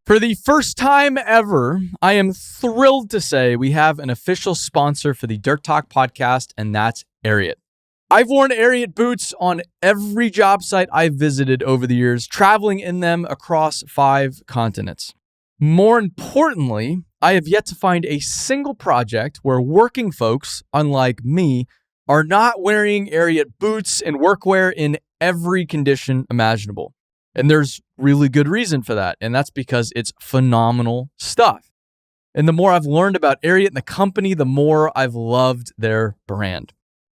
For the first time ever, I am thrilled to say we have an official sponsor for the Dirt Talk podcast, and that's Ariat. I've worn Ariat boots on every job site I've visited over the years, traveling in them across 5 continents. More importantly, I have yet to find a single project where working folks, unlike me, are not wearing Ariat boots and workwear in every condition imaginable. And there's really good reason for that, and that's because it's phenomenal stuff. And the more I've learned about Ariat and the company, the more I've loved their brand.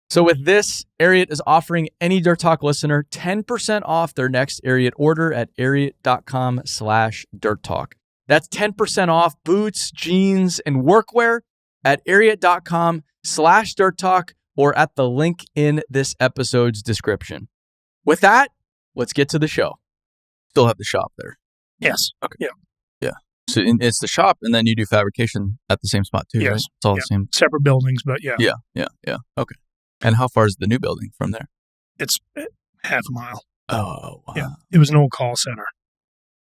So with this, Ariat is offering any Dirt Talk listener 10% off their next Ariat order at ariat.com/dirttalk. That's 10% off boots, jeans, and workwear at ariat.com/dirttalk or at the link in this episode's description. With that, let's get to the show. Still have the shop there. Yes. Okay. Yeah. Yeah. So it's the shop, and then you do fabrication at the same spot too, Yes. right? It's all the same. Separate buildings, but yeah. Yeah. Okay. And how far is the new building from there? It's half a mile. Oh, wow. Yeah. It was an old call center.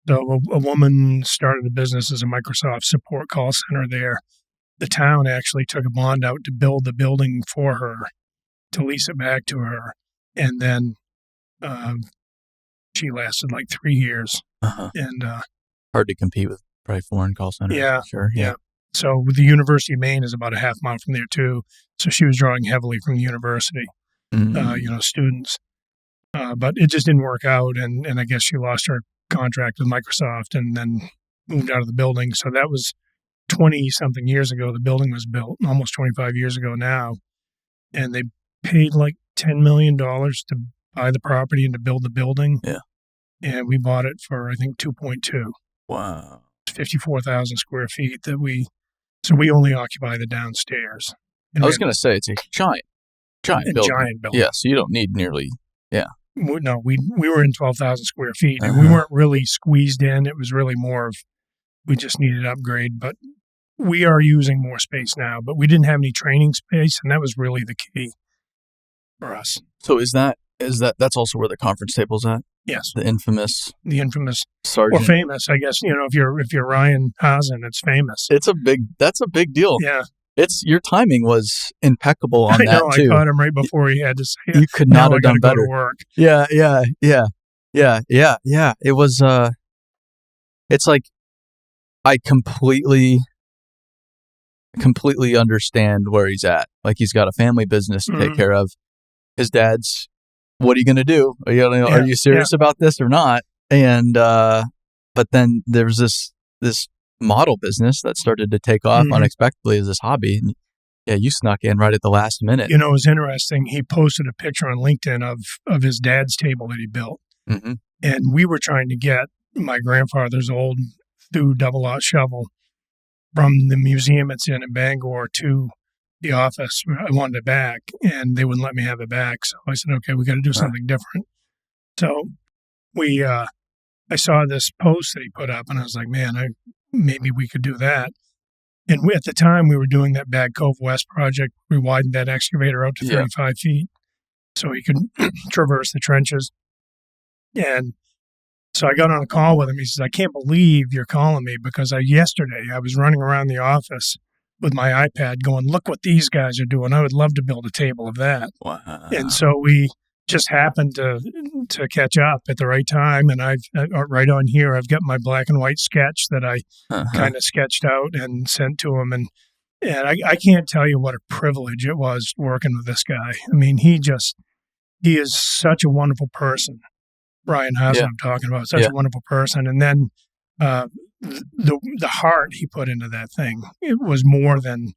So a woman started a business as a Microsoft support call center there. The town actually took a bond out to build the building for her, to lease it back to her. And then she lasted like 3 years. And hard to compete with probably foreign call centers. Yeah. Sure. Yeah. So the University of Maine is about a half mile from there too. So she was drawing heavily from the university, students. But it just didn't work out. And I guess she lost her contract with Microsoft and then moved out of the building. So that was 20-something years ago. The building was built, almost 25 years ago now. And they paid like $10 million to buy the property and to build the building. Yeah. And we bought it for, I think, 2.2. Wow. 54,000 square feet so we only occupy the downstairs. And I was going to say, it's a giant building. Giant building. Yeah, so you don't need nearly, No, we were in 12,000 square feet, and we weren't really squeezed in. It was really more of, we just needed upgrade, but we are using more space now, but we didn't have any training space, and that was really the key for us. So that's also where the conference table's at? Yes. The infamous Sargent. Or famous, I guess, if you're Ryan Hazen, it's famous. That's a big deal. Yeah. Your timing was impeccable on that too. I caught him right before he had to say it. You could not have done better. Go to work. Yeah. It was, it's like, I completely understand where he's at. Like, he's got a family business to take care of. His dad's, what are you going to do? Are you serious about this or not? And, but then there was this model business that started to take off unexpectedly as this hobby. And yeah, you snuck in right at the last minute. It was interesting. He posted a picture on LinkedIn of his dad's table that he built. Mm-hmm. And we were trying to get my grandfather's old Thu double-aught shovel from the museum it's in Bangor to the office. I wanted it back, and they wouldn't let me have it back. So I said, okay, we got to do something different. So I saw this post that he put up, and I was like, man, maybe we could do that. And at the time, we were doing that Bag Cove West project. We widened that excavator out to 35 feet so he could traverse the trenches. And so I got on a call with him. He says, I can't believe you're calling me because yesterday I was running around the office with my iPad going, look what these guys are doing. I would love to build a table of that. Wow. And so we just happened to catch up at the right time. And I've right on here, I've got my black and white sketch that I kind of sketched out and sent to him. And I can't tell you what a privilege it was working with this guy. I mean, he is such a wonderful person. Brian Hazen, I'm talking about, such a wonderful person. And then the heart he put into that thing, it was more than,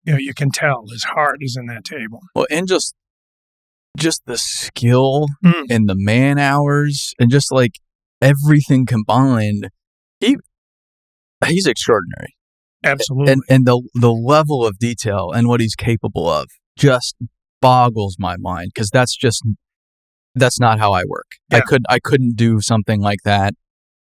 you can tell his heart is in that table. Well, and just the skill and the man hours and just like everything combined, he's extraordinary. Absolutely. And the level of detail and what he's capable of just boggles my mind, because that's not how I work. Yeah. I couldn't do something like that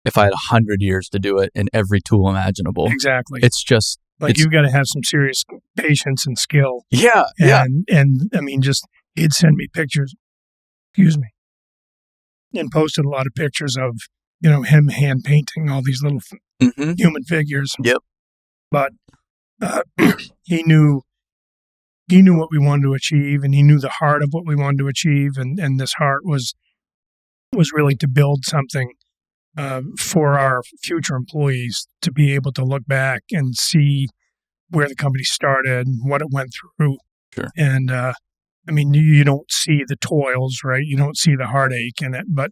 if I had 100 years to do it in every tool imaginable. Exactly. It's just you've got to have some serious patience and skill. Yeah. And I mean, he'd send me pictures, and posted a lot of pictures of, him hand painting all these little human figures. Yep. But he knew what we wanted to achieve, and he knew the heart of what we wanted to achieve, and this heart was really to build something for our future employees to be able to look back and see where the company started, what it went through. Sure. And I mean, you don't see the toils, right? You don't see the heartache in it, but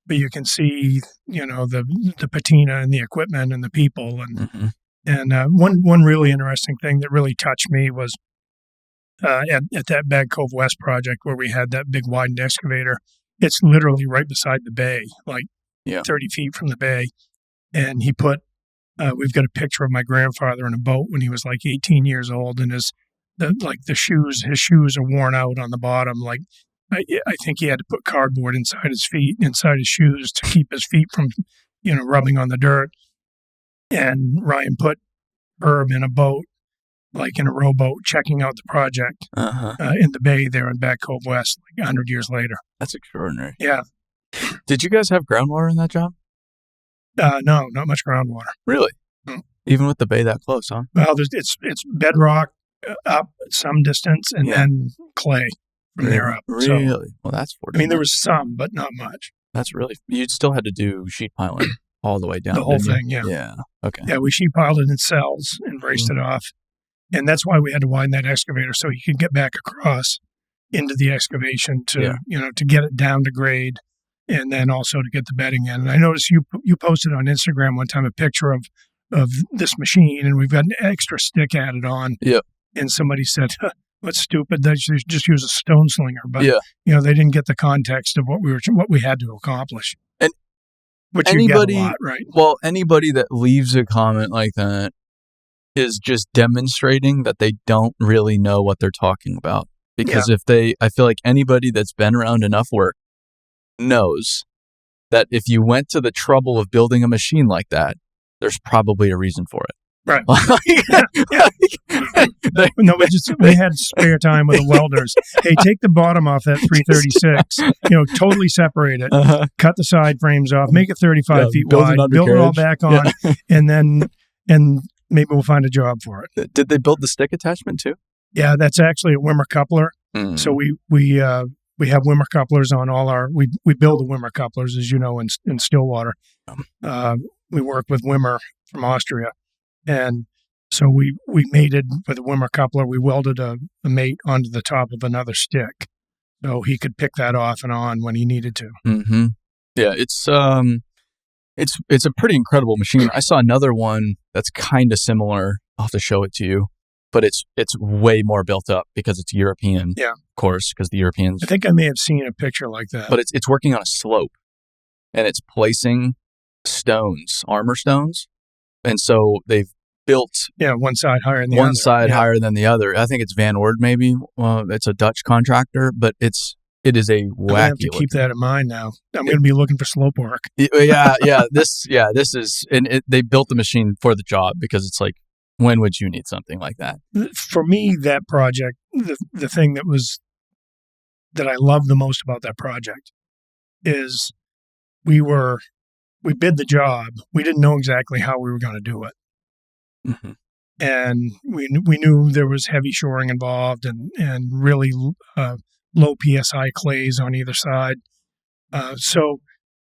you can see, the patina and the equipment and the people. And one really interesting thing that really touched me was at that Bag Cove West project where we had that big widened excavator. It's literally right beside the bay, like 30 feet from the bay. And he put, we've got a picture of my grandfather in a boat when he was like 18 years old, and his shoes are worn out on the bottom. Like I think he had to put cardboard inside his shoes to keep his feet from, rubbing on the dirt. And Ryan put Herb in a boat, like in a rowboat, checking out the project in the bay there in Bag Cove West, like 100 years later. That's extraordinary. Yeah. Did you guys have groundwater in that job? No, not much groundwater. Really? Mm. Even with the bay that close, huh? Well, it's bedrock up some distance, and then clay from there up. Really? So, well, that's fortunate. I mean, there was some, but not much. That's really. You still had to do sheet piling all the way down. The whole thing, yeah. Yeah. Okay. Yeah, we sheet piled it in cells and braced it off, and that's why we had to widen that excavator so he could get back across into the excavation to to get it down to grade, and then also to get the bedding in. And I noticed you posted on Instagram one time a picture of this machine, and we've got an extra stick added on. Yep. And somebody said, "What's stupid? They should just use a stone slinger." But they didn't get the context of what we had to accomplish. And which anybody, you get a lot, right? Well, anybody that leaves a comment like that is just demonstrating that they don't really know what they're talking about. Because I feel like anybody that's been around enough work knows that if you went to the trouble of building a machine like that, there's probably a reason for it. Right. We had spare time with the welders. Hey, take the bottom off that 336, totally separate it, cut the side frames off, make it 35 feet wide, build it all back on, and maybe we'll find a job for it. Did they build the stick attachment too? Yeah, that's actually a Wimmer coupler. Mm. So we have Wimmer couplers on all our, we build the Wimmer couplers, as you know, in Stillwater. We work with Wimmer from Austria. And so we mated with a Wimmer coupler. We welded a mate onto the top of another stick so he could pick that off and on when he needed to. Mm-hmm. Yeah, it's a pretty incredible machine. I saw another one that's kind of similar. I'll have to show it to you. But it's way more built up because it's European, of course, because the Europeans... I think I may have seen a picture like that. But it's working on a slope, and it's placing stones, armor stones. And so they've built... Yeah, one side higher than the other. One side higher than the other. I think it's Van Oord maybe. It's a Dutch contractor, but it is a wacky... I have to keep that in mind now. I'm going to be looking for slope work. This is... And they built the machine for the job because it's like, when would you need something like that? For me, that project, the thing that I love the most about that project is we bid the job. We didn't know exactly how we were going to do it. Mm-hmm. And we knew there was heavy shoring involved and really low PSI clays on either side. So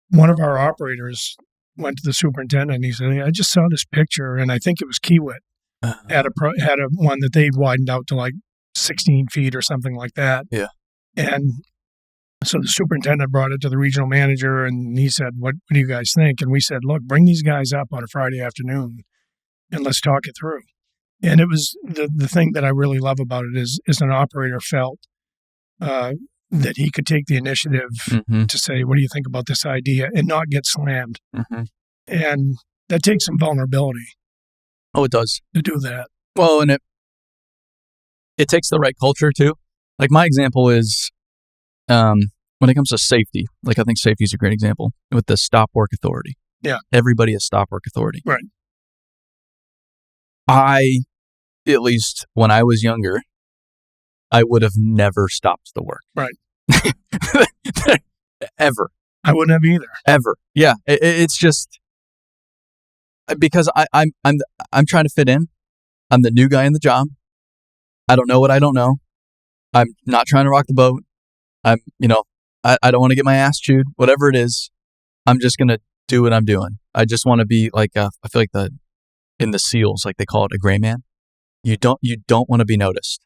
one of our operators went to the superintendent and he said, I just saw this picture, and I think it was Kiewit. Had a one that they'd widened out to like 16 feet or something like that. Yeah. And so the superintendent brought it to the regional manager, and he said, what do you guys think? And we said, look, bring these guys up on a Friday afternoon and let's talk it through. And it was the thing that I really love about it is an operator felt that he could take the initiative to say, what do you think about this idea, and not get slammed. Mm-hmm. And that takes some vulnerability. Oh, it does. To do that. Well, and it takes the right culture too. Like my example is when it comes to safety, like I think safety is a great example with the stop work authority. Yeah. Everybody has stop work authority. Right. At least when I was younger, I would have never stopped the work. Right. Ever. I wouldn't have either. Ever. Yeah. It's just... because I'm trying to fit in. I'm the new guy in the job. I don't know what I don't know. I'm not trying to rock the boat. I don't want to get my ass chewed. Whatever it is, I'm just gonna do what I'm doing. I just want to be like I feel like in the SEALs, like they call it a gray man. You don't want to be noticed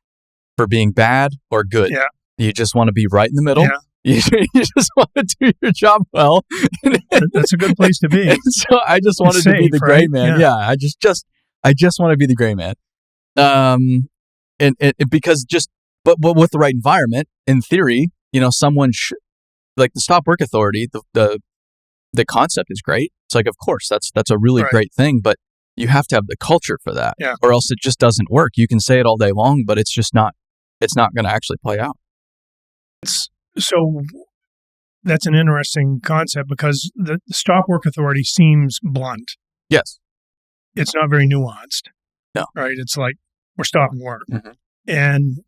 for being bad or good. Yeah. You just want to be right in the middle. Yeah. You just want to do your job well. That's a good place to be. And so I just wanted to be the gray man. Yeah. I just want to be the gray man. And because but with the right environment, in theory, someone like the Stop Work Authority, the concept is great. It's like, of course, that's a really great thing, but you have to have the culture for that, or else it just doesn't work. You can say it all day long, but it's not going to actually play out. So that's an interesting concept because the Stop Work Authority seems blunt. Yes. It's not very nuanced. No. Right? It's like we're stopping work. Mm-hmm. And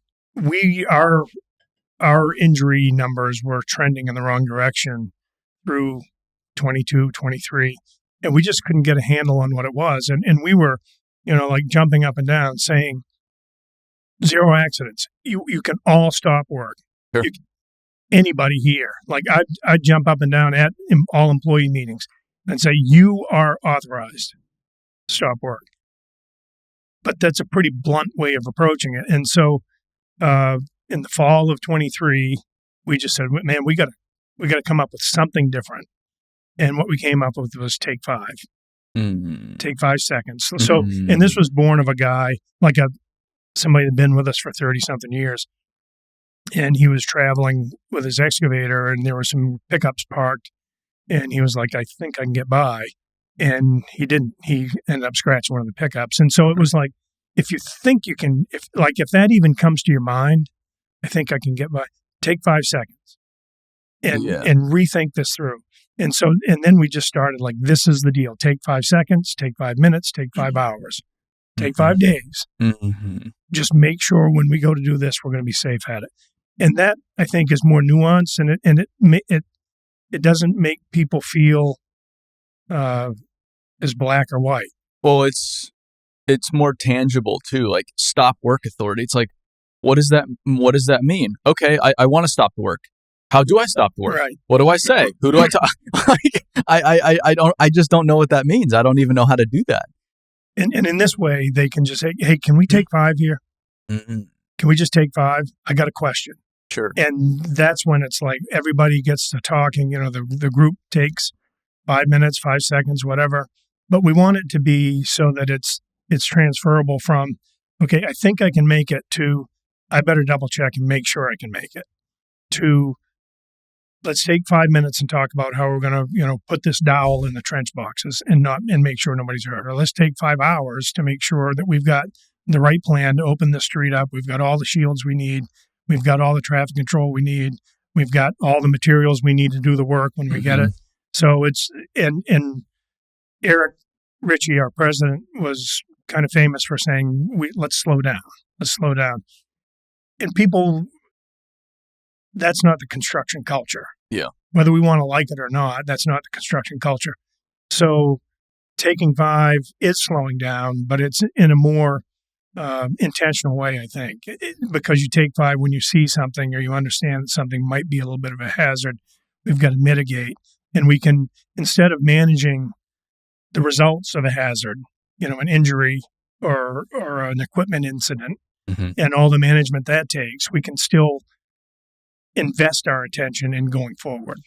our injury numbers were trending in the wrong direction through 22, 23. And we just couldn't get a handle on what it was. And we were, like jumping up and down saying, 0 accidents. You can all stop work. Sure. Anybody here. Like I'd jump up and down at all employee meetings and say, you are authorized to stop work. But that's a pretty blunt way of approaching it. And so in the fall of 23, we just said, man, we got to come up with something different. And what we came up with was take 5. Mm-hmm. Take 5 seconds. So, and this was born of a guy, like somebody that had been with us for 30-something years. And he was traveling with his excavator, and there were some pickups parked. And he was like, I think I can get by. And he didn't. He ended up scratching one of the pickups. And so it was like, if you think you can, if that even comes to your mind, I think I can get by. Take 5 seconds and rethink this through. And so, and then we just started like, this is the deal. Take 5 seconds, take 5 minutes, take 5 hours, take 5 days. Mm-hmm. Just make sure when we go to do this, we're going to be safe at it. And that, I think, is more nuanced, and it doesn't make people feel as black or white. Well, it's more tangible too. Like Stop Work Authority. It's like, what does that mean? Okay, I want to stop the work. How do I stop the work? Right. What do I say? Who do I talk? I just don't know what that means. I don't even know how to do that. And in this way, they can just say, hey, can we take 5 here? Mm-hmm. Can we just take 5? I got a question. Sure. And that's when it's like everybody gets to talking. The group takes 5 minutes, 5 seconds, whatever. But we want it to be so that it's transferable from, okay, I think I can make it, to I better double check and make sure I can make it, to let's take 5 minutes and talk about how we're going to, put this dowel in the trench boxes and make sure nobody's hurt. Or let's take 5 hours to make sure that we've got the right plan to open the street up. We've got all the shields we need. We've got all the traffic control we need. We've got all the materials we need to do the work when we get it. So it's, and Eric Ritchie, our president, was kind of famous for saying, let's slow down. Let's slow down. And people, that's not the construction culture. Yeah. Whether we want to like it or not, that's not the construction culture. So taking 5 is slowing down, but it's in a more intentional way, I think, because you take 5 when you see something or you understand that something might be a little bit of a hazard. We've got to mitigate, and we can, instead of managing the results of a hazard, an injury or an equipment incident, and all the management that takes, we can still invest our attention in going forward.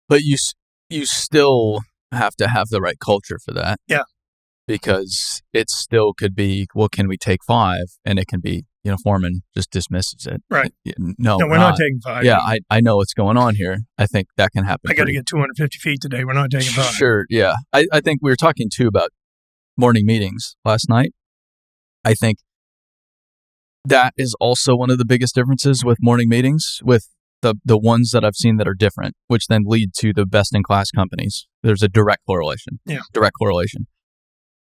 But you still have to have the right culture for that. Yeah. Because it still could be, well, can we take 5? And it can be, foreman just dismisses it. Right. No, we're not taking 5. Yeah, I know what's going on here. I think that can happen. I got to get 250 feet today. We're not taking 5. Sure, yeah. I think we were talking too about morning meetings last night. I think that is also one of the biggest differences with morning meetings, with the ones that I've seen that are different, which then lead to the best-in-class companies. There's a direct correlation. Yeah. Direct correlation.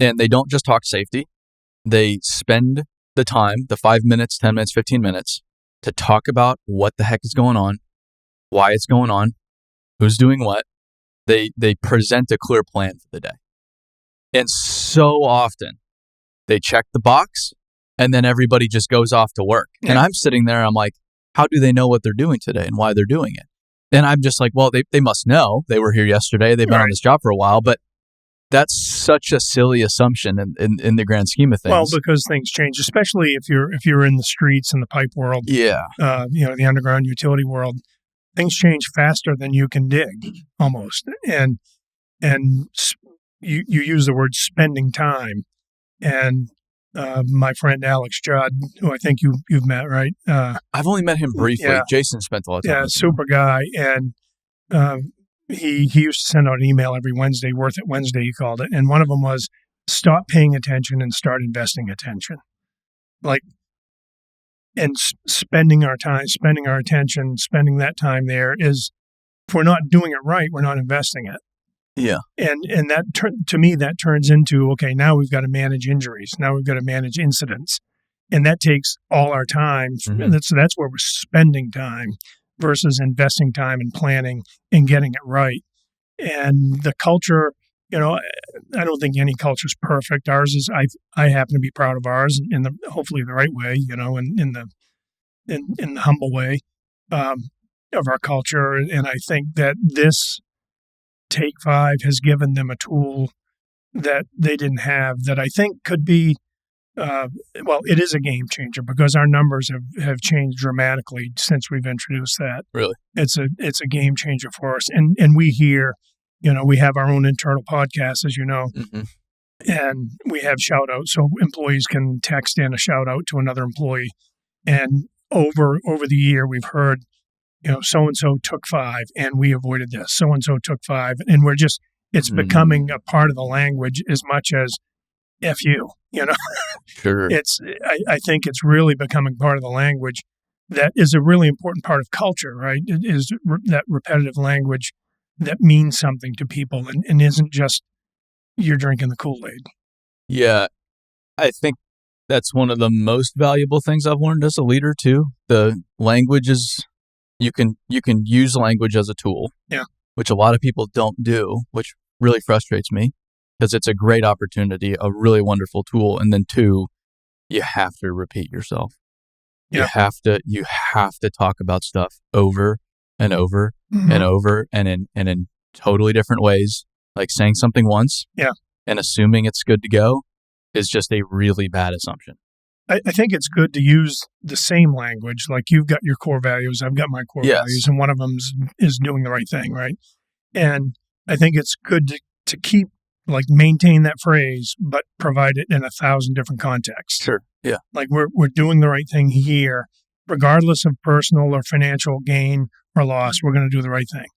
And they don't just talk safety. They spend the time, the 5 minutes, 10 minutes, 15 minutes, to talk about what the heck is going on, why it's going on, who's doing what. They present a clear plan for the day. And so often they check the box and then everybody just goes off to work. Yeah. And I'm sitting there, I'm like, how do they know what they're doing today and why they're doing it? And I'm just like, well, they must know. They were here yesterday. They've been on this job for a while, but that's such a silly assumption in the grand scheme of things. Well, because things change, especially if you're in the streets and the pipe world. Yeah. The underground utility world, things change faster than you can dig, almost. And you use the word spending time, and my friend Alex Judd, who I think you've met, right? I've only met him briefly. Yeah. Jason spent a lot of time. Yeah, super guy, and he used to send out an email every Wednesday, Worth It Wednesday, he called it, and one of them was stop paying attention and start investing attention, and spending our time, spending our attention, spending that time there is, if we're not doing it right, we're not investing it. Yeah. And that to me, that turns into, okay, now we've got to manage injuries. Now we've got to manage incidents. And that takes all our time. Mm-hmm. That's where we're spending time versus investing time and planning and getting it right. And the culture, I don't think any culture is perfect. Ours is, I happen to be proud of ours hopefully the right way, in the humble way of our culture. And I think that this Take 5 has given them a tool that they didn't have that I think could be, it is a game changer because our numbers have changed dramatically since we've introduced that. Really? It's a game changer for us. And we hear, we have our own internal podcast, as you know, mm-hmm. and we have shout outs. So employees can text in a shout out to another employee. And over the year, we've heard, so-and-so took 5 and we avoided this. So-and-so took 5. And it's becoming a part of the language as much as F you, Sure. I think it's really becoming part of the language that is a really important part of culture, right? It is that repetitive language that means something to people and isn't just you're drinking the Kool-Aid. Yeah. I think that's one of the most valuable things I've learned as a leader too. The language is, you can use language as a tool, yeah, which a lot of people don't do, which really frustrates me because it's a great opportunity, a really wonderful tool. And then 2, you have to repeat yourself. Yeah. You have to talk about stuff over and over mm-hmm. and over and in totally different ways. Like saying something once, yeah, and assuming it's good to go is just a really bad assumption. I think it's good to use the same language. Like you've got your core values, I've got my core values, and one of them is doing the right thing, right? And I think it's good to keep, maintain that phrase, but provide it in 1,000 different contexts. Sure, yeah. Like we're doing the right thing here, regardless of personal or financial gain or loss, we're going to do the right thing.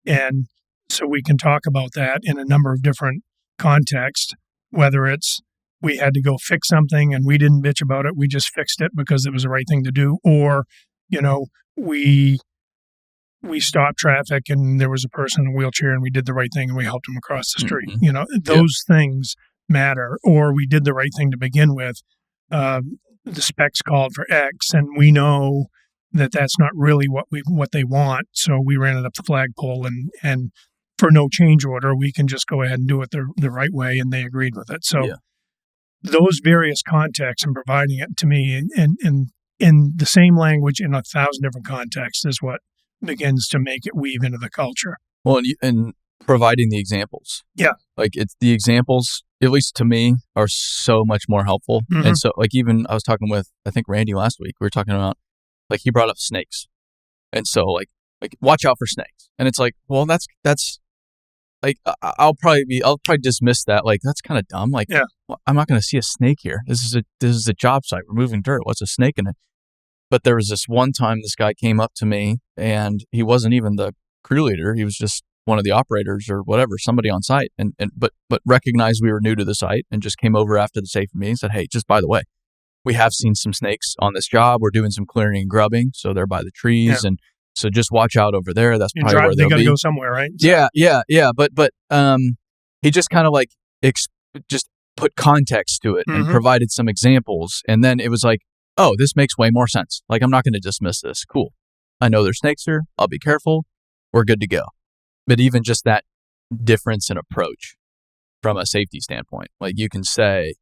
And so we can talk about that in a number of different contexts, whether it's we had to go fix something and we didn't bitch about it. We just fixed it because it was the right thing to do. Or, we stopped traffic and there was a person in a wheelchair and we did the right thing and we helped them across the street. Mm-hmm. Those things matter. Or we did the right thing to begin with. The specs called for X and we know that that's not really what they want. So we ran it up the flagpole and for no change order, we can just go ahead and do it the right way. And they agreed with it. So, those various contexts and providing it to me in the same language in 1,000 different contexts is what begins to make it weave into the culture. Well, and providing the examples. Yeah. It's the examples, at least to me, are so much more helpful. Mm-hmm. And so even I was talking with, I think Randy last week, we were talking about, he brought up snakes. And so watch out for snakes. And it's well, that's I'll probably dismiss that. That's kind of dumb. Yeah. Well, I'm not going to see a snake here. This is a job site. We're moving dirt. What's a snake in it? But there was this one time this guy came up to me and he wasn't even the crew leader. He was just one of the operators or whatever, somebody on site. But recognized we were new to the site and just came over after the safety meeting and said, hey, just by the way, we have seen some snakes on this job. We're doing some clearing and grubbing. So they're by the trees. Yeah. And so just watch out over there. That's probably where they'll be. They got to go somewhere, right? So. Yeah. But he just kind of just put context to it mm-hmm. and provided some examples. And then it was oh, this makes way more sense. I'm not going to dismiss this. Cool. I know there's snakes here. I'll be careful. We're good to go. But even just that difference in approach from a safety standpoint. Like you can say,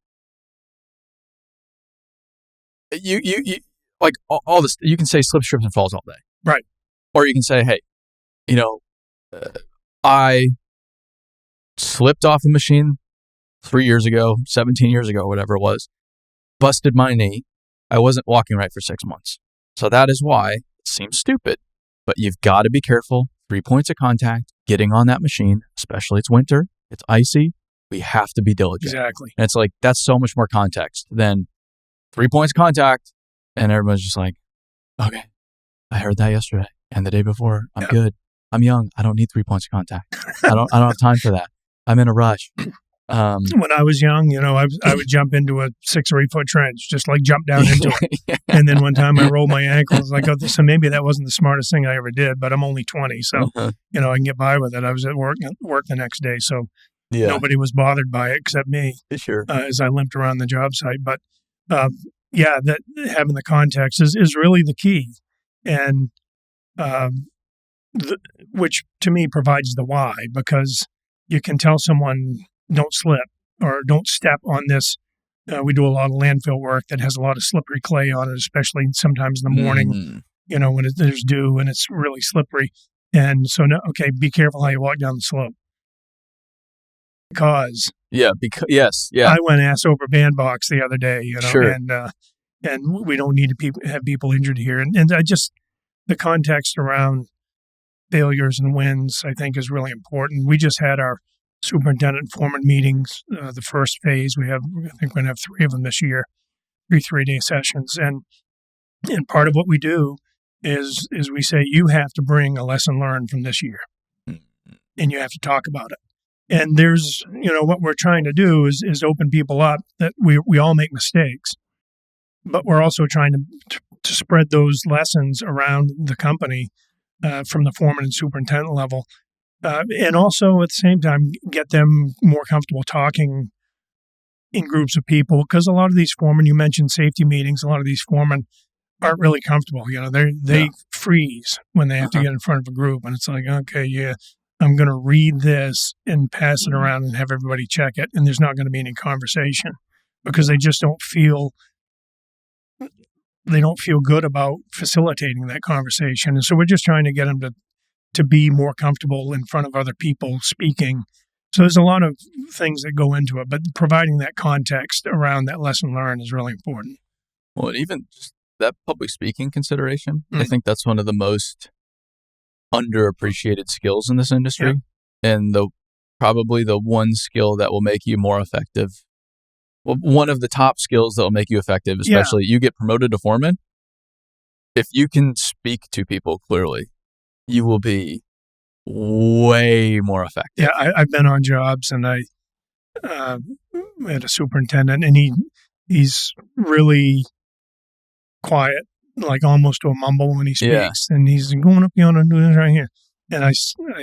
you like all this, you can say slips, trips, and falls all day. Right. Or you can say, hey, I slipped off a machine 3 years ago, 17 years ago, whatever it was, busted my knee. I wasn't walking right for 6 months. So that is why it seems stupid, but you've got to be careful. 3 points of contact, getting on that machine, especially it's winter, it's icy. We have to be diligent. Exactly. And it's like, that's so much more context than 3 points of contact. And everyone's just like, okay, I heard that yesterday and the day before. I'm good. I'm young. I don't need 3 points of contact. I don't have time for that. I'm in a rush. When I was young, I would jump into a 6 or 8 foot trench, just like jump down into it. Yeah. And then one time I rolled my ankles. Like, so maybe that wasn't the smartest thing I ever did, but I'm only 20. So, I can get by with it. I was at work the next day. So nobody was bothered by it except me. Sure. As I limped around the job site. But that having the context is really the key. And, which to me provides the why, because you can tell someone, don't slip or don't step on this. We do a lot of landfill work that has a lot of slippery clay on it, especially sometimes in the morning, when there's dew and it's really slippery. And so, be careful how you walk down the slope. Because I went ass over bandbox the other day, sure. And we don't need to have people injured here. And I just, the context around failures and wins, I think, is really important. We just had our superintendent foreman meetings, the first phase. I think we're going to have 3 of them this year, 3 3-day sessions. And part of what we do is we say, you have to bring a lesson learned from this year and you have to talk about it. And there's, what we're trying to do is open people up that we all make mistakes, but we're also trying to spread those lessons around the company from the foreman and superintendent level. And also at the same time, get them more comfortable talking in groups of people, because a lot of these foremen, you mentioned safety meetings, a lot of these foremen aren't really comfortable. They freeze when they have to get in front of a group, and it's like, okay, I'm going to read this and pass it around and have everybody check it, and there's not going to be any conversation because they just don't feel good about facilitating that conversation. And so we're just trying to get them to be more comfortable in front of other people speaking. So there's a lot of things that go into it, but providing that context around that lesson learned is really important. Well, and even just that public speaking consideration, I think that's one of the most underappreciated skills in this industry, and probably the one skill that will make you more effective. Well, one of the top skills that will make you effective, especially you get promoted to foreman. If you can speak to people clearly, you will be way more effective. Yeah, I've been on jobs, and I had a superintendent, and he's really quiet, like almost to a mumble when he speaks, and he's going up on and doing this right here. And I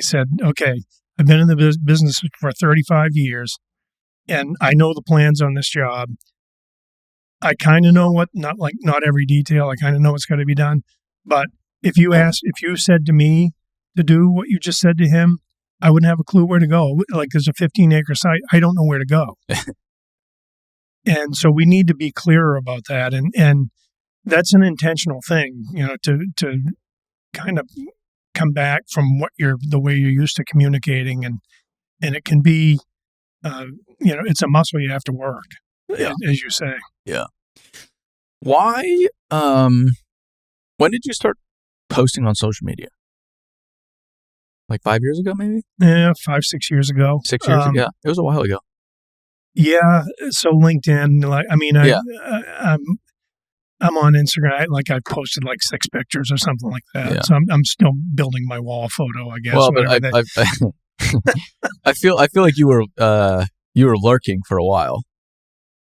said, okay, I've been in the business for 35 years, and I know the plans on this job. I kind of know not every detail. I kind of know what's got to be done. But if you said to me to do what you just said to him, I wouldn't have a clue where to go. Like, there's a 15-acre site. I don't know where to go. And so we need to be clearer about that. And that's an intentional thing, to kind of come back from the way you're used to communicating. And it can be, it's a muscle you have to work, as you say. Yeah. Why, when did you start posting on social media? Like 5 years ago, maybe? Yeah, 5-6 years ago. 6 years ago? Yeah, it was a while ago. Yeah, so LinkedIn, I'm on Instagram. I posted like 6 pictures or something like that. Yeah. So I'm still building my wall photo, I guess. Well, but I feel like you were lurking for a while,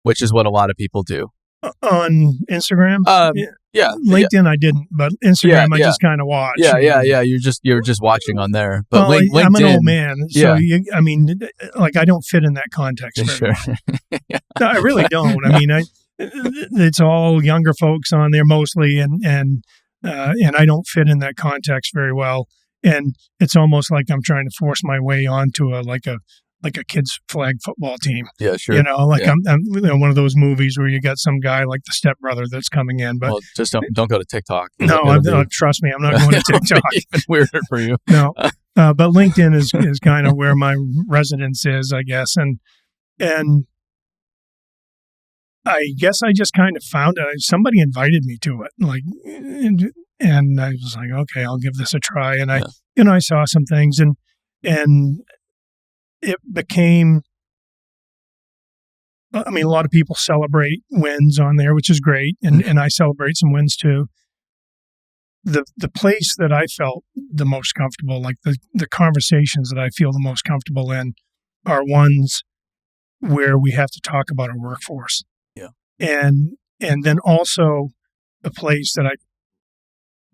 which is what a lot of people do. On Instagram? Yeah. LinkedIn I didn't, but Instagram I just kind of watched. Yeah. You're just watching on there. But LinkedIn, I'm an old man, so I don't fit in that context. Sure. No, I really don't. I mean, it's all younger folks on there mostly, and I don't fit in that context very well. And it's almost like I'm trying to force my way onto a like a kid's flag football team. Yeah, sure. I'm one of those movies where you got some guy like the stepbrother that's coming in. But just don't go to TikTok. No, trust me, I'm not going to TikTok. Even weirder for you. No, but LinkedIn is kind of where my residence is, I guess, and I guess I just kind of found it. Somebody invited me to it, and I was like, okay, I'll give this a try. And I saw some things, and it became. I mean, a lot of people celebrate wins on there, which is great, and I celebrate some wins too. The place that I felt the most comfortable, like the conversations that I feel the most comfortable in, are ones where we have to talk about our workforce. Yeah. And then also a place that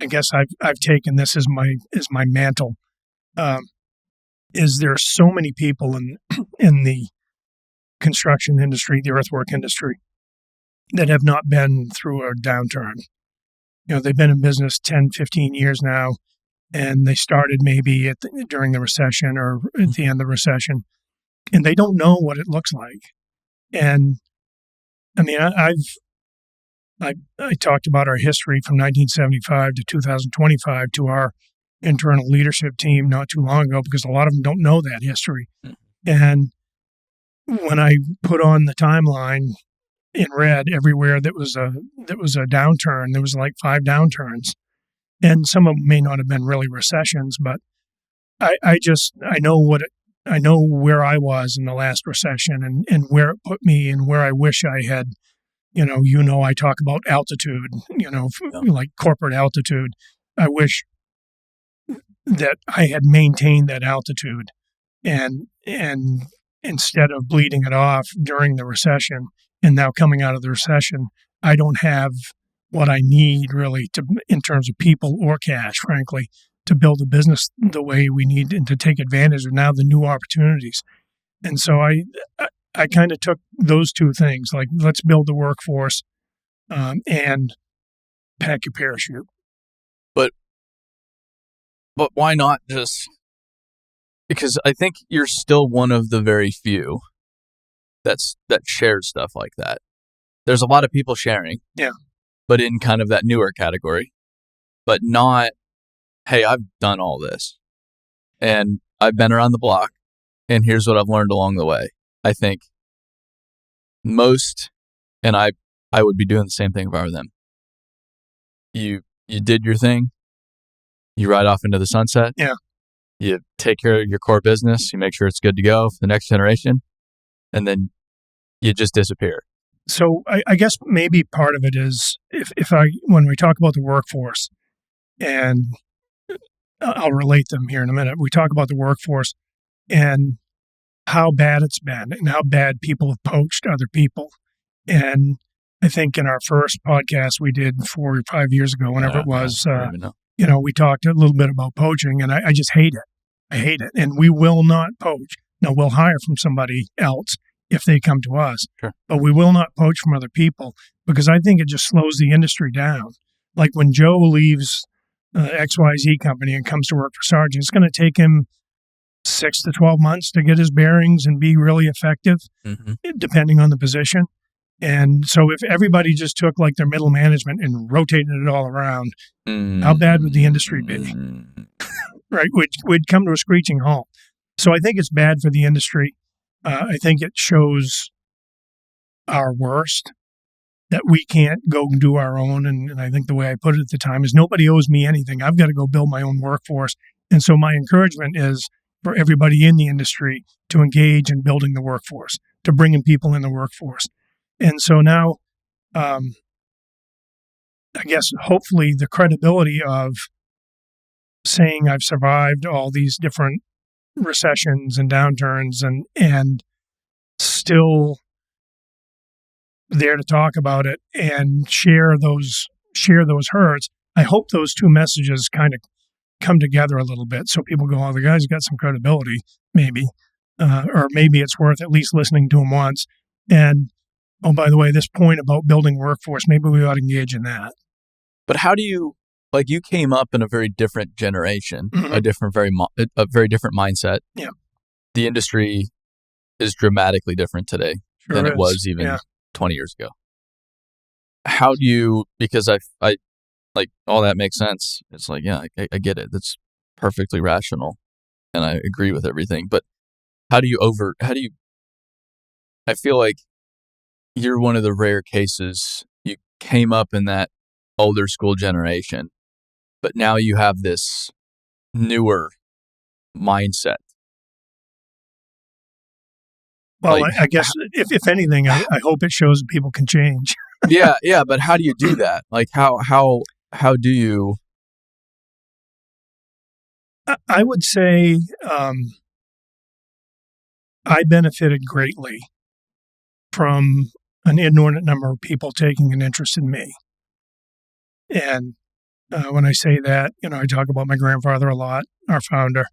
I guess I've taken this as my mantle, is there are so many people in the construction industry, the earthwork industry, that have not been through a downturn. They've been in business 10, 15 years now, and they started maybe during the recession or at the end of the recession, and they don't know what it looks like. And I mean, I talked about our history from 1975 to 2025 to our internal leadership team not too long ago, because a lot of them don't know that history. And when I put on the timeline in red everywhere that was a downturn, there was like 5 downturns, and some of them may not have been really recessions, but I know where I was in the last recession and where it put me and where I wish I had. I talk about altitude, like corporate altitude. I wish that I had maintained that altitude, and instead of bleeding it off during the recession, and now coming out of the recession, I don't have what I need really in terms of people or cash, frankly, to build a business the way we need and to take advantage of now the new opportunities. And so I kind of took those two things, like let's build the workforce and pack your parachute. But why not just, because I think you're still one of the very few that shares stuff like that. There's a lot of people sharing. Yeah. But in kind of that newer category, but not, hey, I've done all this and I've been around the block and here's what I've learned along the way. I think most, and I would be doing the same thing if I were them. You did your thing. You ride off into the sunset. Yeah. You take care of your core business. You make sure it's good to go for the next generation. And then you just disappear. So I guess maybe part of it is when we talk about the workforce, and I'll relate them here in a minute. We talk about the workforce and how bad it's been and how bad people have poached other people. And I think in our first podcast we did 4 or 5 years ago, whenever it was, we talked a little bit about poaching, and I just hate it. I hate it. And we will not poach. Now, we'll hire from somebody else if they come to us, sure, but we will not poach from other people, because I think it just slows the industry down. Like when Joe leaves XYZ company and comes to work for Sargent, it's going to take him 6 to 12 months to get his bearings and be really effective, depending on the position. And so if everybody just took like their middle management and rotated it all around, how bad would the industry be? Right? We'd come to a screeching halt. So I think it's bad for the industry. I think it shows our worst, that we can't go and do our own. And I think the way I put it at the time is nobody owes me anything. I've got to go build my own workforce. And so my encouragement is for everybody in the industry to engage in building the workforce, to bringing people in the workforce. And so now, I guess, hopefully the credibility of saying I've survived all these different recessions and downturns and still there to talk about it and share those hurts. I hope those two messages kind of come together a little bit, so people go, oh, the guy's got some credibility, maybe, or maybe it's worth at least listening to him once. And oh, by the way, this point about building workforce, maybe we ought to engage in that. But how do you, like, you came up in a very different generation, a very different mindset. Yeah. The industry is dramatically different today than it was even 20 years ago. How do you, because I like, all that makes sense. It's like, yeah, I get it. That's perfectly rational. And I agree with everything. But I feel like you're one of the rare cases. You came up in that older school generation, but now you have this newer mindset. Well, like, I guess if anything, I hope it shows that people can change. yeah. But how do you do that? Like, how do you? I would say I benefited greatly from an inordinate number of people taking an interest in me. And when I say that, I talk about my grandfather a lot, our founder,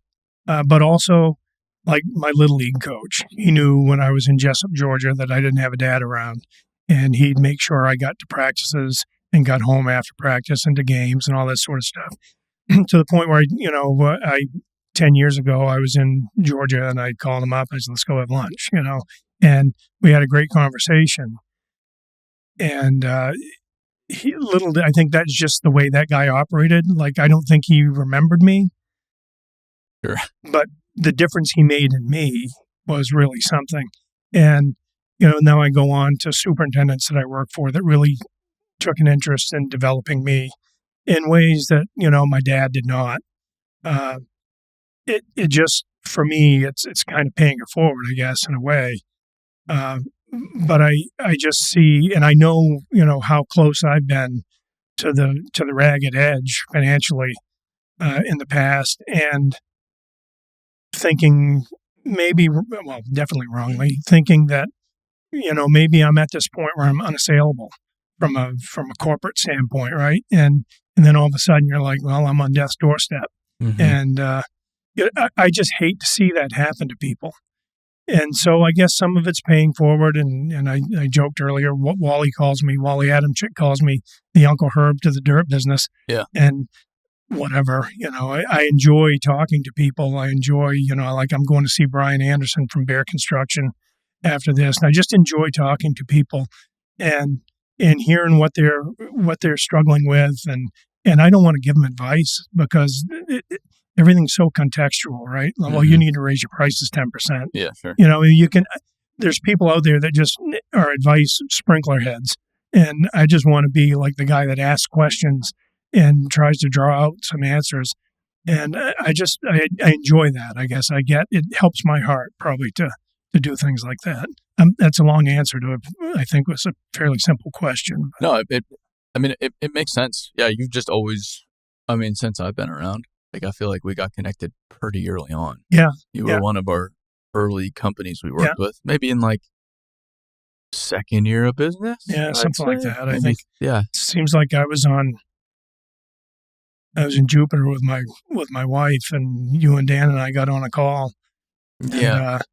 but also like my Little League coach. He knew when I was in Jessup, Georgia, that I didn't have a dad around. And he'd make sure I got to practices and got home after practice and to games and all that sort of stuff. To the point where, 10 years ago, I was in Georgia and I called him up. I said, let's go have lunch, and we had a great conversation. And I think that's just the way that guy operated. Like, I don't think he remembered me. Sure. But the difference he made in me was really something. And, now I go on to superintendents that I work for that really took an interest in developing me in ways that, my dad did not. It just, for me, it's kind of paying it forward, I guess, in a way. But I just see, and I know, how close I've been to the ragged edge financially in the past, and thinking definitely wrongly, thinking that, maybe I'm at this point where I'm unassailable from a corporate standpoint, right? And then all of a sudden you're like, well, I'm on death's doorstep. Mm-hmm. And I just hate to see that happen to people. And so I guess some of it's paying forward. And I joked earlier, Wally Adamczyk calls me the Uncle Herb to the dirt business. Yeah. And whatever, I enjoy talking to people. I enjoy, like I'm going to see Brian Anderson from Bear Construction after this. And I just enjoy talking to people and hearing what they're struggling with. And I don't want to give them advice because everything's so contextual, right? Mm-hmm. Well, you need to raise your prices 10%. Yeah, sure. There's people out there that just are advice sprinkler heads. And I just want to be like the guy that asks questions and tries to draw out some answers. And I enjoy that, I guess. It helps my heart probably to do things like that. That's a long answer to, I think, was a fairly simple question. No, it makes sense. Yeah, you've just always, since I've been around, like I feel like we got connected pretty early on. Yeah. You were one of our early companies we worked with, maybe in like second year of business. Yeah, something like that. I think. Yeah. It seems like I was in Jupiter with my wife, and you and Dan and I got on a call. And,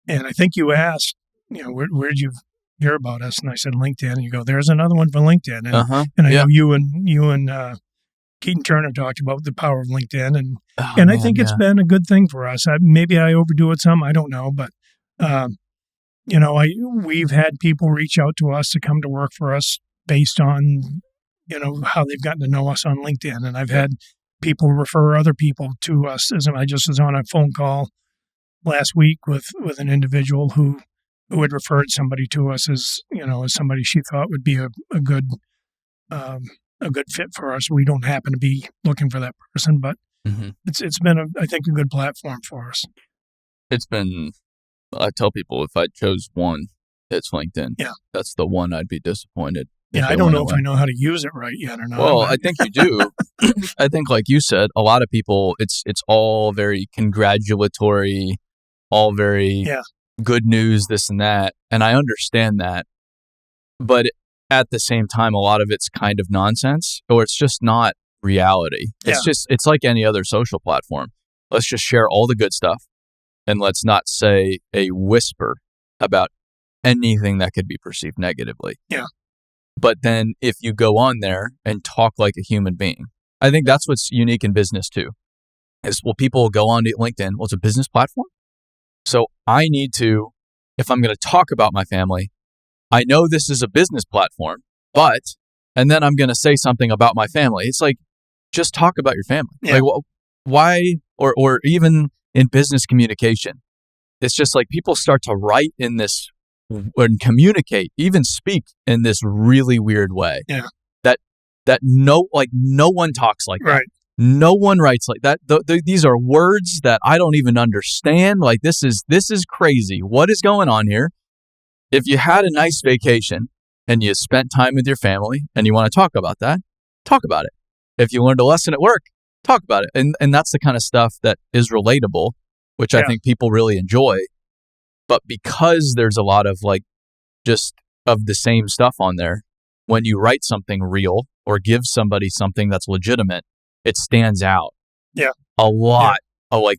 and I think you asked, where did you hear about us? And I said LinkedIn. And you go, there's another one for LinkedIn. And, and I know you and Keaton Turner talked about the power of LinkedIn, and I think it's been a good thing for us. Maybe I overdo it some, I don't know, but we've had people reach out to us to come to work for us based on how they've gotten to know us on LinkedIn, and I've had people refer other people to us. I just was on a phone call last week with an individual who had referred somebody to us as somebody she thought would be a good fit for us. We don't happen to be looking for that person, but it's been I think a good platform for us. It's been, I tell people if I chose one, it's LinkedIn. Yeah. That's the one I'd be disappointed. Yeah, I don't know if I know how to use it right yet or not. Well, I think you do. I think, like you said, a lot of people, it's all very congratulatory, all very good news, this and that. And I understand that. But at the same time, a lot of it's kind of nonsense, or it's just not reality. It's like any other social platform. Let's just share all the good stuff, and let's not say a whisper about anything that could be perceived negatively. Yeah. But then if you go on there and talk like a human being, I think that's what's unique in business too, is people will go on to LinkedIn. Well, it's a business platform. So I need to if I'm going to talk about my family, I know this is a business platform, and then I'm going to say something about my family. It's like, just talk about your family. Yeah. Like, why, or even in business communication, it's just like people start to write in this and communicate, even speak in this really weird way. Yeah. That no one talks like Right. that. No one writes like that. These are words that I don't even understand. Like, this is crazy. What is going on here? If you had a nice vacation and you spent time with your family and you want to talk about that, talk about it. If you learned a lesson at work, talk about it. And that's the kind of stuff that is relatable, which I think people really enjoy. But because there's a lot of like just of the same stuff on there, when you write something real or give somebody something that's legitimate, it stands out. Yeah. A lot, like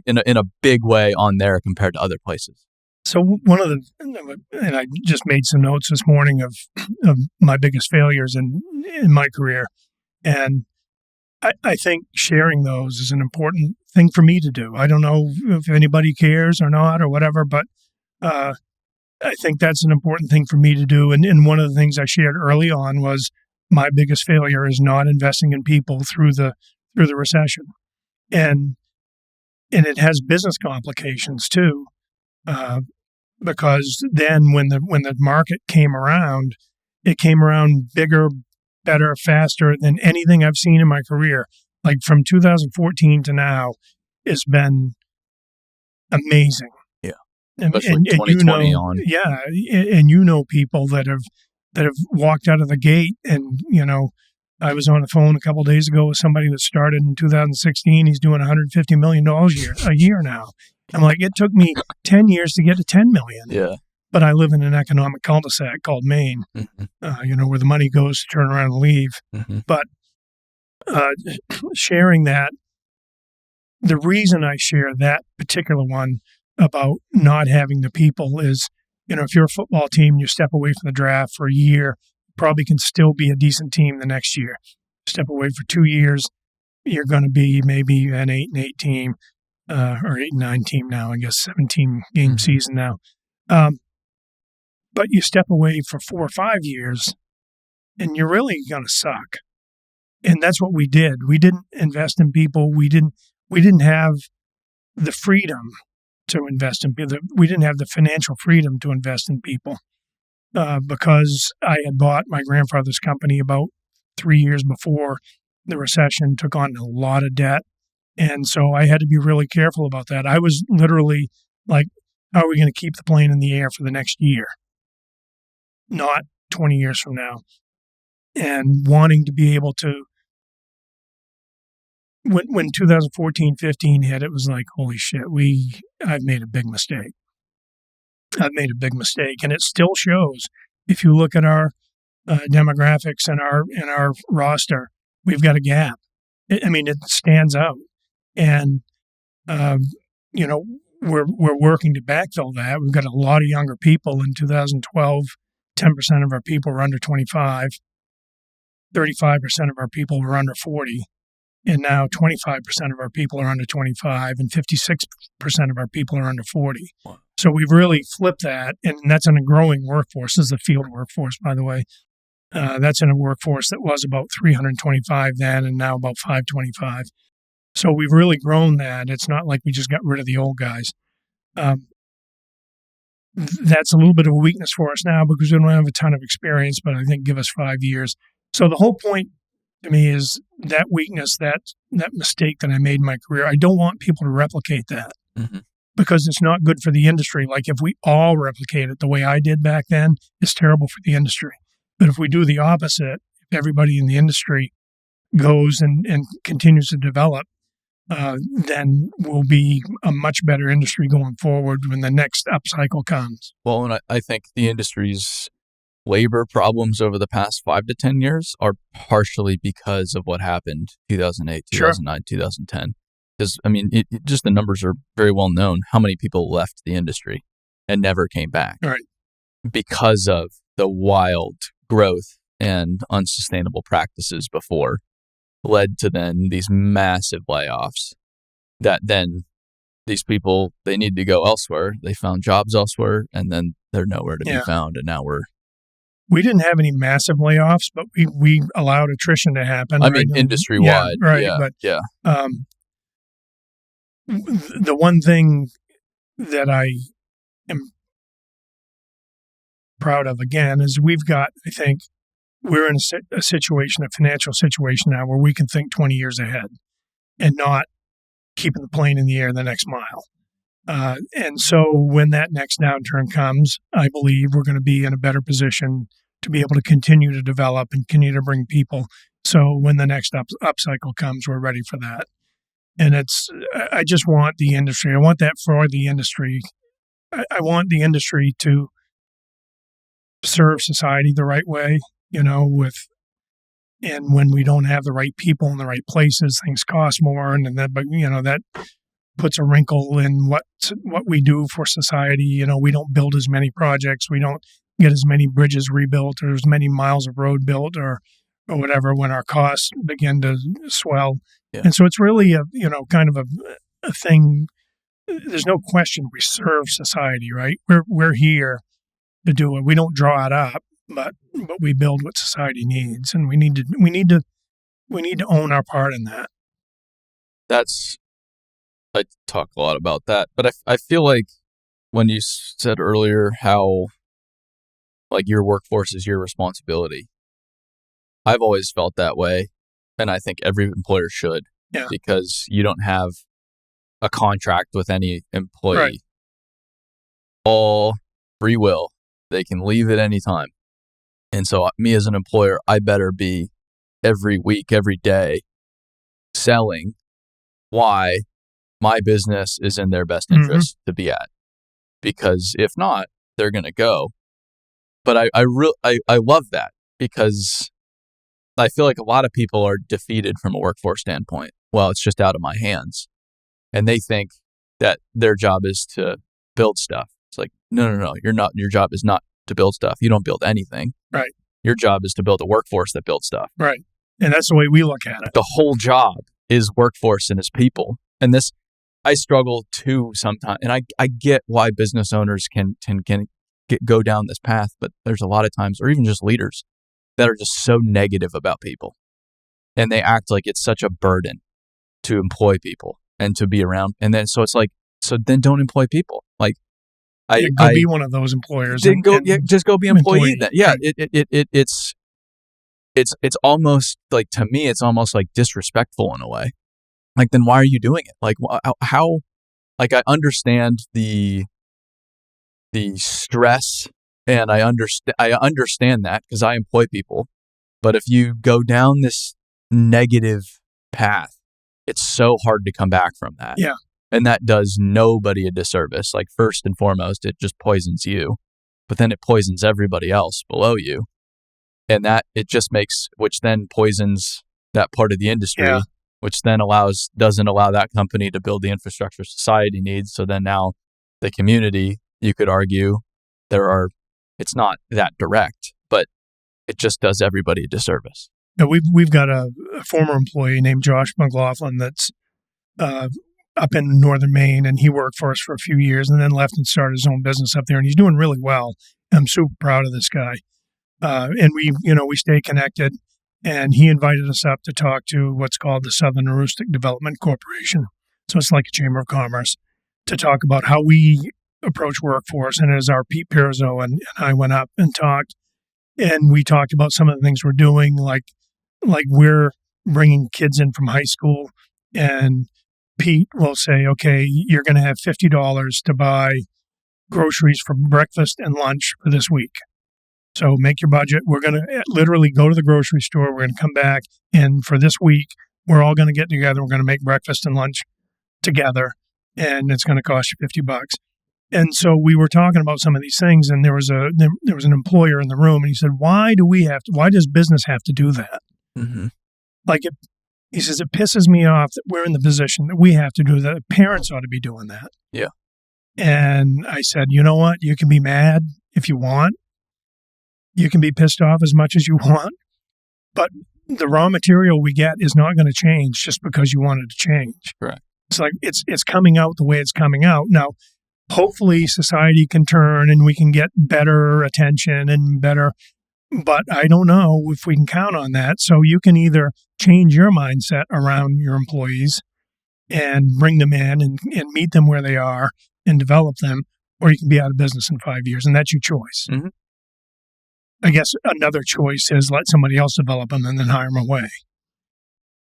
in a big way on there compared to other places. So one of the, and I just made some notes this morning of my biggest failures in my career. And I think sharing those is an important thing for me to do. I don't know if anybody cares or not or whatever, but I think that's an important thing for me to do. And one of the things I shared early on was my biggest failure is not investing in people through the recession. And it has business complications too. Because then when the market came around, it came around bigger, better, faster than anything I've seen in my career. Like from 2014 to now, it's been amazing. Yeah, especially and 2020 on. Yeah, and people that have walked out of the gate, and I was on the phone a couple of days ago with somebody that started in 2016. He's doing $150 million a year now. I'm like, it took me 10 years to get to 10 million. Yeah. But I live in an economic cul-de-sac called Maine, where the money goes to turn around and leave. Mm-hmm. But sharing that, the reason I share that particular one about not having the people is, if you're a football team, you step away from the draft for a year, probably can still be a decent team the next year. Step away for 2 years, you're going to be maybe an 8-8 team. Or 8-9 team now, I guess 17 game season now. But you step away for 4 or 5 years and you're really going to suck. And that's what we did. We didn't invest in people. We didn't have the freedom to invest in people. We didn't have the financial freedom to invest in people because I had bought my grandfather's company about 3 years before the recession, took on a lot of debt. And so I had to be really careful about that. I was literally like, how are we going to keep the plane in the air for the next year? Not 20 years from now. And wanting to be able to, when 2014-15 hit, it was like, holy shit, I've made a big mistake. I've made a big mistake. And it still shows. If you look at our demographics and our roster, we've got a gap. It stands out. And, we're working to backfill that. We've got a lot of younger people. In 2012, 10% of our people were under 25, 35% of our people were under 40, and now 25% of our people are under 25, and 56% of our people are under 40. Wow. So we've really flipped that, and that's in a growing workforce. This is the field workforce, by the way. That's in a workforce that was about 325 then, and now about 525. So we've really grown that. It's not like we just got rid of the old guys. That's a little bit of a weakness for us now because we don't have a ton of experience, but I think give us 5 years. So the whole point to me is that weakness, that mistake that I made in my career, I don't want people to replicate that because it's not good for the industry. Like if we all replicate it the way I did back then, it's terrible for the industry. But if we do the opposite, if everybody in the industry goes and continues to develop, then we'll be a much better industry going forward when the next upcycle comes. Well, and I think the industry's labor problems over the past 5 to 10 years are partially because of what happened 2008, 2009, 2010. Because, just the numbers are very well known, how many people left the industry and never came back. Right. Because of the wild growth and unsustainable practices before led to then these massive layoffs that then these people, they need to go elsewhere. They found jobs elsewhere, and then they're nowhere to be found. And now we didn't have any massive layoffs, but we allowed attrition to happen. I mean, industry-wide. Yeah, right. Yeah, but yeah. The one thing that I am proud of, again, is we've got, I think, we're in a situation, a financial situation now where we can think 20 years ahead and not keeping the plane in the air the next mile. And so when that next downturn comes, I believe we're going to be in a better position to be able to continue to develop and continue to bring people. So when the next upcycle comes, we're ready for that. And I just want the industry, I want that for the industry. I want the industry to serve society the right way, and when we don't have the right people in the right places, things cost more. And that puts a wrinkle in what we do for society. We don't build as many projects. We don't get as many bridges rebuilt or as many miles of road built or whatever when our costs begin to swell. Yeah. And so it's really kind of a thing. There's no question we serve society, right? We're here to do it. We don't draw it up, but we build what society needs, and we need to own our part in that. I talk a lot about that, but I feel like when you said earlier how like your workforce is your responsibility, I've always felt that way, and I think every employer should, because you don't have a contract with any employee. Right. All free will. They can leave at any time. And so me as an employer, I better be every week, every day selling why my business is in their best interest to be at. Because if not, they're going to go. But I love that, because I feel like a lot of people are defeated from a workforce standpoint. Well, it's just out of my hands. And they think that their job is to build stuff. It's like, no, you're not. Your job is not to build stuff. You don't build anything. Right. Your job is to build a workforce that builds stuff. Right. And that's the way we look at it. The whole job is workforce and is people. And this, I struggle too sometimes. And I get why business owners can go down this path, but there's a lot of times, or even just leaders, that are just so negative about people. And they act like it's such a burden to employ people and to be around. And then, so it's like, so then don't employ people. Like, go be one of those employers. Just go be an employee then. Yeah, it's almost like, to me, it's almost like disrespectful in a way. Like, then why are you doing it? Like, how? Like, I understand the stress, and I understand that because I employ people. But if you go down this negative path, it's so hard to come back from that. Yeah. And that does nobody a disservice. Like, first and foremost, it just poisons you, but then it poisons everybody else below you. And that it just makes, which then poisons that part of the industry, which then doesn't allow that company to build the infrastructure society needs. So then now the community, you could argue, it's not that direct, but it just does everybody a disservice. Yeah, we've got a former employee named Josh McLaughlin that's up in northern Maine, and he worked for us for a few years and then left and started his own business up there, and he's doing really well. I'm super proud of this guy. And we stay connected, and he invited us up to talk to what's called the Southern Heuristic Development Corporation. So it's like a chamber of commerce, to talk about how we approach workforce. And as our Pete Pirazzo and I went up and talked, and we talked about some of the things we're doing, like we're bringing kids in from high school, and Pete will say, okay, you're going to have $50 to buy groceries for breakfast and lunch for this week. So make your budget. We're going to literally go to the grocery store. We're going to come back, and for this week, we're all going to get together. We're going to make breakfast and lunch together, and it's going to cost you $50. And so we were talking about some of these things, and there was an employer in the room, and he said, why does business have to do that? Mm-hmm. He says, it pisses me off that we're in the position that we have to do that. Parents ought to be doing that. Yeah. And I said, you know what? You can be mad if you want. You can be pissed off as much as you want. But the raw material we get is not going to change just because you want it to change. Right. It's like it's coming out the way it's coming out. Now, hopefully society can turn and we can get better attention and better, but I don't know if we can count on that. So you can either change your mindset around your employees and bring them in and meet them where they are and develop them, or you can be out of business in 5 years, and that's your choice. Mm-hmm. I guess another choice is let somebody else develop them and then hire them away.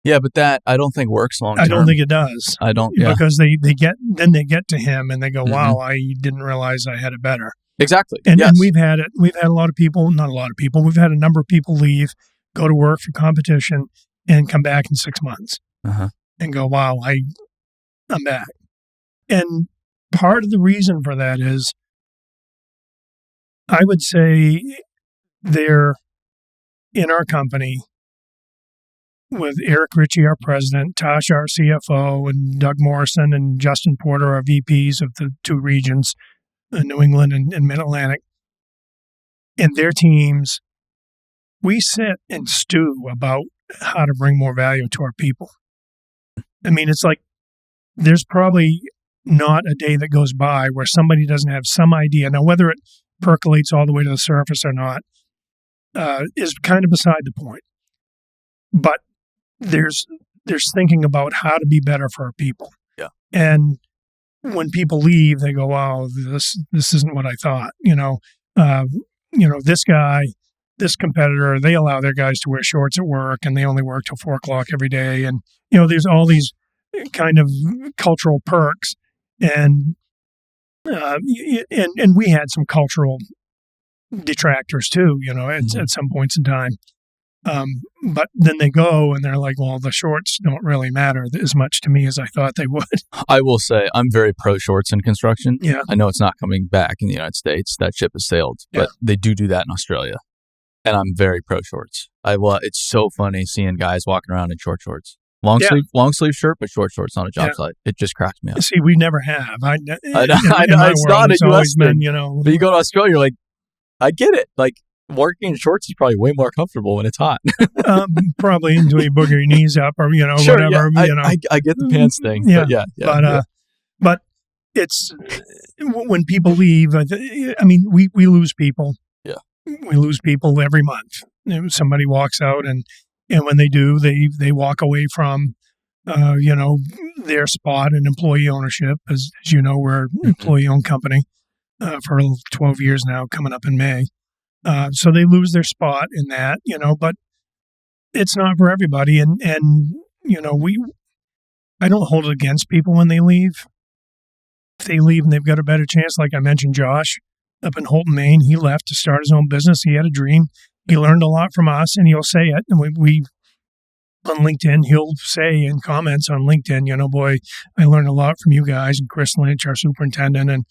Yeah, but that I don't think works long term. I don't think it does. I don't, yeah. Because they get to him and they go, wow, I didn't realize I had it better. Exactly. And we've had a lot of people, not a lot of people, we've had a number of people leave, go to work for competition and come back in 6 months and go, wow, I'm back. And part of the reason for that is, I would say they're in our company with Eric Ritchie, our president, Tosh, our CFO, and Doug Morrison and Justin Porter, our VPs of the two regions, New England and Mid-Atlantic, and their teams. We sit and stew about how to bring more value to our people. I mean, it's like there's probably not a day that goes by where somebody doesn't have some idea. Now, whether it percolates all the way to the surface or not is kind of beside the point. But there's thinking about how to be better for our people. Yeah. And when people leave, they go, wow, this isn't what I thought. This guy, this competitor, they allow their guys to wear shorts at work and they only work till 4:00 every day. And, there's all these kind of cultural perks. And we had some cultural detractors too, at some points in time. But then they go and they're like, well, the shorts don't really matter as much to me as I thought they would. I will say I'm very pro shorts in construction. Yeah. I know it's not coming back in the United States. That ship has sailed, but they do that in Australia. And I'm very pro shorts. It's so funny seeing guys walking around in short shorts. Long sleeve shirt, but short shorts on a job site. It just cracks me up. See, we never have. I know it's not a U.S. thing. But you go to Australia, you're like, I get it. Like, working in shorts is probably way more comfortable when it's hot. Probably until you booger your knees up or, sure, whatever. Yeah, I get the pants thing. Yeah. But it's when people leave, I mean, we lose people. Yeah. We lose people every month. Somebody walks out and when they do, they walk away from, their spot in employee ownership. As you know, we're an employee-owned company for 12 years now, coming up in May. So they lose their spot in that, but it's not for everybody. And I don't hold it against people when they leave. If they leave and they've got a better chance, like I mentioned, Josh, up in Holton, Maine, he left to start his own business. He had a dream. He learned a lot from us, and he'll say it. And we on LinkedIn, he'll say in comments on LinkedIn, boy, I learned a lot from you guys and Chris Lynch, our superintendent.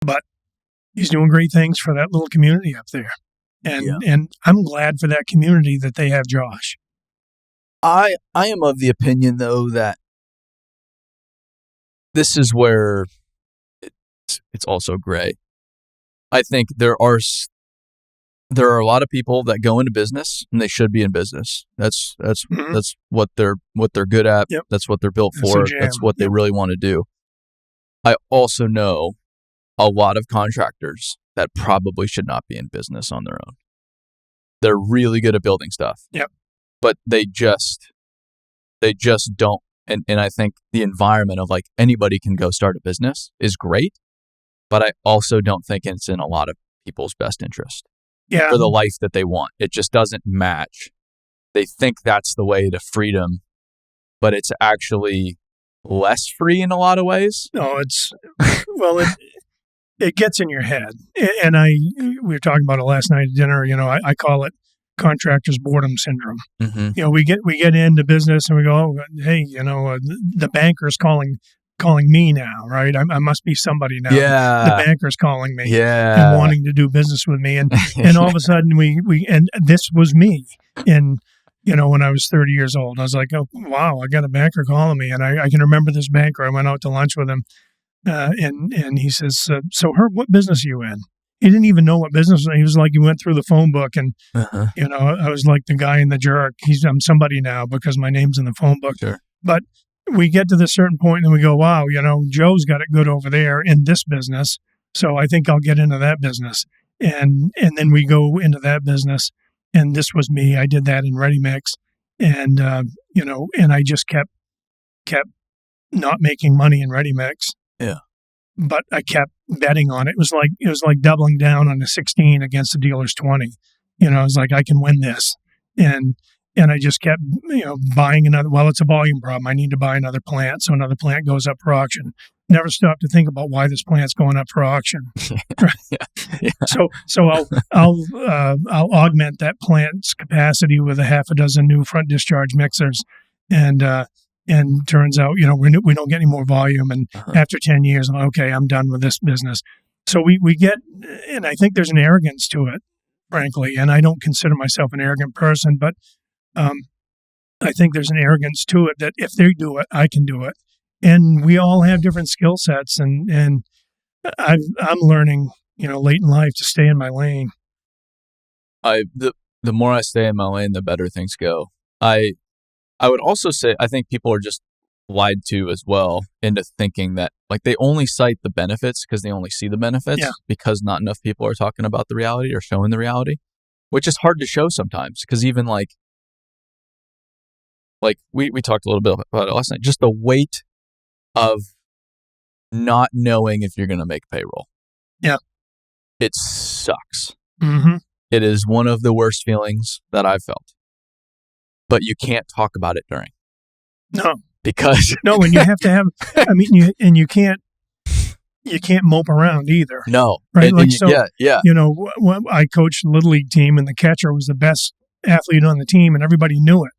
But he's doing great things for that little community up there. And I'm glad for that community that they have Josh. I am of the opinion, though, that this is where it's also gray. I think there are a lot of people that go into business and they should be in business. That's what they're good at. Yep. That's what they're built for. That's what they really want to do. I also know a lot of contractors that probably should not be in business on their own. They're really good at building stuff. Yep. But they just don't. And I think the environment of like anybody can go start a business is great, but I also don't think it's in a lot of people's best interest for the life that they want. It just doesn't match. They think that's the way to freedom, but it's actually less free in a lot of ways. No, it gets in your head. And we were talking about it last night at dinner. I call it contractor's boredom syndrome. Mm-hmm. We get into business and we go, oh, hey, the banker's calling me now, right? I must be somebody now. Yeah. The banker's calling me and wanting to do business with me. And all of a sudden and this was me in, when I was 30 years old. I was like, oh, wow, I got a banker calling me. And I can remember this banker. I went out to lunch with him and he says, so Herb, what business are you in? He didn't even know what business. He was like, he went through the phone book and, I was like the guy in The Jerk. I'm somebody now because my name's in the phone book. Sure. But we get to this certain point and we go, wow, Joe's got it good over there in this business. So I think I'll get into that business. And then we go into that business. And this was me. I did that in Ready Mix. And, and I just kept not making money in Ready Mix. Yeah. But I kept betting on it. It was like doubling down on a 16 against the dealer's 20. It was like, I can win this. And I just kept, buying another. Well, it's a volume problem. I need to buy another plant. So another plant goes up for auction. Never stop to think about why this plant's going up for auction. Yeah. So I'll augment that plant's capacity with a half a dozen new front discharge mixers, and turns out we don't get any more volume. And after 10 years, I'm done with this business. So we get, and I think there's an arrogance to it, frankly. And I don't consider myself an arrogant person, but I think there's an arrogance to it that if they do it, I can do it. And we all have different skill sets, and I'm learning, late in life to stay in my lane. The more I stay in my lane, the better things go. I would also say I think people are just lied to as well into thinking that like they only cite the benefits because they only see the benefits because not enough people are talking about the reality or showing the reality, which is hard to show sometimes because even like we talked a little bit about it last night, just the weight of not knowing if you're going to make payroll. Yeah. It sucks. Mm-hmm. It is one of the worst feelings that I've felt. But you can't talk about it during. No. Because and you have to have, you can't mope around either. No. Right? Yeah. I coached the Little League team and the catcher was the best athlete on the team and everybody knew it.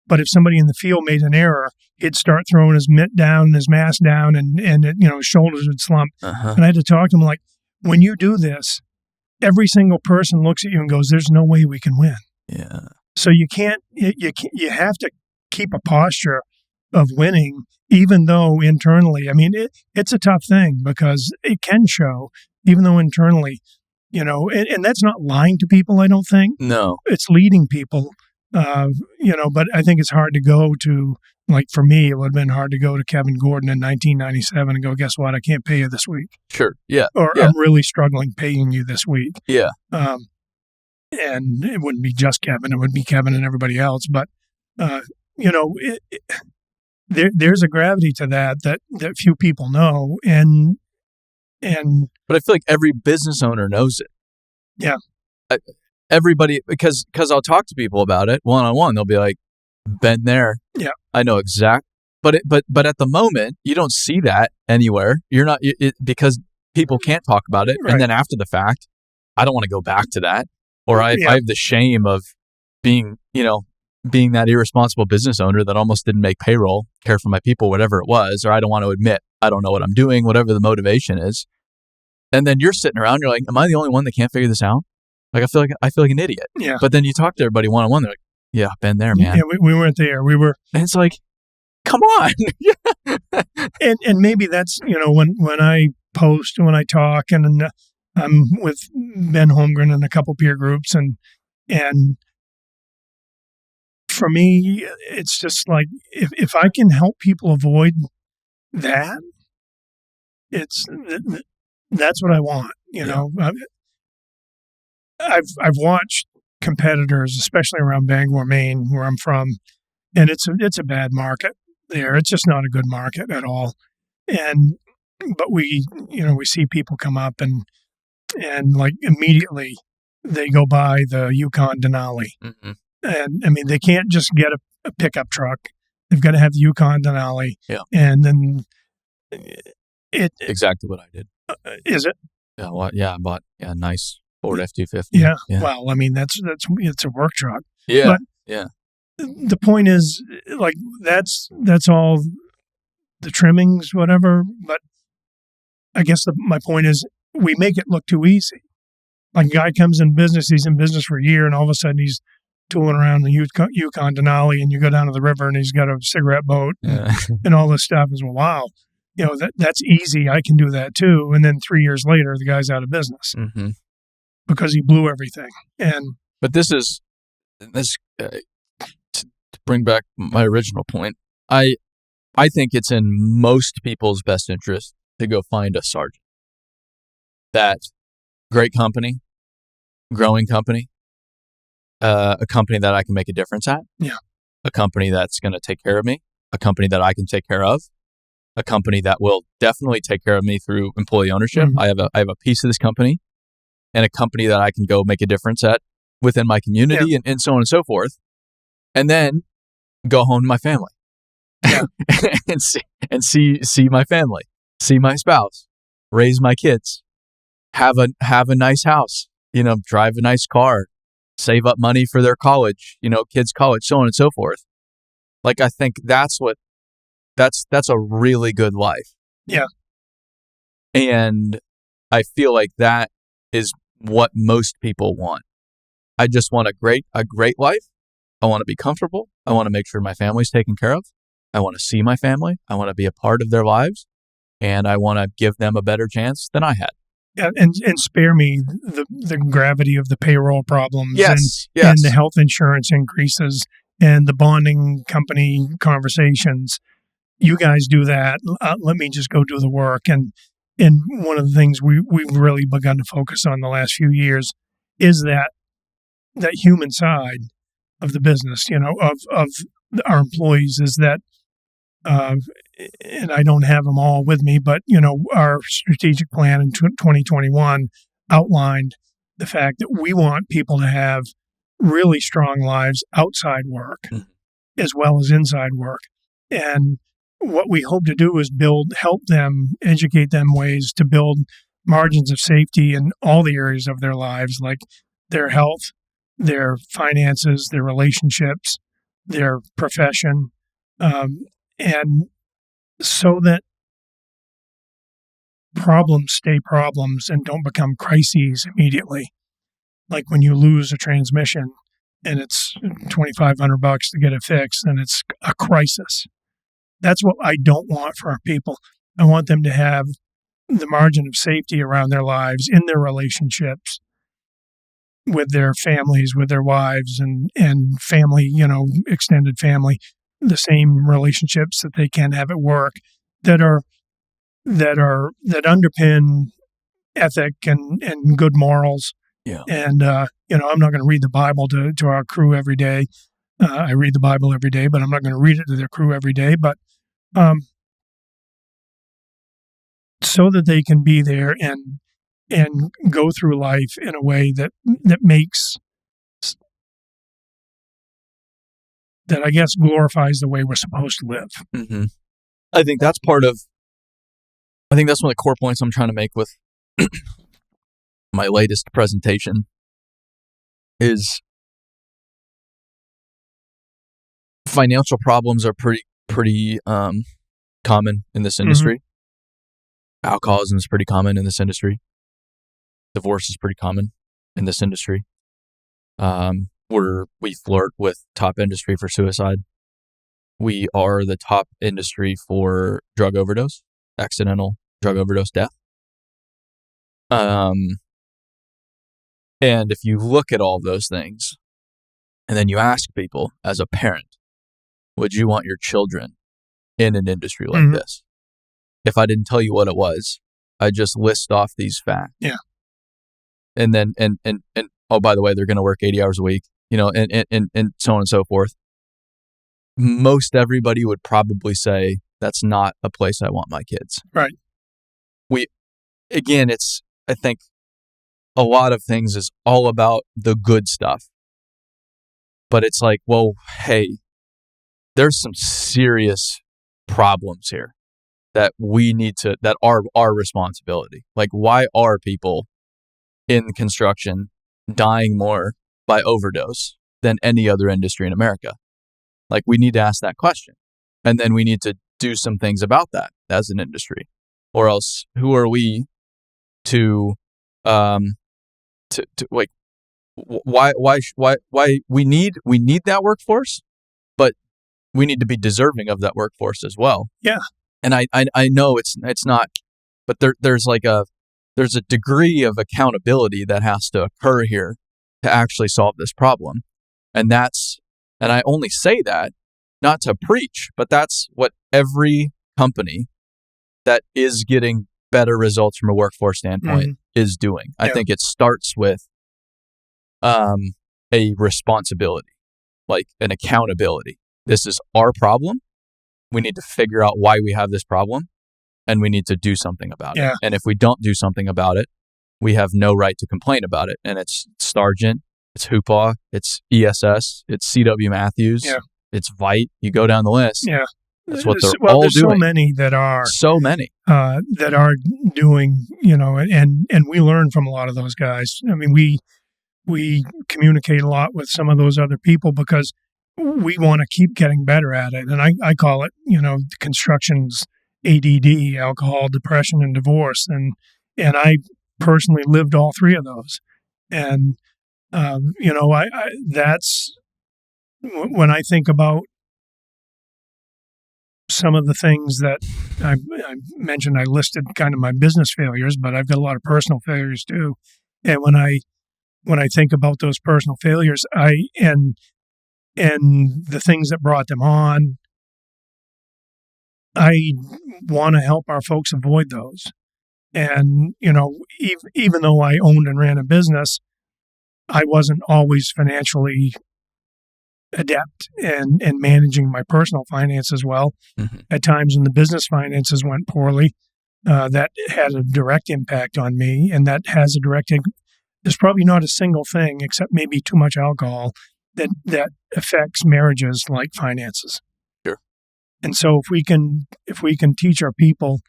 But if somebody in the field made an error, he'd start throwing his mitt down and his mask down and his shoulders would slump. And I had to talk to him like, when you do this, every single person looks at you and goes, there's no way we can win. Yeah. So you can't, you have to keep a posture of winning, even though internally, it's a tough thing because it can show, even though internally, and that's not lying to people, I don't think. No. It's leading people. But I think it's hard to go to, like for me, it would have been hard to go to Kevin Gordon in 1997 and go, guess what? I can't pay you this week. Sure. Yeah. Or I'm really struggling paying you this week. Yeah. And it wouldn't be just Kevin. It would be Kevin and everybody else. But, there's a gravity to that few people know. But I feel like every business owner knows it. Yeah. Everybody, because I'll talk to people about it one-on-one. They'll be like, been there. Yeah. I know exact. But at the moment, you don't see that anywhere. You're not, because people can't talk about it. Right. And then after the fact, I don't want to go back to that. Or I have the shame of being that irresponsible business owner that almost didn't make payroll, care for my people, whatever it was, or I don't want to admit I don't know what I'm doing, whatever the motivation is. And then you're sitting around, you're like, am I the only one that can't figure this out? Like, I feel like an idiot. Yeah. But then you talk to everybody one-on-one, they're like, yeah, been there, man. Yeah, we weren't there. We were. And it's like, come on. and maybe that's, when I post, when I talk, and I'm with Ben Holmgren and a couple peer groups, and for me, it's just like, if I can help people avoid that, that's what I want, know. I've watched competitors, especially around Bangor, Maine, where I'm from, and it's a bad market there. It's just not a good market at all. But we see people come up and like immediately they go buy the Yukon Denali. Mm-hmm. And they can't just get a pickup truck. They've got to have the Yukon Denali. Yeah. And then exactly what I did. Is it? Yeah. Well, yeah. I bought a nice Ford F-250. Yeah. Well, that's it's a work truck. Yeah. But yeah. The point is, like, that's all the trimmings, whatever. But I guess my point is, we make it look too easy. Like, a guy comes in business, he's in business for a year, and all of a sudden he's tooling around the Yukon Denali, and you go down to the river and he's got a cigarette boat and all this stuff. Is, well, wow, that's easy. I can do that too. And then 3 years later, the guy's out of business because he blew everything. But this to bring back my original point. I I think it's in most people's best interest to go find a Sargent. That great company, growing company, a company that I can make a difference at. Yeah. A company that's going to take care of me, a company that I can take care of, a company that will definitely take care of me through employee ownership. Mm-hmm. I have a piece of this company, and a company that I can go make a difference at within my community, and so on and so forth. And then go home to my family. Yeah. and see my family, see my spouse, raise my kids, have a nice house, drive a nice car, save up money for their college, kids' college, so on and so forth. Like, I think that's a really good life. Yeah. And I feel like that is what most people want. I just want a great life. I want to be comfortable. I want to make sure my family's taken care of. I want to see my family. I want to be a part of their lives, and I want to give them a better chance than I had. Yeah, and spare me the gravity of the payroll problems, yes. And the health insurance increases and the bonding company conversations. You guys do that. Let me just go do the work. And one of the things we've really begun to focus on the last few years is that human side of the business, of our employees, is that, and I don't have them all with me, but, our strategic plan in 2021 outlined the fact that we want people to have really strong lives outside work as well as inside work. And what we hope to do is help them, educate them ways to build margins of safety in all the areas of their lives, like their health, their finances, their relationships, their profession, and so that problems stay problems and don't become crises immediately. Like when you lose a transmission and it's $2,500 to get it fixed, and it's a crisis. That's what I don't want for our people. I want them to have the margin of safety around their lives, in their relationships, with their families, with their wives and family, extended family, the same relationships that they can have at work that underpin ethic and good morals. Yeah. And, I'm not going to read the Bible to our crew every day. I read the Bible every day, but I'm not going to read it to their crew every day. But so that they can be there and go through life in a way that makes, that I guess glorifies the way we're supposed to live. Mm-hmm. I think that's one of the core points I'm trying to make with my latest presentation is financial problems are pretty common in this industry. Mm-hmm. Alcoholism is pretty common in this industry. Divorce is pretty common in this industry. We flirt with top industry for suicide. We are the top industry for drug overdose, accidental drug overdose death. And if you look at all those things, and then you ask people as a parent, would you want your children in an industry like this? If I didn't tell you what it was, I just list off these facts. Yeah. And then, and oh, by the way, they're going to work 80 hours a week, and so on and so forth. Most everybody would probably say, that's not a place I want my kids. Right. I think a lot of things is all about the good stuff. But it's like, well, hey, there's some serious problems here that are our responsibility. Like, why are people in construction dying more by overdose than any other industry in America? Like, we need to ask that question. And then we need to do some things about that as an industry. Or else, who are we to like, why we need that workforce, but we need to be deserving of that workforce as well. Yeah. And I know it's not, but there's a degree of accountability that has to occur here to actually solve this problem. And I only say that not to preach, but that's what every company that is getting better results from a workforce standpoint is doing. I think it starts with a responsibility, like an accountability. This is our problem. We need to figure out why we have this problem, and we need to do something about it. And if we don't do something about it, we have no right to complain about it. And it's Sargent, it's Hoopaw, it's ESS, it's CW Matthews, it's Vite. You go down the list. That's what they're all there's doing. So many that are doing, and we learn from a lot of those guys. I mean, we communicate a lot with some of those other people because we want to keep getting better at it. And I call it, construction's ADD, alcohol, depression, and divorce. And I personally lived all three of those. And, that's when I think about some of the things that I mentioned. I listed kind of my business failures, but I've got a lot of personal failures too. And when I think about those personal failures, and the things that brought them on, I want to help our folks avoid those. And, even though I owned and ran a business, I wasn't always financially adept and managing my personal finances well. At times when the business finances went poorly, that had a direct impact on me, and that has a direct there's probably not a single thing except maybe too much alcohol that affects marriages like finances. Sure. And so if we can teach our people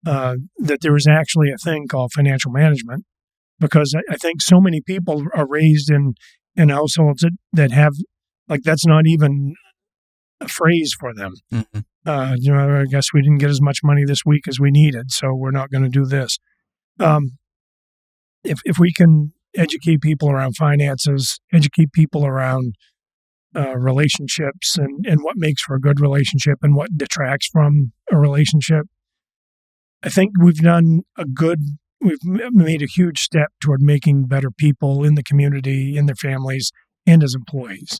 that there is actually a thing called financial management, because I think so many people are raised in households that have, like, that's not even a phrase for them. I guess we didn't get as much money this week as we needed, so we're not going to do this. If we can educate people around finances, educate people around relationships and what makes for a good relationship and what detracts from a relationship, I think we've made a huge step toward making better people in the community, in their families, and as employees.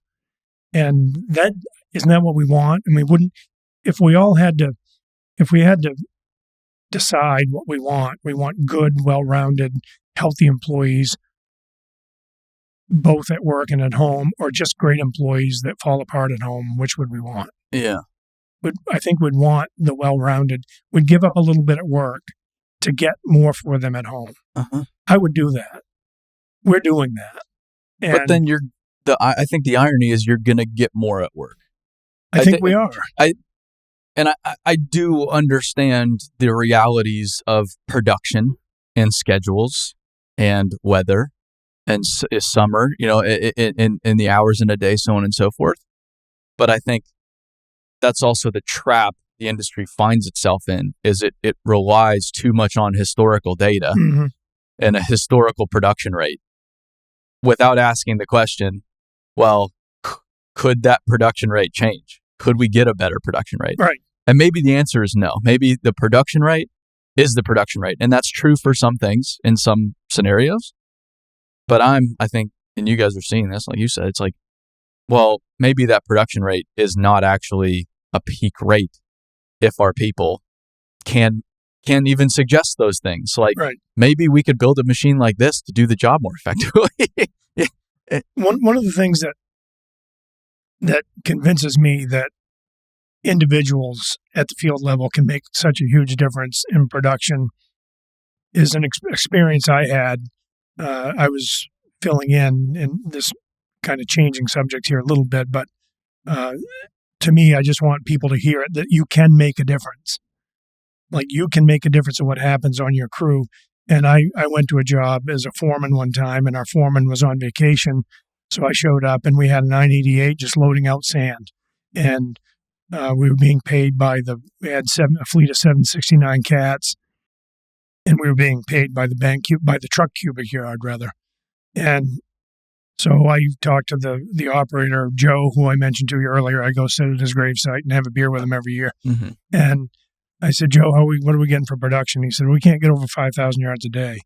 And isn't that what we want? I mean, if we had to decide what we want good, well-rounded, healthy employees, both at work and at home, or just great employees that fall apart at home, which would we want? Yeah. I think we'd want the well-rounded. We'd give up a little bit at work to get more for them at home. I would do that. We're doing that. But then I think the irony is you're going to get more at work. I think we are. I do understand the realities of production and schedules and weather and summer, in the hours in a day, so on and so forth. But I think that's also the trap the industry finds itself in, is it relies too much on historical data and a historical production rate without asking the question, well, could that production rate change? Could we get a better production rate? Right. And maybe the answer is no. Maybe the production rate is the production rate. And that's true for some things in some scenarios. But I think, and you guys are seeing this, like you said, it's like, well, maybe that production rate is not actually a peak rate if our people can even suggest those things. Like, maybe we could build a machine like this to do the job more effectively. One of the things that convinces me that individuals at the field level can make such a huge difference in production is an experience I had. I was filling in this kind of changing subject here a little bit, but to me, I just want people to hear it, that you can make a difference. Like, you can make a difference in what happens on your crew. And I went to a job as a foreman one time, and our foreman was on vacation. So I showed up, and we had a 988 just loading out sand. And we were being paid we had a fleet of 769 cats, and we were being paid by the truck cubic yard, rather. And so I talked to the operator, Joe, who I mentioned to you earlier. I go sit at his gravesite and have a beer with him every year. And I said, Joe, what are we getting for production? He said, we can't get over 5,000 yards a day.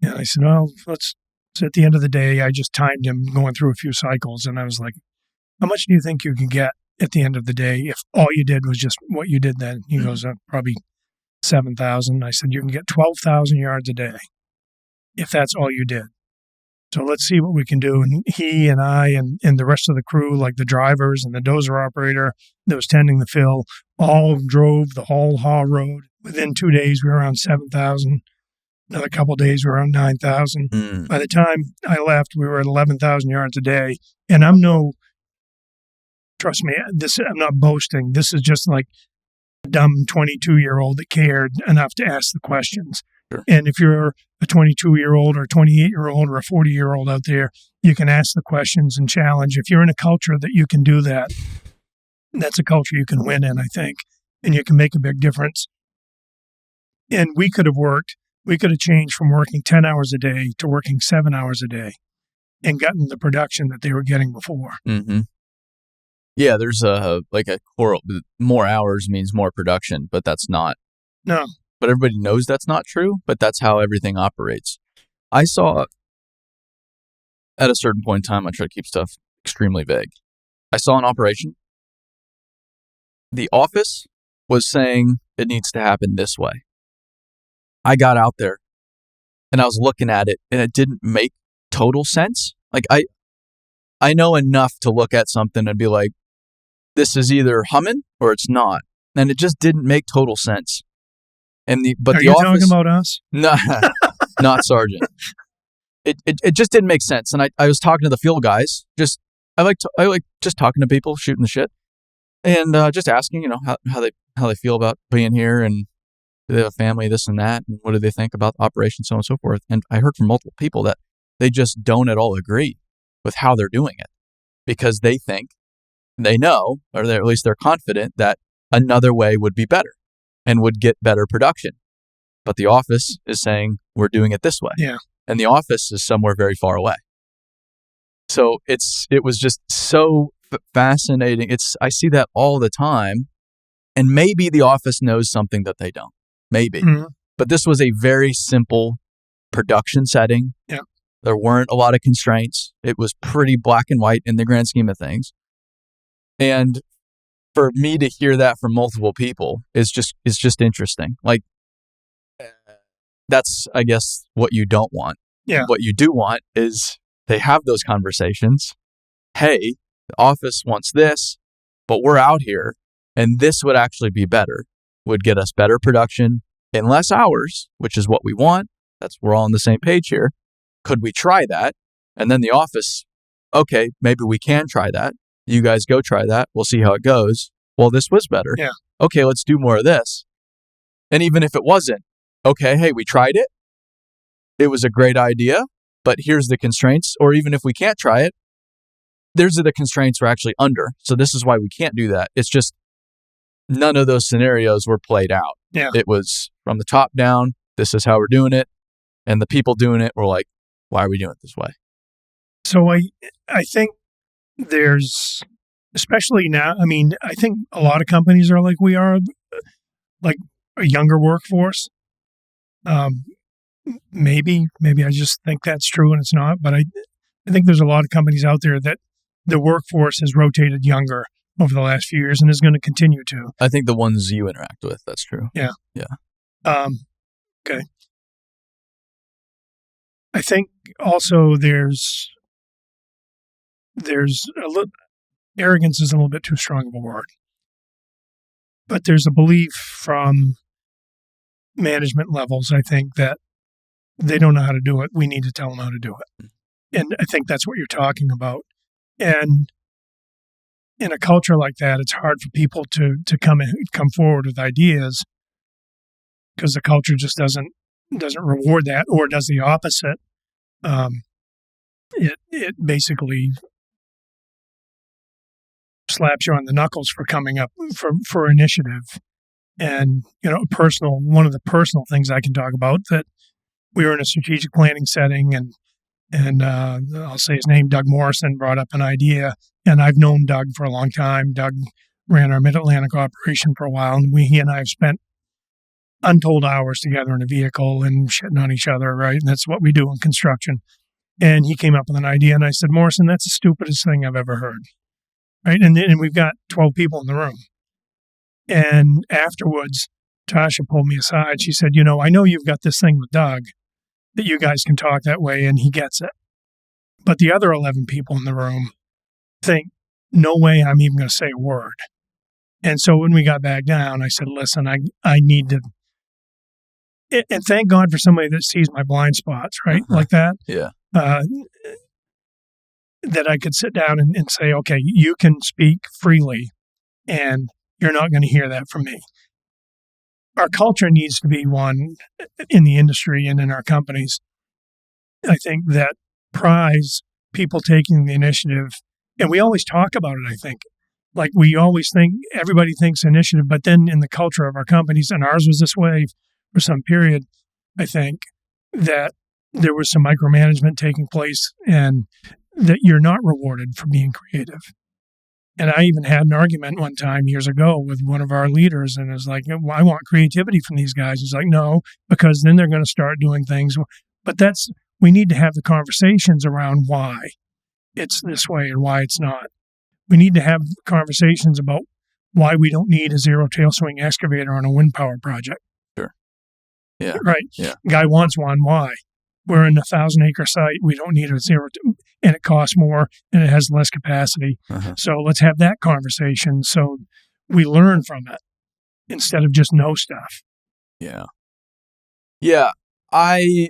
And I said, well, so at the end of the day, I just timed him going through a few cycles. And I was like, how much do you think you can get at the end of the day if all you did was just what you did then? He goes, probably 7,000. I said, you can get 12,000 yards a day if that's all you did. So let's see what we can do. And he and I and the rest of the crew, like the drivers and the dozer operator that was tending the fill, all drove the whole haul road. Within 2 days, we were around 7,000. Another couple of days, we were around 9,000. By the time I left, we were at 11,000 yards a day. And trust me, I'm not boasting. This is just like a dumb 22-year-old that cared enough to ask the questions. Sure. And if you're a 22-year-old or a 28-year-old or a 40-year-old out there, you can ask the questions and challenge. If you're in a culture that you can do that, that's a culture you can win in, I think, and you can make a big difference. And we could have changed from working 10 hours a day to working 7 hours a day and gotten the production that they were getting before. Mm-hmm. Yeah, there's a core, more hours means more production, but that's not. No. But everybody knows that's not true, but that's how everything operates. I saw, at a certain point in time, I try to keep stuff extremely vague. I saw an operation. The office was saying it needs to happen this way. I got out there and I was looking at it and it didn't make total sense. Like I know enough to look at something and be like, this is either humming or it's not. And it just didn't make total sense. Are you office, talking about us? No, not Sargent. It just didn't make sense. And I was talking to the field guys. I like just talking to people, shooting the shit, and just asking, how they feel about being here, and do they have a family, this and that, and what do they think about the operation, so on and so forth. And I heard from multiple people that they just don't at all agree with how they're doing it, because they think they know, or at least they're confident that another way would be better and would get better production. But the office is saying, we're doing it this way. Yeah. And the office is somewhere very far away. So it was just so fascinating. I see that all the time. And maybe the office knows something that they don't. Maybe. Mm-hmm. But this was a very simple production setting. Yeah. There weren't a lot of constraints. It was pretty black and white in the grand scheme of things. And for me to hear that from multiple people is just interesting. Like, that's, I guess, what you don't want. Yeah. What you do want is they have those conversations. Hey, the office wants this, but we're out here, and this would actually be better. Would get us better production in less hours, which is what we want. We're all on the same page here. Could we try that? And then the office, okay, maybe we can try that. You guys go try that. We'll see how it goes. Well, this was better. Yeah. Okay, let's do more of this. And even if it wasn't, okay, hey, we tried it. It was a great idea, but here's the constraints. Or even if we can't try it, there's the constraints we're actually under. So this is why we can't do that. It's just none of those scenarios were played out. Yeah. It was from the top down. This is how we're doing it. And the people doing it were like, why are we doing it this way? So I think there's, especially now, I think a lot of companies are like we are, like a younger workforce. Maybe I just think that's true and it's not, but I think there's a lot of companies out there that the workforce has rotated younger over the last few years and is going to continue to. I think the ones you interact with, that's true. Yeah. Yeah. Okay. I think also there's a little, arrogance is a little bit too strong of a word, but there's a belief from management levels, I think, that they don't know how to do it. We need to tell them how to do it. And I think that's what you're talking about. And in a culture like that, it's hard for people to come forward with ideas because the culture just doesn't reward that, or does the opposite. It basically slaps you on the knuckles for coming up for initiative. And one of the personal things I can talk about, that we were in a strategic planning setting, and I'll say his name, Doug Morrison, brought up an idea, and I've known Doug for a long time. Doug ran our Mid-Atlantic operation for a while, and he and I have spent untold hours together in a vehicle and shitting on each other, right? And that's what we do in construction. And he came up with an idea, and I said, Morrison, that's the stupidest thing I've ever heard. right? And we've got 12 people in the room. And afterwards, Tasha pulled me aside. She said, I know you've got this thing with Doug that you guys can talk that way and he gets it. But the other 11 people in the room think, no way I'm even going to say a word. And so when we got back down, I said, listen, I need to, and thank God for somebody that sees my blind spots, right? Like that. Yeah. That I could sit down and say, okay, you can speak freely and you're not going to hear that from me. Our culture needs to be one in the industry and in our companies, I think, that prize people taking the initiative. And we always talk about it, I think. Like we always think, everybody thinks initiative, but then in the culture of our companies, and ours was this way for some period, I think, that there was some micromanagement taking place and that you're not rewarded for being creative. And I even had an argument one time years ago with one of our leaders, and it was like, well, I want creativity from these guys. He's like, no, because then they're going to start doing things. But we need to have the conversations around why it's this way and why it's not. We need to have conversations about why we don't need a zero tail swing excavator on a wind power project. Sure. Yeah. Right. Yeah. Guy wants one. Why? We're in a 1,000-acre site. We don't need a and it costs more and it has less capacity. So let's have that conversation so we learn from it instead of just know stuff. Yeah. Yeah. I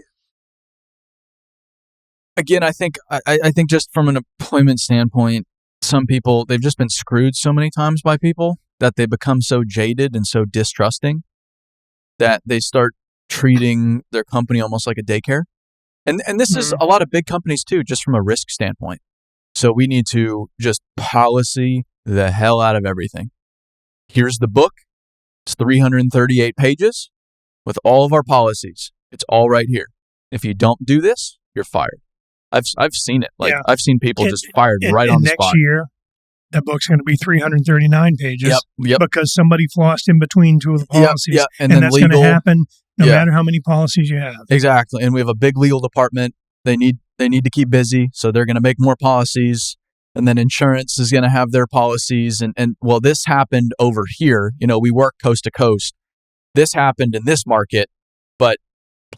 think just from an employment standpoint, some people, they've just been screwed so many times by people that they become so jaded and so distrusting that they start treating their company almost like a daycare. And this is a lot of big companies too, just from a risk standpoint. So we need to just policy the hell out of everything. Here's the book. It's 338 pages with all of our policies. It's all right here. If you don't do this, you're fired. I've seen it. I've seen people just fired right on the spot. Next year, that book's going to be 339 pages Yep. because somebody flossed in between two of the policies. Yep. And that's going to happen no matter how many policies you have. Exactly. And we have a big legal department. They need to keep busy, so they're going to make more policies. And then insurance is going to have their policies. And well, this happened over here. We work coast to coast. This happened in this market, but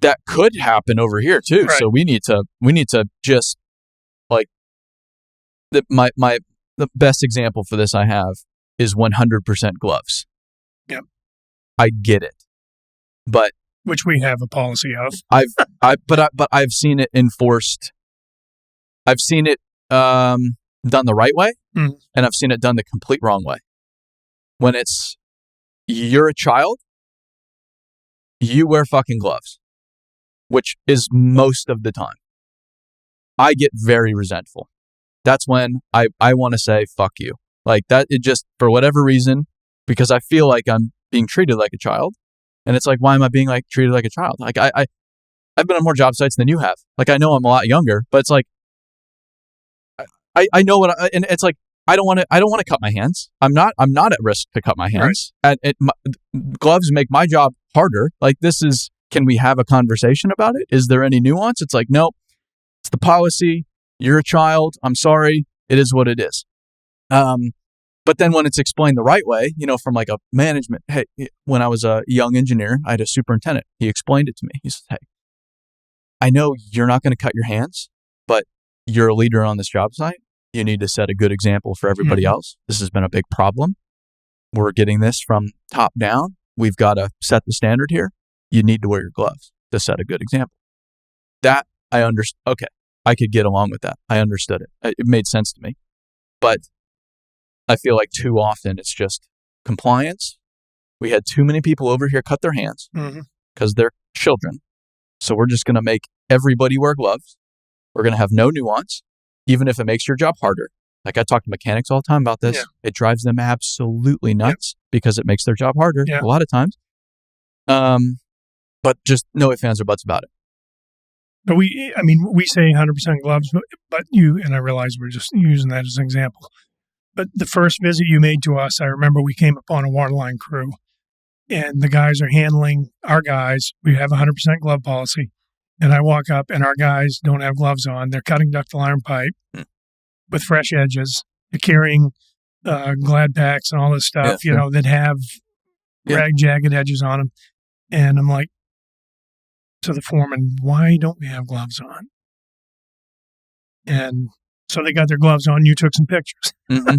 that could happen over here too. Right. So we need to just like the best example for this I have is 100% gloves. Yep. I get it, but which we have a policy of. But I've seen it enforced. I've seen it done the right way, and I've seen it done the complete wrong way. When it's you're a child, you wear fucking gloves, which is most of the time. I get very resentful. That's when I want to say fuck you. Like that, it just, for whatever reason, because I feel like I'm being treated like a child. And it's like, why am I being treated like a child? Like I've been on more job sites than you have. Like I know I'm a lot younger, but it's like I know and it's like I don't want to cut my hands. I'm not at risk to cut my hands. Right. And gloves make my job harder. Like can we have a conversation about it? Is there any nuance? It's like, no, it's the policy. You're a child. I'm sorry. It is what it is. But then when it's explained the right way, from like a management, hey, when I was a young engineer, I had a superintendent. He explained it to me. He said, hey, I know you're not going to cut your hands, but you're a leader on this job site. You need to set a good example for everybody else. This has been a big problem. We're getting this from top down. We've got to set the standard here. You need to wear your gloves to set a good example. That I understand. Okay, I could get along with that. I understood it. It made sense to me. But I feel like too often it's just compliance. We had too many people over here cut their hands because they're children. So we're just going to make everybody wear gloves. We're going to have no nuance, even if it makes your job harder. Like I talk to mechanics all the time about this. Yeah. It drives them absolutely nuts because it makes their job harder a lot of times. But just no ifs, ands, or buts about it. But we say 100% gloves, but you, and I realize we're just using that as an example. But the first visit you made to us, I remember we came upon a waterline crew and the guys are handling our guys. We have 100% glove policy. And I walk up and our guys don't have gloves on. They're cutting ductile iron pipe with fresh edges. They're carrying glad packs and all this stuff, Yeah, sure. that have jagged edges on them. And I'm like, to the foreman, why don't we have gloves on? And so they got their gloves on. You took some pictures. Mm-hmm.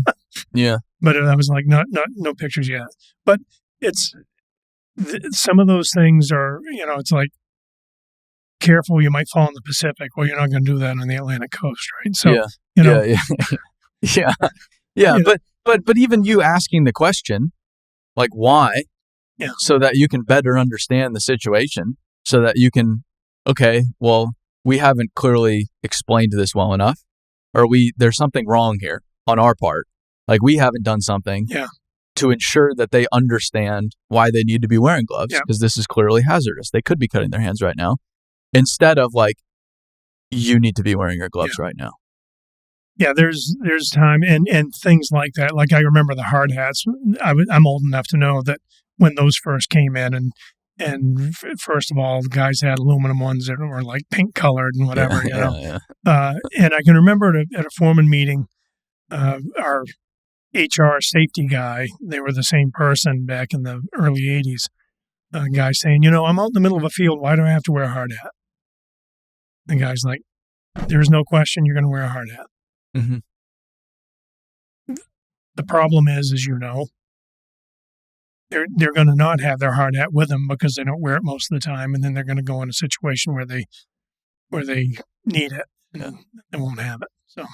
Yeah. But I was like, no pictures yet. But it's some of those things are, it's like, careful, you might fall in the Pacific. Well, you're not going to do that on the Atlantic coast, right? So, yeah. But even you asking the question, like, why? Yeah. So that you can better understand the situation, so that you can, okay, well, we haven't clearly explained this well enough, or there's something wrong here on our part. Like, we haven't done something to ensure that they understand why they need to be wearing gloves, because this is clearly hazardous. They could be cutting their hands right now, instead of like, you need to be wearing your gloves right now. Yeah, there's time and things like that. Like, I remember the hard hats. I'm old enough to know that when those first came in, and first of all, the guys had aluminum ones that were like pink colored and whatever, Yeah. And I can remember at a foreman meeting, our HR safety guy, they were the same person back in the early 80s, guy saying, I'm out in the middle of a field. Why do I have to wear a hard hat? The guy's like, there's no question you're going to wear a hard hat. Mm-hmm. The problem is, as you know, they're going to not have their hard hat with them because they don't wear it most of the time, and then they're going to go in a situation where they need it and they won't have it. So,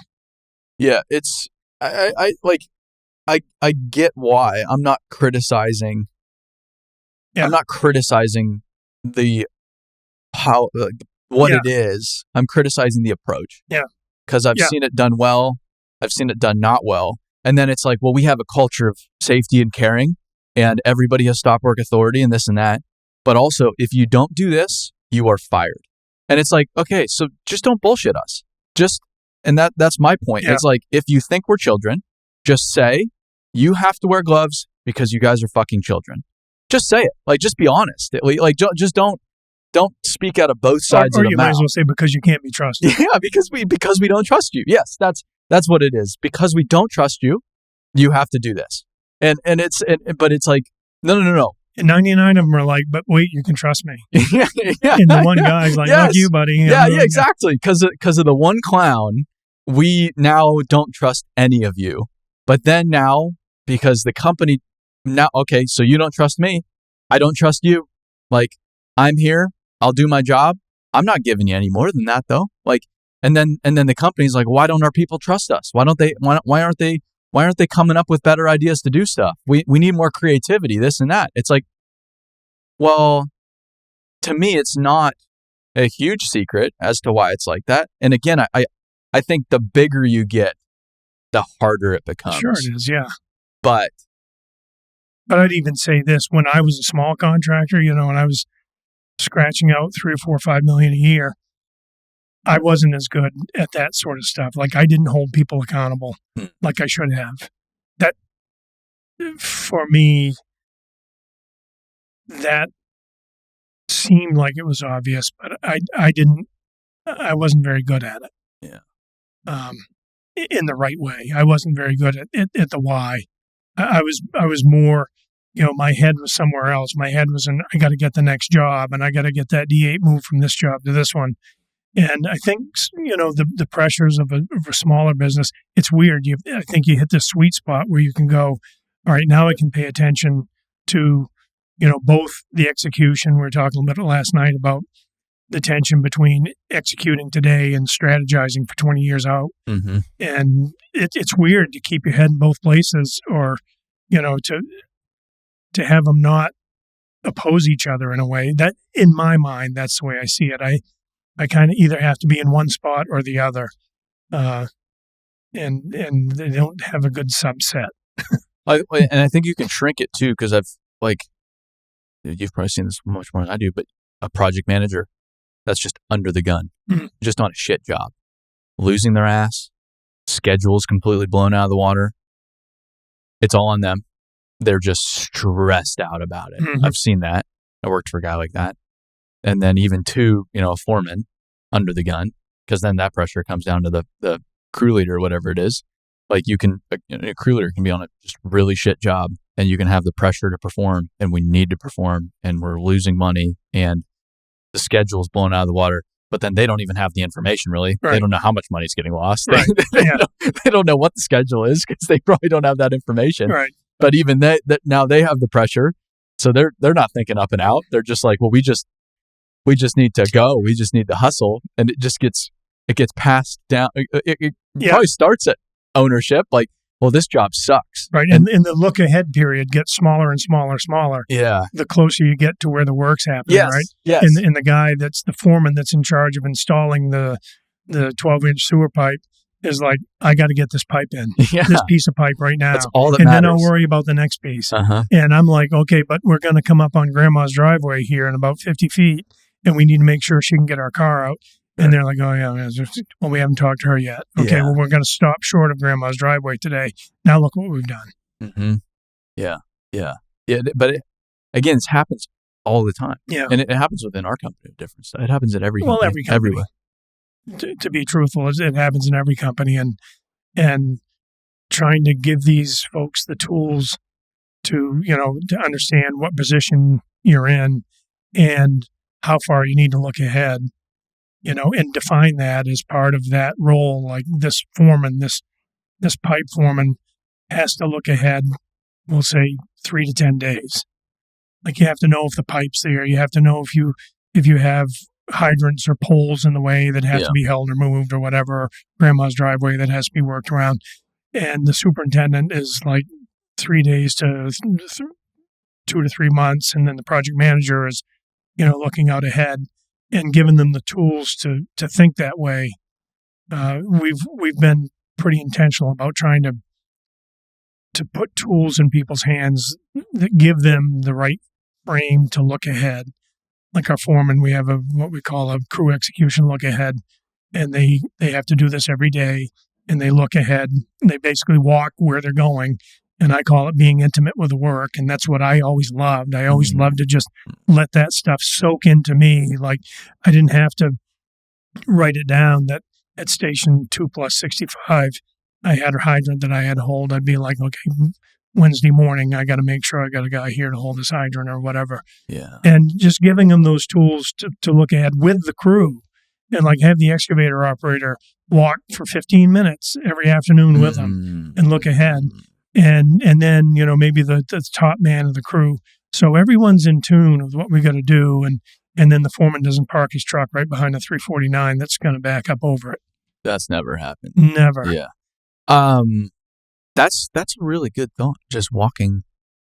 yeah, it's I get why. I'm not criticizing. Yeah. I'm not criticizing the how what it is. I'm criticizing the approach. Yeah. Because I've seen it done well. I've seen it done not well. And then it's like, well, we have a culture of safety and caring, and everybody has stop work authority and this and that. But also, if you don't do this, you are fired. And it's like, okay, so just don't bullshit us. And that's my point. Yeah. It's like, if you think we're children, just say you have to wear gloves because you guys are fucking children. Just say it. Like, just be honest. Like, just don't speak out of both sides of the mouth. Or you might as well say, because you can't be trusted. Yeah, because we don't trust you. Yes, that's what it is. Because we don't trust you, you have to do this. But it's like, no. And 99 of them are like, but wait, you can trust me. Yeah. And the one guy's like, fuck you, buddy. Yeah, exactly. Because of the one clown, we now don't trust any of you. But then now, because the company now, okay, so you don't trust me, I don't trust you. Like, I'm here, I'll do my job. I'm not giving you any more than that, though. Like, and then the company's like, why don't our people trust us? Why aren't they coming up with better ideas to do stuff? We need more creativity, this and that. It's like, well, to me, it's not a huge secret as to why it's like that. And again, I think the bigger you get, the harder it becomes. Sure it is, yeah. But I'd even say this, when I was a small contractor, and I was scratching out $3 or $4 or $5 million a year, I wasn't as good at that sort of stuff. Like, I didn't hold people accountable like I should have. That, for me, that seemed like it was obvious, but I wasn't very good at it. Yeah. In the right way. I wasn't very good at the why. I was more, my head was somewhere else. My head was in, I got to get the next job, and I got to get that D8 move from this job to this one. And I think, the pressures of a smaller business, it's weird. I think you hit this sweet spot where you can go, all right, now I can pay attention to, both the execution. We were talking a little bit last night about the tension between executing today and strategizing for 20 years out. Mm-hmm. And it's weird to keep your head in both places, or, to have them not oppose each other in a way. That, in my mind, that's the way I see it. I kind of either have to be in one spot or the other, and they don't have a good subset. And I think you can shrink it too, because you've probably seen this much more than I do, but a project manager that's just under the gun, just on a shit job, losing their ass, schedules completely blown out of the water. It's all on them. They're just stressed out about it. Mm-hmm. I've seen that. I worked for a guy like that. And then even a foreman under the gun, because then that pressure comes down to the crew leader or whatever it is. Like a crew leader can be on a just really shit job, and you can have the pressure to perform, and we need to perform, and we're losing money, and the schedule's blown out of the water. But then they don't even have the information, really. Right. They don't know how much money's getting lost. Right. They don't know what the schedule is because they probably don't have that information. Right. But even that now they have the pressure, so they're not thinking up and out. They're just like, well, we just need to go. We just need to hustle, and it gets passed down. It probably starts at ownership, like, well, this job sucks. Right. And the look ahead period gets smaller and smaller. Yeah. The closer you get to where the work's happening, yes. right? Yes. And the guy that's the foreman that's in charge of installing the 12-inch sewer pipe is like, I got to get this pipe in, this piece of pipe right now. That's all that matters. And then I'll worry about the next piece. Uh-huh. And I'm like, okay, but we're going to come up on Grandma's driveway here in about 50 feet, and we need to make sure she can get our car out. And they're like, oh, yeah, well, we haven't talked to her yet. Okay, well, we're going to stop short of Grandma's driveway today. Now look what we've done. Mm-hmm. Yeah. But again, it happens all the time. Yeah. And it happens within our company of different stuff. It happens at every company. Well, every company. Everywhere. To be truthful, it happens in every company. And trying to give these folks the tools to understand what position you're in and how far you need to look ahead. And define that as part of that role. Like this foreman, this pipe foreman has to look ahead, we'll say 3 to 10 days. Like you have to know if the pipe's there. You have to know if you have hydrants or poles in the way that have to be held or moved or whatever, Grandma's driveway that has to be worked around. And the superintendent is like 3 days to 2 to 3 months. And then the project manager is, looking out ahead. And giving them the tools to think that way. We've been pretty intentional about trying to put tools in people's hands that give them the right frame to look ahead. Like our foreman, we have what we call a crew execution look ahead, and they have to do this every day. And they look ahead. And they basically walk where they're going. And I call it being intimate with the work. And that's what I always loved. I always loved to just let that stuff soak into me. Like I didn't have to write it down that at station 2+65, I had a hydrant that I had to hold. I'd be like, okay, Wednesday morning, I got to make sure I got a guy here to hold this hydrant or whatever. Yeah. And just giving them those tools to look ahead with the crew and like have the excavator operator walk for 15 minutes every afternoon with them and look ahead. And then, maybe the top man of the crew. So everyone's in tune with what we got to do. And then the foreman doesn't park his truck right behind the 349 that's going to back up over it. That's never happened. Never. Yeah. That's a really good thought. Just walking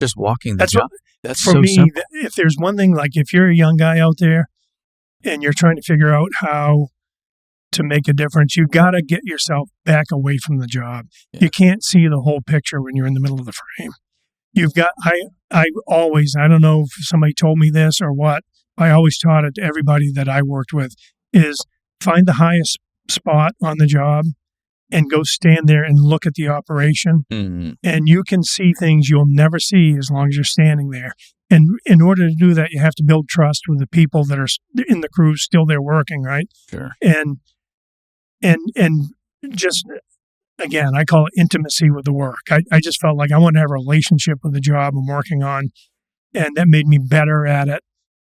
the job. That's for so me, simple. If there's one thing, like if you're a young guy out there and you're trying to figure out how to make a difference, you got to get yourself back away from the job. Yeah. You can't see the whole picture when you're in the middle of the frame. You've got, I always, I don't know if somebody told me this or what, I always taught it to everybody that I worked with is find the highest spot on the job and go stand there and look at the operation. Mm-hmm. And you can see things you'll never see as long as you're standing there. And in order to do that, you have to build trust with the people that are in the crew still there working, right? Sure. And just, again, I call it intimacy with the work. I just felt like I want to have a relationship with the job I'm working on, and that made me better at it,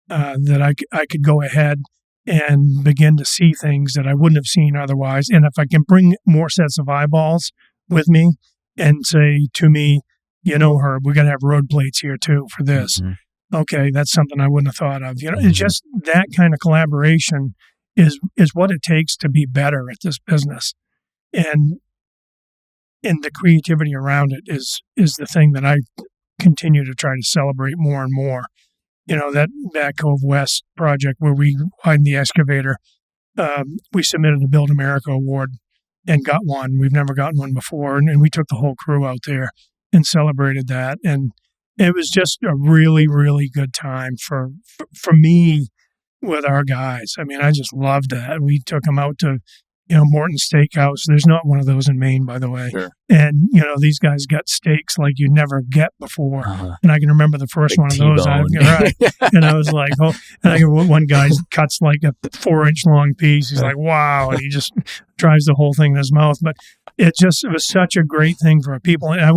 that I could go ahead and begin to see things that I wouldn't have seen otherwise. And if I can bring more sets of eyeballs with me and say to me, Herb, we got to have road plates here too for this. Mm-hmm. Okay, that's something I wouldn't have thought of. It's just that kind of collaboration is what it takes to be better at this business. And the creativity around it is the thing that I continue to try to celebrate more and more. That Back Cove West project where we widened the excavator, we submitted a Build America award and got one. We've never gotten one before. And we took the whole crew out there and celebrated that. And it was just a really, really good time for me with our guys. I mean, I just loved that. We took them out to, Morton's Steakhouse. There's not one of those in Maine, by the way. Sure. And, these guys got steaks like you never get before. Uh-huh. And I can remember the first Big one of those. Right. And I was like, oh, and I one guy cuts like a 4-inch long piece. He's like, wow. And he just drives the whole thing in his mouth. But It was such a great thing for our people. And I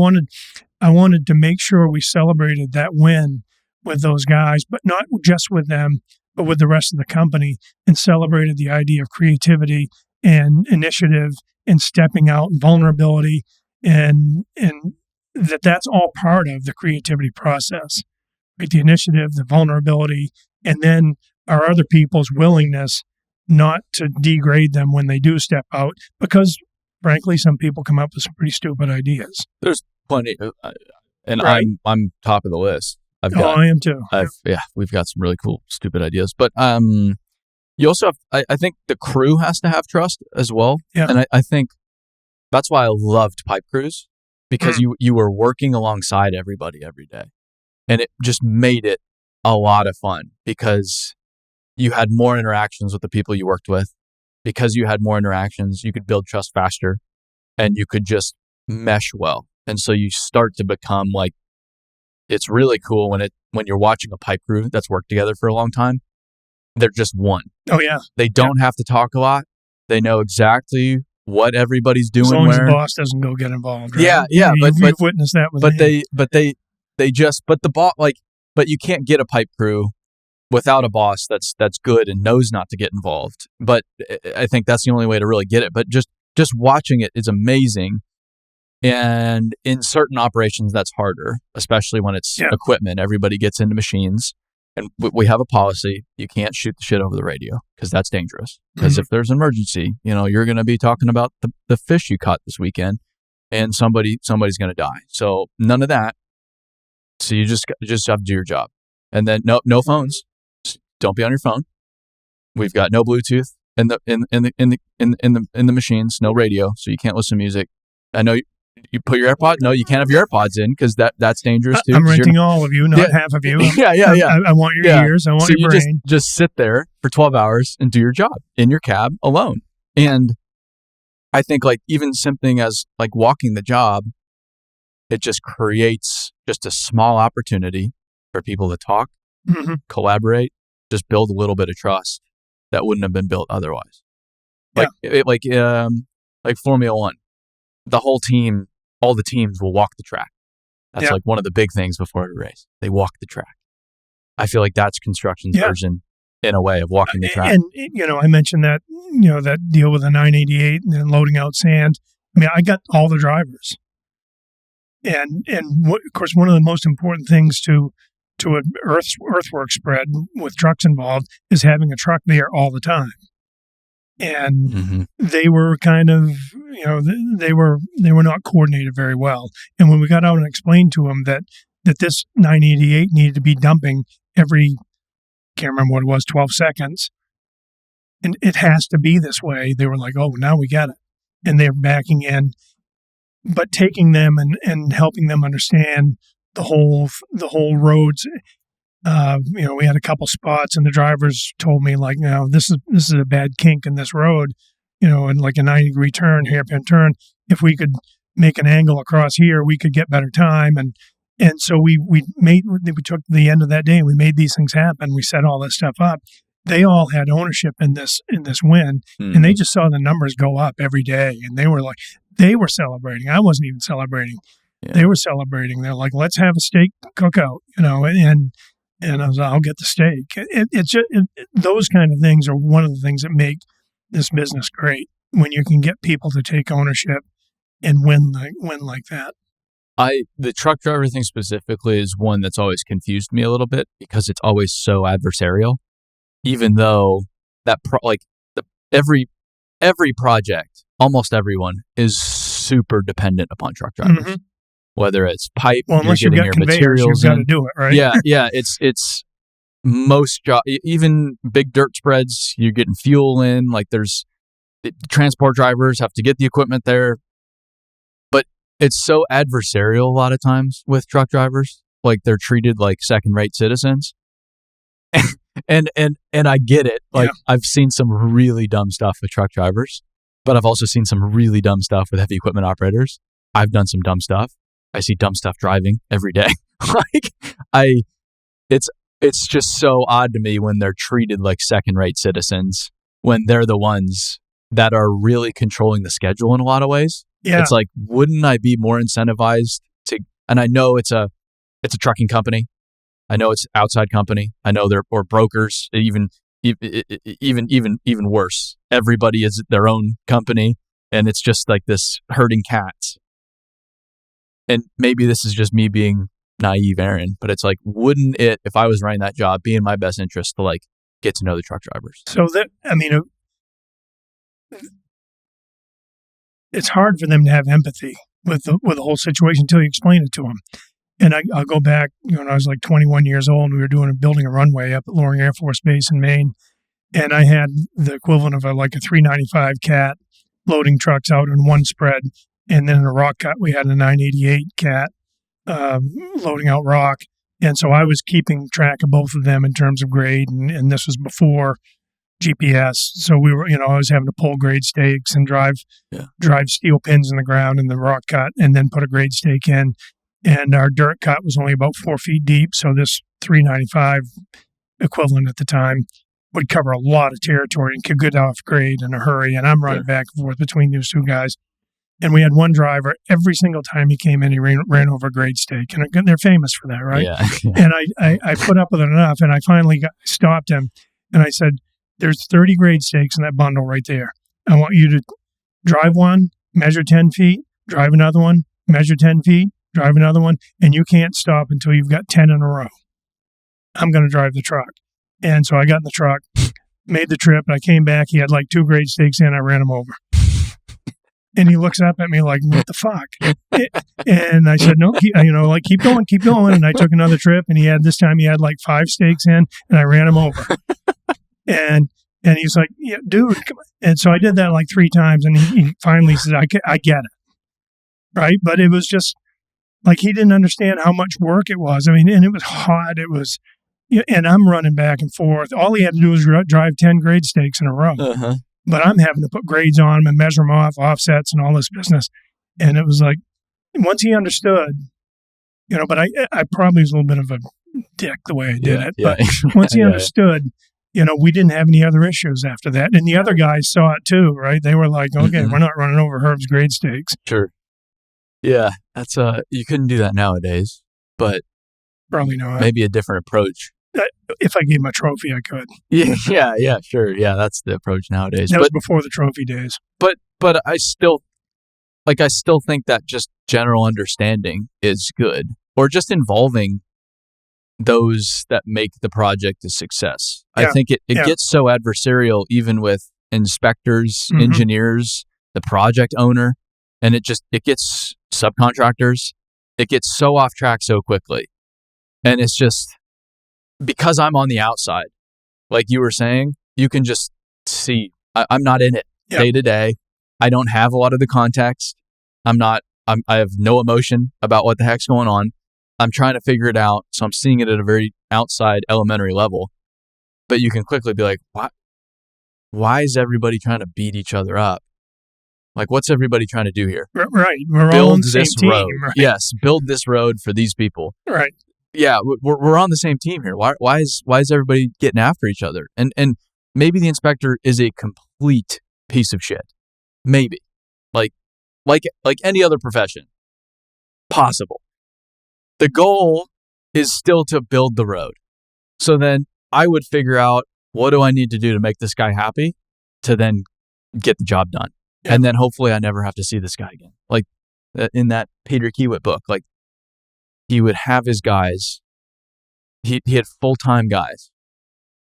wanted to make sure we celebrated that win with those guys, but not just with them, but with the rest of the company, and celebrated the idea of creativity and initiative and stepping out and vulnerability, and that's all part of the creativity process, right? The initiative, the vulnerability, and then our other people's willingness not to degrade them when they do step out, because frankly, some people come up with some pretty stupid ideas. There's plenty, and Right. I'm top of the list. I am too. We've got some really cool, stupid ideas. But you also have, I think the crew has to have trust as well. Yeah. And I think that's why I loved pipe crews, because you were working alongside everybody every day. And it just made it a lot of fun, because you had more interactions with the people you worked with. Because you had more interactions, you could build trust faster, and you could just mesh well. And so you start to become like, it's really cool when you're watching a pipe crew that's worked together for a long time. They're just one. Oh yeah. They don't have to talk a lot. They know exactly what everybody's doing. As long as the boss doesn't go get involved. Right? Yeah. You've witnessed that with me. But you can't get a pipe crew without a boss that's good and knows not to get involved. But I think that's the only way to really get it. But just watching it is amazing. And in certain operations, that's harder, especially when it's equipment. Everybody gets into machines, and we have a policy: you can't shoot the shit over the radio, because that's dangerous. Because if there's an emergency, you're going to be talking about the fish you caught this weekend, and somebody's going to die. So none of that. So you just have to do your job, and then no phones. Just don't be on your phone. We've got no Bluetooth in the machines, no radio, so you can't listen to music. I know. You put your AirPods? No, you can't have your AirPods in, because that's dangerous too. I'm renting all of you, not half of you. Yeah. I want your ears. I want your brain. Just sit there for 12 hours and do your job in your cab alone. And I think like even something as like walking the job, it just creates just a small opportunity for people to talk, collaborate, just build a little bit of trust that wouldn't have been built otherwise. Like Formula One. The whole team, all the teams will walk the track. That's like one of the big things before every race. They walk the track. I feel like that's construction's version, in a way, of walking the track. And I mentioned that that deal with the 988 and then loading out sand. I mean, I got all the drivers, and of course, one of the most important things to an earthwork spread with trucks involved is having a truck there all the time. And they were kind of, they were not coordinated very well. And when we got out and explained to them that this 988 needed to be dumping every, can't remember what it was, 12 seconds, and it has to be this way, they were like, oh, now we get it. And they're backing in. But taking them and helping them understand the whole roads. We had a couple spots, and the drivers told me like, this is a bad kink in this road, and like a 90-degree turn, hairpin turn. If we could make an angle across here, we could get better time. And so we took the end of that day and we made these things happen. We set all this stuff up. They all had ownership in this win, and they just saw the numbers go up every day, and they were celebrating. I wasn't even celebrating. Yeah. They were celebrating. They're like, let's have a steak cookout, and I was like, I'll get the steak. It's just those kind of things are one of the things that make this business great, when you can get people to take ownership and win like that. The truck driver thing specifically is one that's always confused me a little bit, because it's always so adversarial. Even though every project, almost everyone, is super dependent upon truck drivers. Whether it's pipe, unless you've got conveyors, you've got to do it, right? Yeah. It's most job, even big dirt spreads, you're getting fuel in. Like transport drivers have to get the equipment there, but it's so adversarial a lot of times with truck drivers. Like they're treated like second-rate citizens, and I get it. Like I've seen some really dumb stuff with truck drivers, but I've also seen some really dumb stuff with heavy equipment operators. I've done some dumb stuff. I see dumb stuff driving every day. It's just so odd to me when they're treated like second-rate citizens, when they're the ones that are really controlling the schedule in a lot of ways. Yeah. It's like, wouldn't I be more incentivized to? And I know it's a trucking company. I know it's outside company. I know they're or brokers. Even worse. Everybody is their own company, and it's just like this herding cats. And maybe this is just me being naive, Aaron, but it's like, wouldn't it, if I was running that job, be in my best interest to like get to know the truck drivers? So it's hard for them to have empathy with the whole situation until you explain it to them. And I'll go back, when I was like 21 years old, and we were building a runway up at Loring Air Force Base in Maine. And I had the equivalent of a 395 Cat loading trucks out in one spread. And then in a rock cut, we had a 988 Cat loading out rock. And so I was keeping track of both of them in terms of grade. And this was before GPS. So we were, I was having to pull grade stakes and drive steel pins in the ground in the rock cut and then put a grade stake in. And our dirt cut was only about 4 feet deep. So this 395 equivalent at the time would cover a lot of territory and could get off grade in a hurry. And I'm running back and forth between those two guys. And we had one driver, every single time he came in, he ran over a grade stake. And they're famous for that, right? Yeah. And I put up with it enough. And I finally stopped him. And I said, there's 30 grade stakes in that bundle right there. I want you to drive one, measure 10 feet, drive another one, measure 10 feet, drive another one, and you can't stop until you've got 10 in a row. I'm going to drive the truck. And so I got in the truck, made the trip, and I came back. He had 2 grade stakes in. I ran him over. And he looks up at me like, what the fuck? And I said, no, keep going. And I took another trip, and this time he had 5 stakes in, and I ran him over. And he's like, yeah, dude, come on. And so I did that 3 times, and he finally said, I get it. Right? But it was just, he didn't understand how much work it was. I mean, and it was hot. It was, and I'm running back and forth. All he had to do was drive 10 grade stakes in a row. Uh-huh. But I'm having to put grades on them and measure them off, offsets, and all this business. And it was once he understood, but I probably was a little bit of a dick the way I did it. Yeah. But once he understood, we didn't have any other issues after that. And the other guys saw it too, right? They were like, okay, we're not running over Herb's grade stakes. Sure. Yeah, that's you couldn't do that nowadays, but probably not. Maybe a different approach. If I gave him a trophy, I could. Yeah, sure. Yeah, that's the approach nowadays. That was before the trophy days. But I still think that just general understanding is good, or just involving those that make the project a success. Yeah. I think it gets so adversarial, even with inspectors, engineers, the project owner, and it gets subcontractors. It gets so off track so quickly. And it's just because I'm on the outside, like you were saying, you can just see I'm not in it day to day. I don't have a lot of the context. I have no emotion about what the heck's going on. I'm trying to figure it out. So I'm seeing it at a very outside elementary level. But you can quickly be like, why is everybody trying to beat each other up? What's everybody trying to do here? Right. We're all on the same team. Road. Right? Yes. Build this road for these people. Right. Yeah. We're on the same team here. Why is everybody getting after each other? And maybe the inspector is a complete piece of shit. Maybe. Like any other profession. Possible. The goal is still to build the road. So then I would figure out, what do I need to do to make this guy happy to then get the job done? Yeah. And then hopefully I never have to see this guy again. In that Peter Kiewit book, he would have his guys, he had full-time guys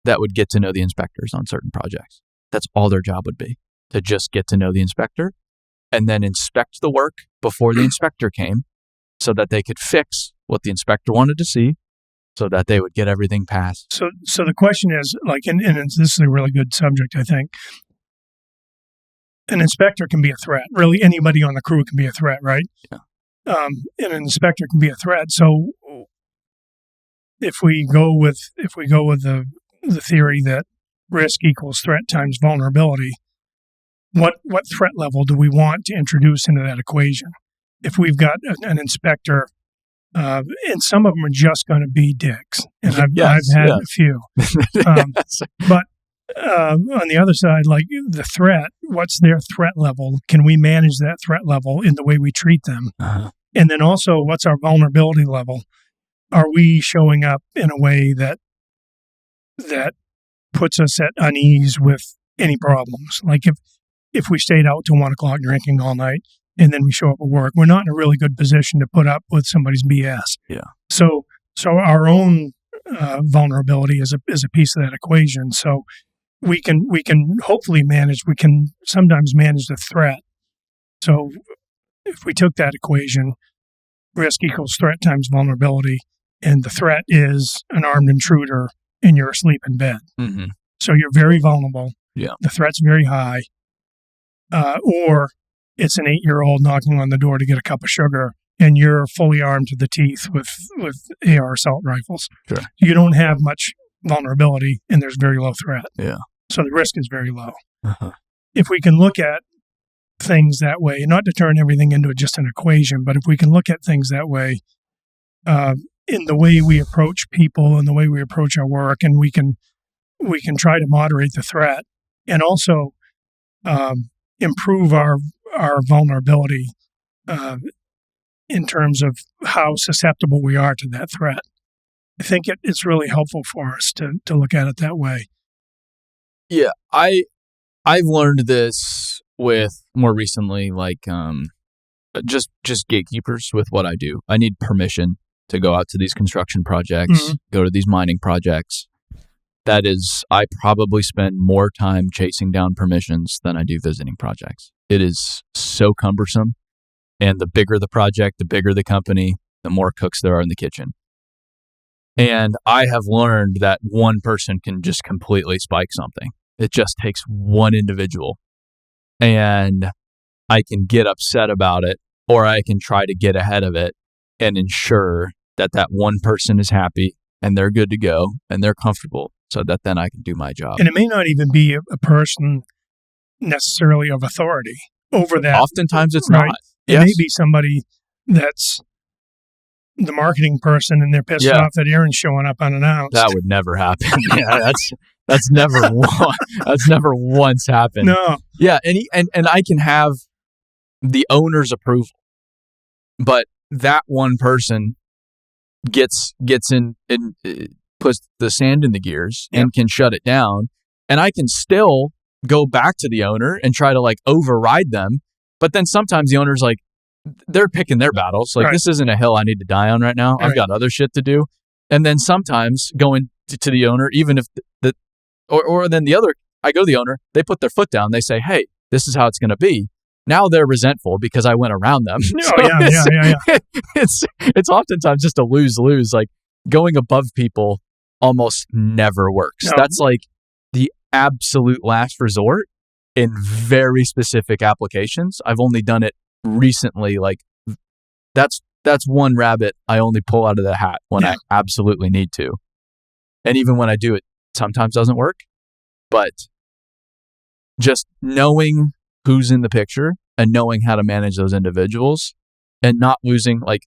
that would get to know the inspectors on certain projects. That's all their job would be, to just get to know the inspector and then inspect the work before the inspector came so that they could fix what the inspector wanted to see so that they would get everything passed. So the question is, and this is a really good subject, I think. An inspector can be a threat. Really, anybody on the crew can be a threat, right? Yeah. And an inspector can be a threat. So if we go with the theory that risk equals threat times vulnerability, what threat level do we want to introduce into that equation? If we've got an inspector, and some of them are just going to be dicks, and I've had a few, but on the other side, like the threat, what's their threat level? Can we manage that threat level in the way we treat them? Uh-huh. And then also, what's our vulnerability level? Are we showing up in a way that puts us at unease with any problems? Like if we stayed out till 1 o'clock drinking all night and then we show up at work, we're not in a really good position to put up with somebody's BS. Yeah. So our own vulnerability is a piece of that equation. So we can hopefully manage. We can sometimes manage the threat. So if we took that equation, risk equals threat times vulnerability, and the threat is an armed intruder and you're asleep in bed. Mm-hmm. So you're very vulnerable. Yeah. The threat's very high. Or it's an 8-year-old knocking on the door to get a cup of sugar and you're fully armed to the teeth with AR assault rifles. Sure. You don't have much vulnerability and there's very low threat. Yeah. So the risk is very low. Uh-huh. If we can look at things that way, not to turn everything into just an equation, but if we can look at things that way, in the way we approach people and the way we approach our work, and we can try to moderate the threat and also improve our vulnerability in terms of how susceptible we are to that threat. I think it's really helpful for us to look at it that way. Yeah, I've learned this with more recently, like just gatekeepers with what I do. I need permission to go out to these construction projects, go to these mining projects. That is, I probably spend more time chasing down permissions than I do visiting projects. It is so cumbersome. And the bigger the project, the bigger the company, the more cooks there are in the kitchen. And I have learned that one person can just completely spike something. It just takes one individual. And I can get upset about it, or I can try to get ahead of it and ensure that one person is happy and they're good to go and they're comfortable, so that then I can do my job. And it may not even be a person necessarily of authority over that. Oftentimes it's right? not. It may be somebody that's the marketing person and they're pissed off that Aaron's showing up unannounced. That would never happen. Yeah, that's never once happened. No. Yeah, and I can have the owner's approval, but that one person gets in and puts the sand in the gears and can shut it down, and I can still go back to the owner and try to like override them. But then sometimes the owner's like, they're picking their battles. Like, this isn't a hill I need to die on right now. I've got other shit to do. And then sometimes going to the owner, even if or then the other, I go to the owner, they put their foot down. They say, hey, this is how it's going to be. Now they're resentful because I went around them. It's oftentimes just a lose-lose. Like, going above people almost never works. No. That's like the absolute last resort in very specific applications. I've only done it recently. Like, that's one rabbit I only pull out of the hat when I absolutely need to. And even when I do, it sometimes doesn't work. But just knowing who's in the picture and knowing how to manage those individuals and not losing, like,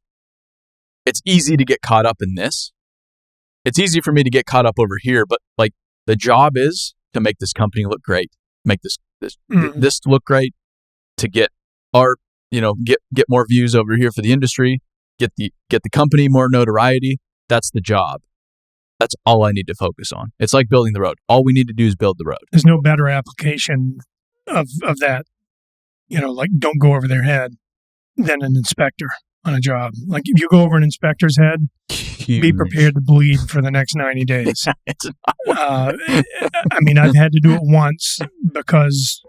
it's easy to get caught up in this. It's easy for me to get caught up over here, but like, the job is to make this company look great, make this look great, to get our, get more views over here for the industry, get the company more notoriety. That's the job. That's all I need to focus on. It's like building the road. All we need to do is build the road. There's no better application of that, like, don't go over their head than an inspector on a job. Like, if you go over an inspector's head, be prepared to bleed for the next 90 days. I mean, I've had to do it once because,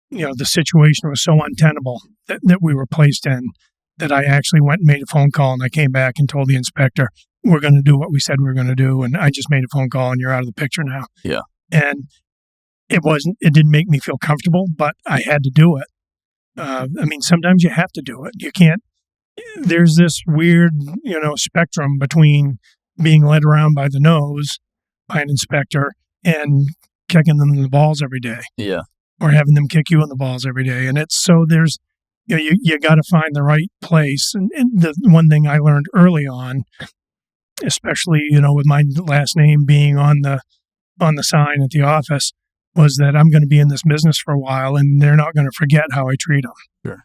the situation was so untenable that we were placed in, that I actually went and made a phone call, and I came back and told the inspector, we're going to do what we said we were going to do. And I just made a phone call and you're out of the picture now. Yeah. And it didn't make me feel comfortable, but I had to do it. I mean, sometimes you have to do it. You can't, there's this weird, spectrum between being led around by the nose by an inspector and kicking them in the balls every day. Yeah. Or having them kick you in the balls every day. And it's so there's, you got to find the right place. And the one thing I learned early on, especially, with my last name being on the on the sign at the office was that I'm going to be in this business for a while and they're not going to forget how I treat them. Sure.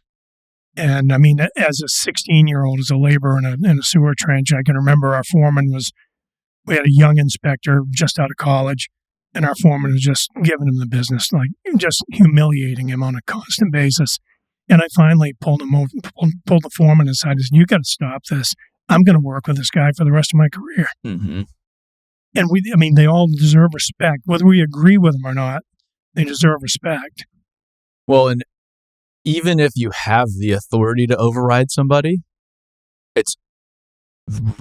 And I mean, as a 16-year-old, as a laborer in a sewer trench, I can remember our foreman we had a young inspector just out of college, and our foreman was just giving him the business, like just humiliating him on a constant basis. And I finally pulled the foreman aside and said, "You got to stop this. I'm going to work with this guy for the rest of my career." Mm-hmm. And they all deserve respect. Whether we agree with them or not, they deserve respect. Well, and even if you have the authority to override somebody, it's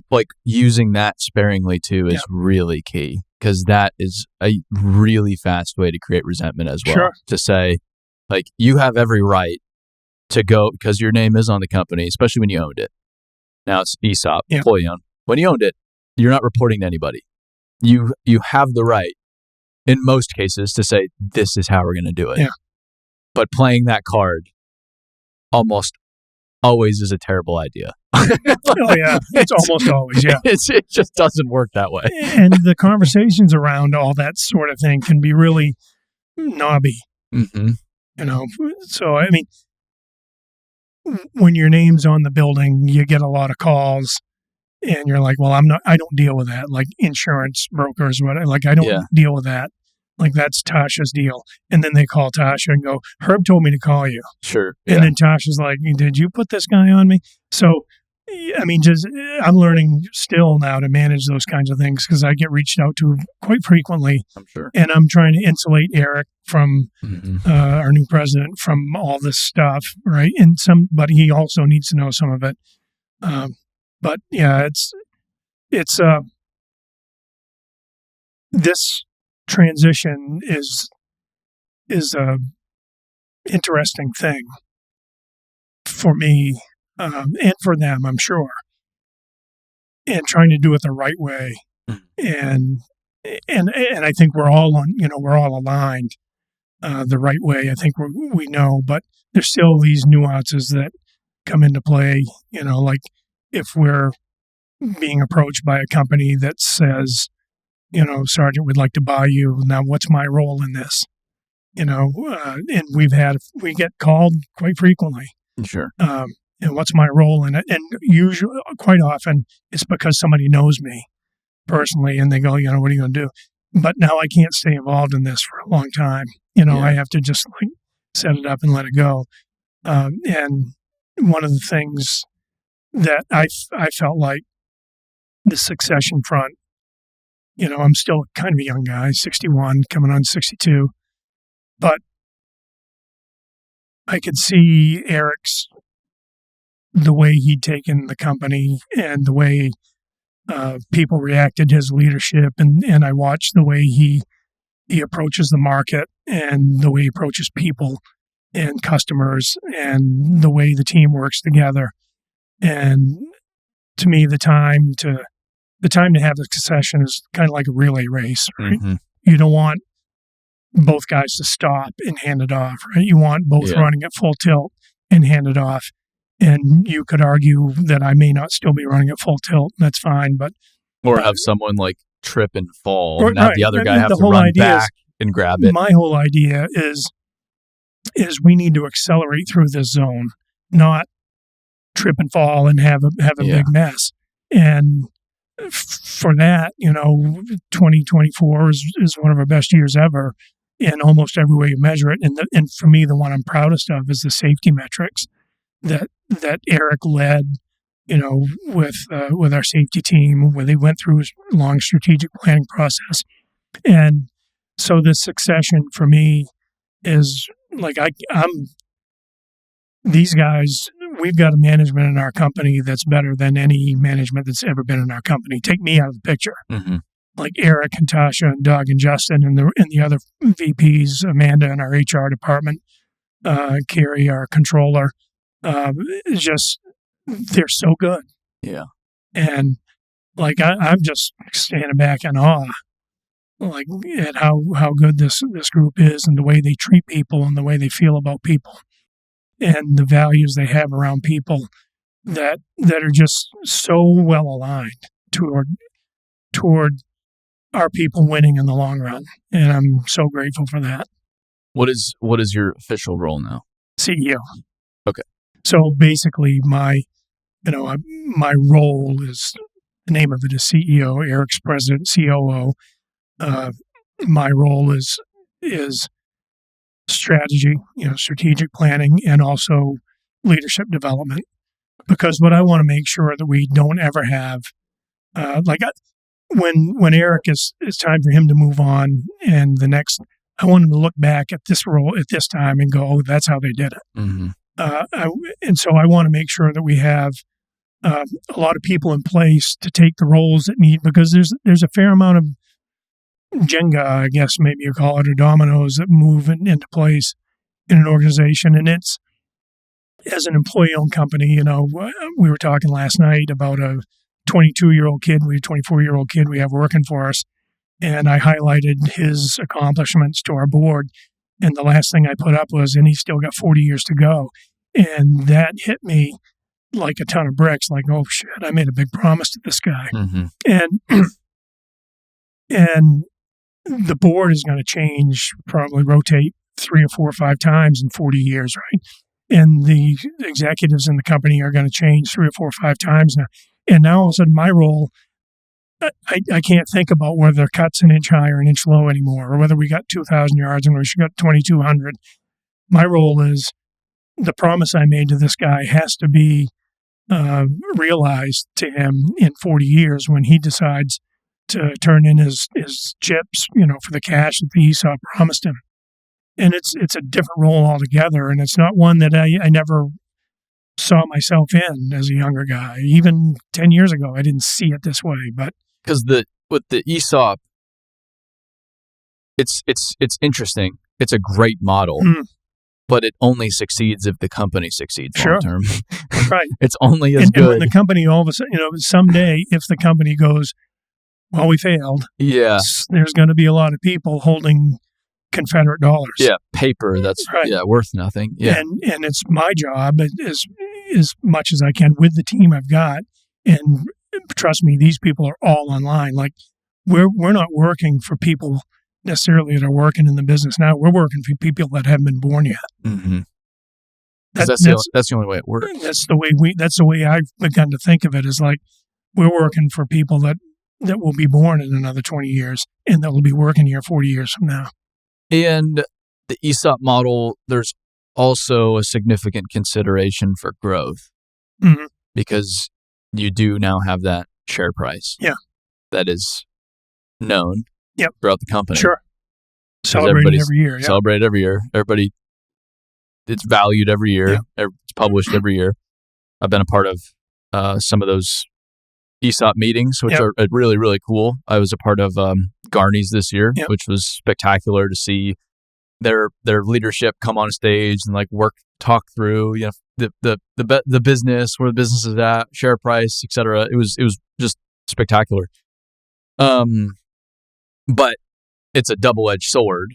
like using that sparingly too is really key, because that is a really fast way to create resentment as well. Sure. To say, like, you have every right to go because your name is on the company, especially when you owned it. Now it's ESOP, employee owned. When you owned it, you're not reporting to anybody. You have the right, in most cases, to say, this is how we're going to do it. Yeah. But playing that card almost always is a terrible idea. Oh, yeah. It's almost always, yeah. It just doesn't work that way. And the conversations around all that sort of thing can be really knobby. Mm-hmm. You know, so, I mean, when your name's on the building, you get a lot of calls. And you're like, well, I don't deal with that. Like insurance brokers, I don't deal with that. Like that's Tasha's deal. And then they call Tasha and go, Herb told me to call you. Sure. And then Tasha's like, did you put this guy on me? So, I mean, I'm learning still now to manage those kinds of things because I get reached out to quite frequently. I'm sure. And I'm trying to insulate Eric from our new president from all this stuff, right? But he also needs to know some of it. But yeah, it's this transition is a interesting thing for me and for them, I'm sure. And trying to do it the right way, and I think we're all aligned the right way. I think we know, but there's still these nuances that come into play. You know, like if we're being approached by a company that says, you know, Sargent, we'd like to buy you. Now, what's my role in this? You know, and we get called quite frequently. Sure. And what's my role in it? And usually, quite often, it's because somebody knows me personally, and they go, you know, what are you going to do? But now I can't stay involved in this for a long time. You know, I have to just like set it up and let it go. And one of the things that I felt like the succession front, you know, I'm still kind of a young guy, 61, coming on 62, but I could see the way he'd taken the company and the way people reacted to his leadership. And I watched the way he approaches the market and the way he approaches people and customers and the way the team works together. And to me, the time to have a succession is kind of like a relay race, right? Mm-hmm. You don't want both guys to stop and hand it off, right? You want both running at full tilt and hand it off. And you could argue that I may not still be running at full tilt. That's fine, or have someone like trip and fall, and have the other guy have to run back and grab it. My whole idea is we need to accelerate through this zone, not trip and fall and have a big mess. And for that, you know, 2024 is one of our best years ever in almost every way you measure it. And for me, the one I'm proudest of is the safety metrics that Eric led, you know, with our safety team, where they went through a long strategic planning process. And so this succession for me is like, these guys, we've got a management in our company that's better than any management that's ever been in our company. Take me out of the picture. Mm-hmm. Like Eric and Tasha and Doug and Justin and the other VPs, Amanda in our HR department, Carrie, our controller, just, they're so good. Yeah. And like, I'm just standing back in awe, like at how good this group is and the way they treat people and the way they feel about people and the values they have around people that are just so well aligned toward our people winning in the long run. And I'm so grateful for that. What is your official role now? CEO. Okay. So basically my role is, the name of it is CEO, Eric's president, COO. My role is strategy, strategic planning, and also leadership development. Because what I want to make sure that we don't ever have, when Eric it's time for him to move on, and I want him to look back at this role at this time and go, oh, that's how they did it. Mm-hmm. And so I want to make sure that we have a lot of people in place to take the roles that need, because there's a fair amount of Jenga, I guess maybe you call it, or dominoes that move into place in an organization. And it's, as an employee-owned company, we were talking last night about a 22-year-old kid, a 24-year-old kid we have working for us. And I highlighted his accomplishments to our board. And the last thing I put up was, and he's still got 40 years to go. And that hit me like a ton of bricks, like, oh shit, I made a big promise to this guy. Mm-hmm. And the board is going to change, probably rotate 3 or 4 or 5 times in 40 years, right? And the executives in the company are going to change 3 or 4 or 5 times now. And now all of a sudden my role, I can't think about whether the cut's an inch high or an inch low anymore, or whether we got 2,000 yards and we got 2,200. My role is, the promise I made to this guy has to be realized to him in 40 years when he decides to turn in his chips, for the cash that the ESOP promised him. And it's a different role altogether, and it's not one that I never saw myself in as a younger guy. Even 10 years ago, I didn't see it this way. But because with the ESOP, it's interesting. It's a great model, but it only succeeds if the company succeeds long term. Right. It's only as good. And when the company all of a sudden, someday, if the company goes, well, we failed. Yeah. There's going to be a lot of people holding Confederate dollars. Yeah, paper that's right. Worth nothing. Yeah. And it's my job as much as I can with the team I've got. And trust me, these people are all online. Like we're not working for people necessarily that are working in the business now. We're working for people that haven't been born yet. Mm-hmm. That's the only way it works. That's the way I've begun to think of it, is like we're working for people that will be born in another 20 years and that will be working here 40 years from now. And the ESOP model, there's also a significant consideration for growth, because you do now have that share price that is known throughout the company. Sure. Celebrated every year. Yeah. Celebrated every year. Everybody, it's valued every year. Yeah. It's published every year. I've been a part of some of those ESOP meetings, which are really, really cool. I was a part of Garney's this year, which was spectacular to see their leadership come on stage and talk through, the business, where the business is at, share price, etc. It was just spectacular. But it's a double-edged sword.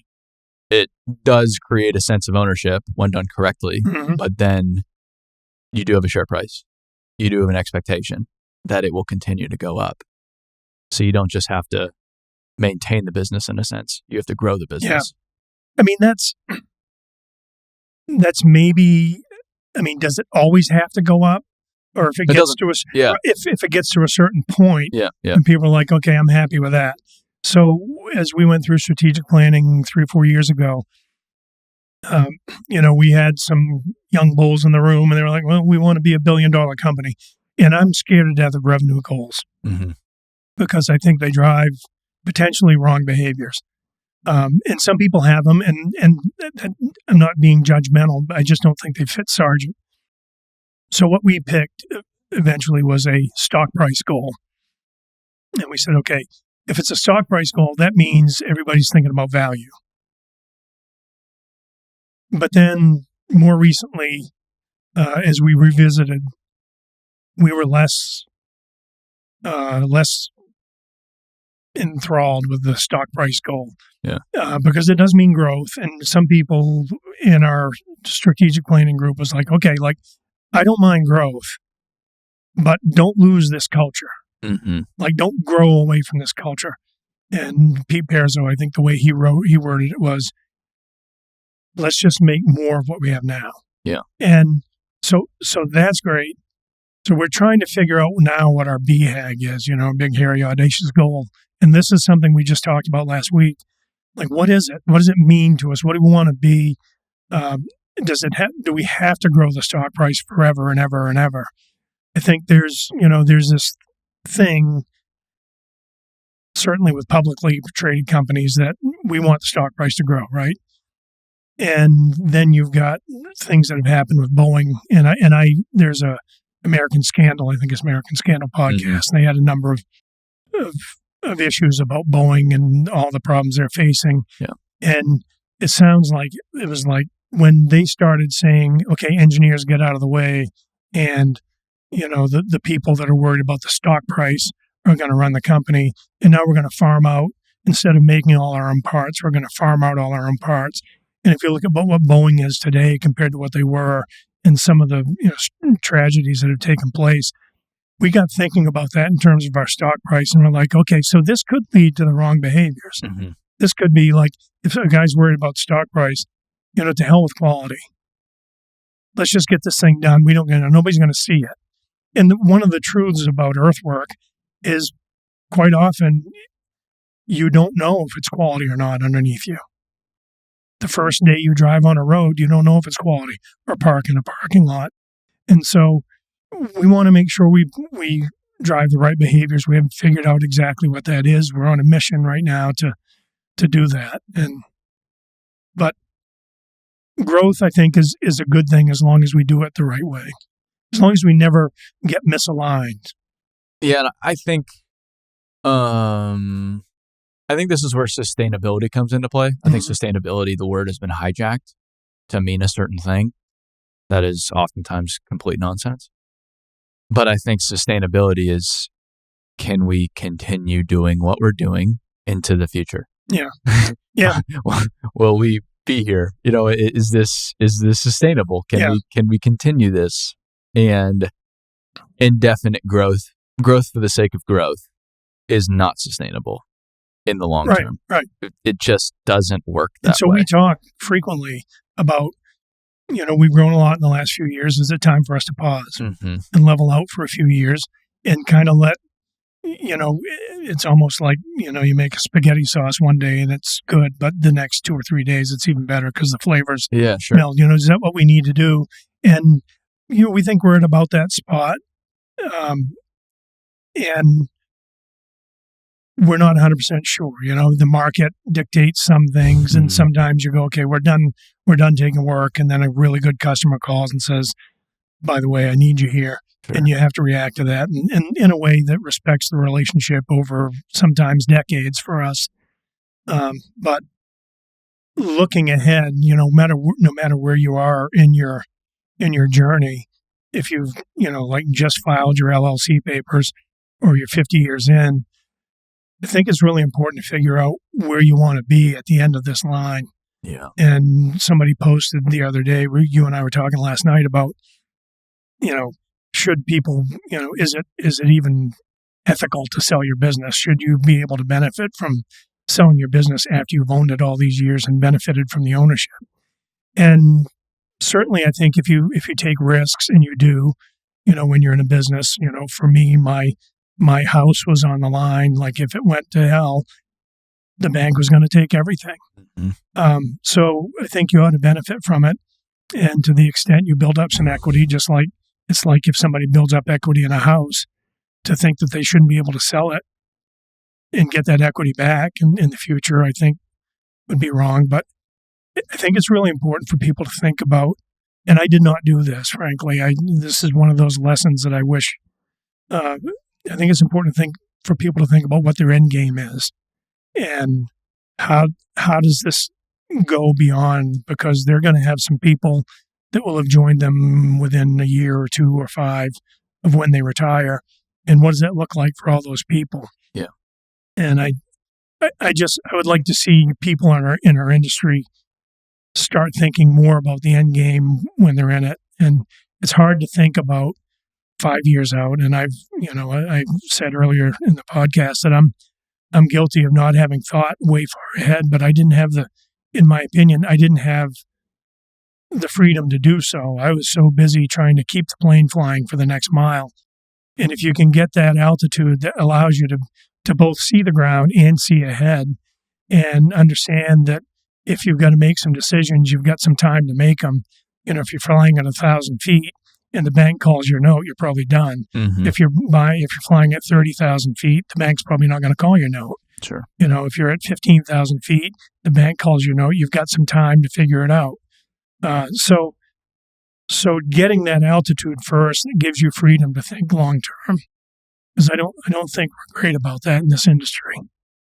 It does create a sense of ownership when done correctly, but then you do have a share price. You do have an expectation that it will continue to go up. So you don't just have to maintain the business in a sense. You have to grow the business. Yeah. I mean, that's maybe, does it always have to go up? Or if it gets to if it gets to a certain point, and people are like, okay, I'm happy with that. So as we went through strategic planning 3 or 4 years ago, we had some young bulls in the room and they were like, well, we want to be $1 billion company. And I'm scared to death of revenue goals because I think they drive potentially wrong behaviors. And some people have them, and I'm not being judgmental, but I just don't think they fit Sargent. So what we picked eventually was a stock price goal. And we said, okay, if it's a stock price goal, that means everybody's thinking about value. But then more recently, as we revisited, we were less enthralled with the stock price goal. Because it does mean growth. And some people in our strategic planning group was like, okay, I don't mind growth, but don't lose this culture. Don't grow away from this culture. And Pete Perzo, I think the way he worded it was, let's just make more of what we have now. Yeah. And so that's great. So we're trying to figure out now what our BHAG is, a big, hairy, audacious goal. And this is something we just talked about last week. Like, what is it? What does it mean to us? What do we want to be? Do we have to grow the stock price forever and ever and ever? I think there's this thing, certainly with publicly traded companies, that we want the stock price to grow, right? And then you've got things that have happened with Boeing, and there's a American Scandal, I think it's American Scandal podcast. Mm-hmm. They had a number of issues about Boeing and all the problems they're facing. Yeah. And it sounds like it was like when they started saying, okay, engineers get out of the way, and the people that are worried about the stock price are going to run the company, and now we're going to farm out, instead of making all our own parts, we're going to farm out all our own parts. And if you look at what Boeing is today compared to what they were, and some of the tragedies that have taken place, we got thinking about that in terms of our stock price, and we're like, okay, so this could lead to the wrong behaviors. Mm-hmm. This could be like, if a guy's worried about stock price, to hell with quality. Let's just get this thing done. Nobody's going to see it. And one of the truths about earthwork is quite often you don't know if it's quality or not underneath you. The first day you drive on a road, you don't know if it's quality, or park in a parking lot. And so we want to make sure we drive the right behaviors. We haven't figured out exactly what that is. We're on a mission right now to do that. But growth, I think, is a good thing as long as we do it the right way. As long as we never get misaligned. Yeah, I think this is where sustainability comes into play. I think sustainability, the word, has been hijacked to mean a certain thing that is oftentimes complete nonsense. But I think sustainability is, can we continue doing what we're doing into the future? Yeah. Yeah. Will we be here? Is this sustainable? Can we continue this? And indefinite growth for the sake of growth is not sustainable in the long term. Right. It just doesn't work that way. And so we talk frequently about, we've grown a lot in the last few years. Is it time for us to pause and level out for a few years and kind of let, it's almost like, you make a spaghetti sauce one day and it's good, but the next 2 or 3 days it's even better because the flavors meld. Is that what we need to do? And, we think we're at about that spot. And we're not 100% sure. The market dictates some things, and sometimes you go, okay, we're done taking work, and then a really good customer calls and says, by the way, I need you here. Sure. And you have to react to that and in a way that respects the relationship over sometimes decades for us. But looking ahead, no matter where you are in your journey, if you've, just filed your LLC papers or you're 50 years in, I think it's really important to figure out where you want to be at the end of this line. Yeah. And somebody posted the other day, you and I were talking last night about, should people, is it even ethical to sell your business? Should you be able to benefit from selling your business after you've owned it all these years and benefited from the ownership? And certainly, I think if you take risks, and you do, when you're in a business, for me, my house was on the line. Like, if it went to hell, the bank was going to take everything. Mm-hmm. So I think you ought to benefit from it. And to the extent you build up some equity, just like it's like if somebody builds up equity in a house, to think that they shouldn't be able to sell it and get that equity back in the future, I think would be wrong. But I think it's really important for people to think about, and I did not do this, frankly. This is one of those lessons that I wish, I think it's important for people to think about what their end game is and how does this go beyond, because they're going to have some people that will have joined them within a year or 2 or 5 of when they retire. And what does that look like for all those people? Yeah. And I would like to see people in our industry start thinking more about the end game when they're in it. And it's hard to think about 5 years out. And I said earlier in the podcast that I'm I'm guilty of not having thought way far ahead, but I didn't have in my opinion, I didn't have the freedom to do so. I was so busy trying to keep the plane flying for the next mile. And if you can get that altitude that allows you to both see the ground and see ahead and understand that if you've got to make some decisions, you've got some time to make them. If you're flying at 1,000 feet and the bank calls your note, you're probably done. Mm-hmm. If you're flying at 30,000 feet, the bank's probably not going to call your note. Sure. If you're at 15,000 feet, the bank calls your note, you've got some time to figure it out. So getting that altitude first gives you freedom to think long term, because I don't think we're great about that in this industry.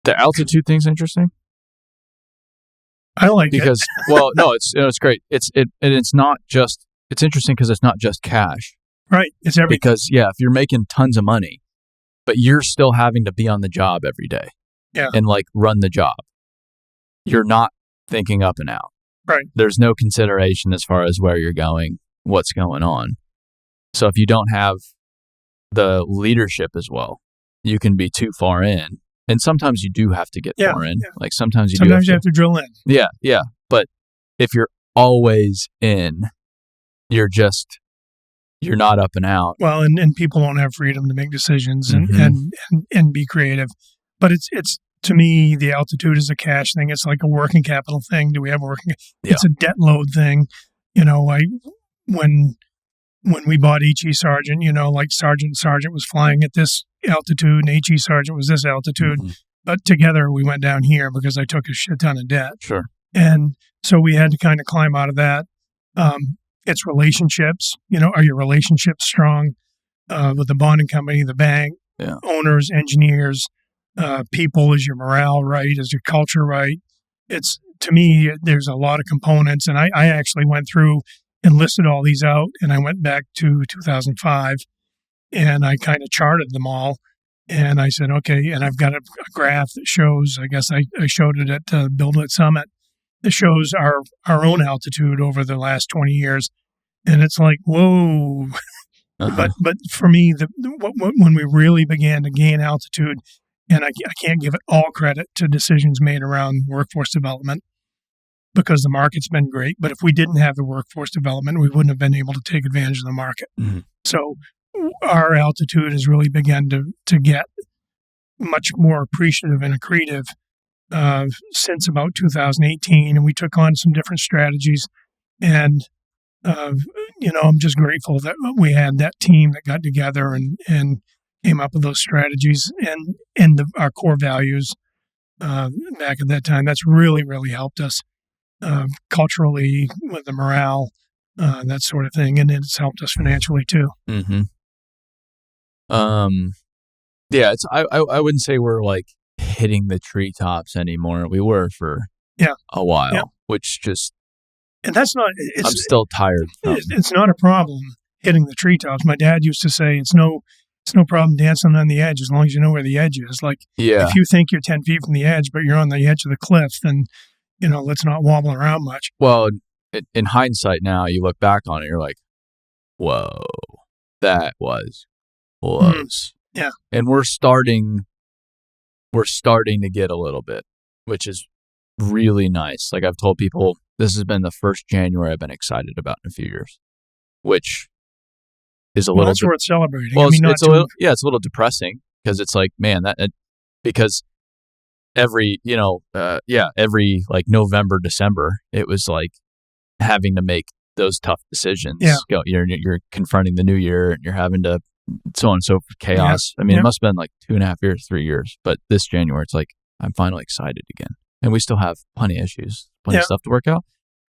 The altitude thing's interesting. I like it because well, no, it's great. It's interesting because it's not just cash, right? It's everything. Because if you're making tons of money, but you're still having to be on the job every day, and run the job, you're not thinking up and out. Right. There's no consideration as far as where you're going, what's going on. So if you don't have the leadership as well, you can be too far in. And sometimes you do have to get far in. Yeah. Like sometimes you have to drill in. Yeah. But if you're always in, you're not up and out. Well, and people don't have freedom to make decisions and be creative. But it's to me, the altitude is a cash thing. It's like a working capital thing. Do we have a working? Yeah. It's a debt load thing. When we bought H.E. Sargent, like Sargent was flying at this altitude and H.E. Sargent was this altitude. Mm-hmm. But together we went down here because I took a shit ton of debt. Sure. And so we had to kind of climb out of that. It's relationships. Are your relationships strong with the bonding company, the bank, owners, engineers, people? Is your morale right? Is your culture right? To me, there's a lot of components. And I actually went through and listed all these out. And I went back to 2005 and I kind of charted them all. And I said, okay, and I've got a graph that shows, I guess I showed it at Build It Summit, that shows our own altitude over the last 20 years. And it's like, whoa. Uh-huh. But for me, when we really began to gain altitude, and I can't give it all credit to decisions made around workforce development, because the market's been great. But if we didn't have the workforce development, we wouldn't have been able to take advantage of the market. Mm-hmm. So our altitude has really begun to get much more appreciative and accretive since about 2018. And we took on some different strategies. And, I'm just grateful that we had that team that got together and came up with those strategies and our core values back at that time. That's really, really helped us culturally with the morale, that sort of thing. And it's helped us financially too. Mm-hmm. Yeah, I wouldn't say we're like hitting the treetops anymore. We were for a while, which just, and that's not, I'm still tired. It's not a problem hitting the treetops. My dad used to say, it's no problem dancing on the edge as long as you know where the edge is. Like, if you think you're 10 feet from the edge, but you're on the edge of the cliff, then, let's not wobble around much. Well, in hindsight now, you look back on it, you're like, whoa, that was close. Yeah. And we're starting to get a little bit, which is really nice. Like I've told people, this has been the first January I've been excited about in a few years, which is a little... That's worth celebrating. Well, it's a little depressing because it's like, man, because every like November, December, it was like having to make those tough decisions. Yeah. You're confronting the new year and you're having to so on and so forth, chaos. Yeah. I mean, it must have been like 2.5 years, 3 years, but this January, it's like, I'm finally excited again. And we still have plenty of issues, plenty of stuff to work out.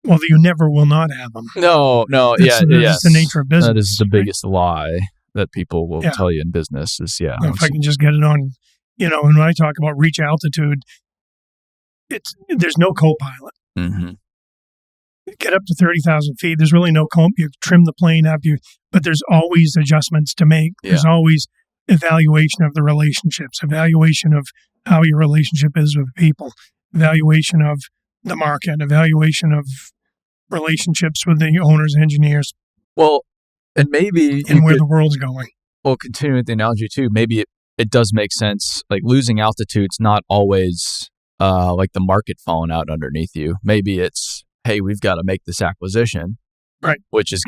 Well, you never will not have them. No, that's the nature of business. That is the biggest lie that people will tell you in business is, if I can just get it on, and when I talk about reach altitude, there's no co-pilot. Mm-hmm. Get up to 30,000 feet. There's really no you trim the plane up, but there's always adjustments to make. Yeah. There's always evaluation of the relationships, evaluation of how your relationship is with people, evaluation of the market, evaluation of relationships with the owners, engineers. Well, and maybe... And where the world's going. Well, continuing with the analogy too, maybe it does make sense. Like losing altitude's not always like the market falling out underneath you. Maybe it's, hey, we've got to make this acquisition, right? Which is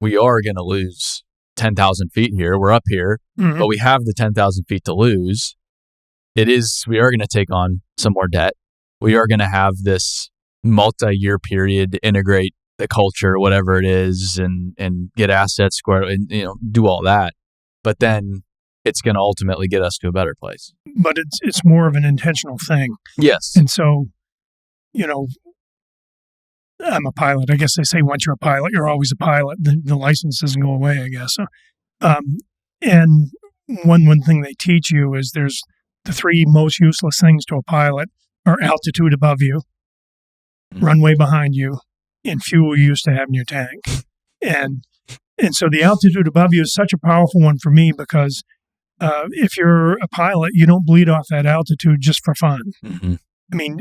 we are gonna lose 10,000 feet here. We're up here, but we have the 10,000 feet to lose. We are going to take on some more debt. We are going to have this multi-year period to integrate the culture, whatever it is, and get assets squared and, do all that. But then it's going to ultimately get us to a better place. But it's more of an intentional thing. Yes. And so, I'm a pilot. I guess they say once you're a pilot, you're always a pilot. The license doesn't go away, I guess. And one thing they teach you is there's the three most useless things to a pilot are altitude above you, runway behind you, and fuel you used to have in your tank. And so the altitude above you is such a powerful one for me because if you're a pilot, you don't bleed off that altitude just for fun. Mm-hmm. I mean,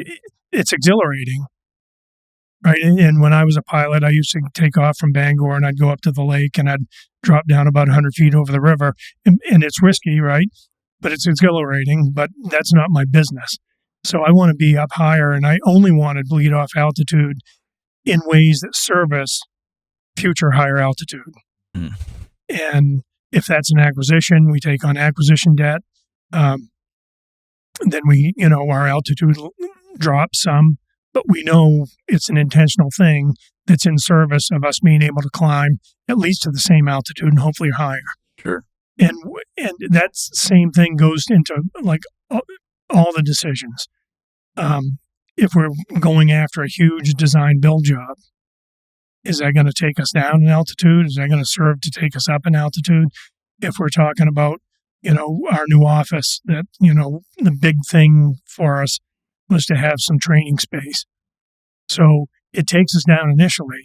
it's exhilarating, right? And when I was a pilot, I used to take off from Bangor and I'd go up to the lake and I'd drop down about 100 feet over the river. And it's risky, right? But it's exhilarating, but that's not my business. So I want to be up higher, and I only want to bleed off altitude in ways that service future higher altitude. Mm. And if that's an acquisition, we take on acquisition debt. Then our altitude drops some, but we know it's an intentional thing that's in service of us being able to climb at least to the same altitude and hopefully higher. Sure. And that same thing goes into like all the decisions. If we're going after a huge design build job, is that going to take us down in altitude? Is that going to serve to take us up in altitude? If we're talking about, our new office, that, the big thing for us was to have some training space. So it takes us down initially,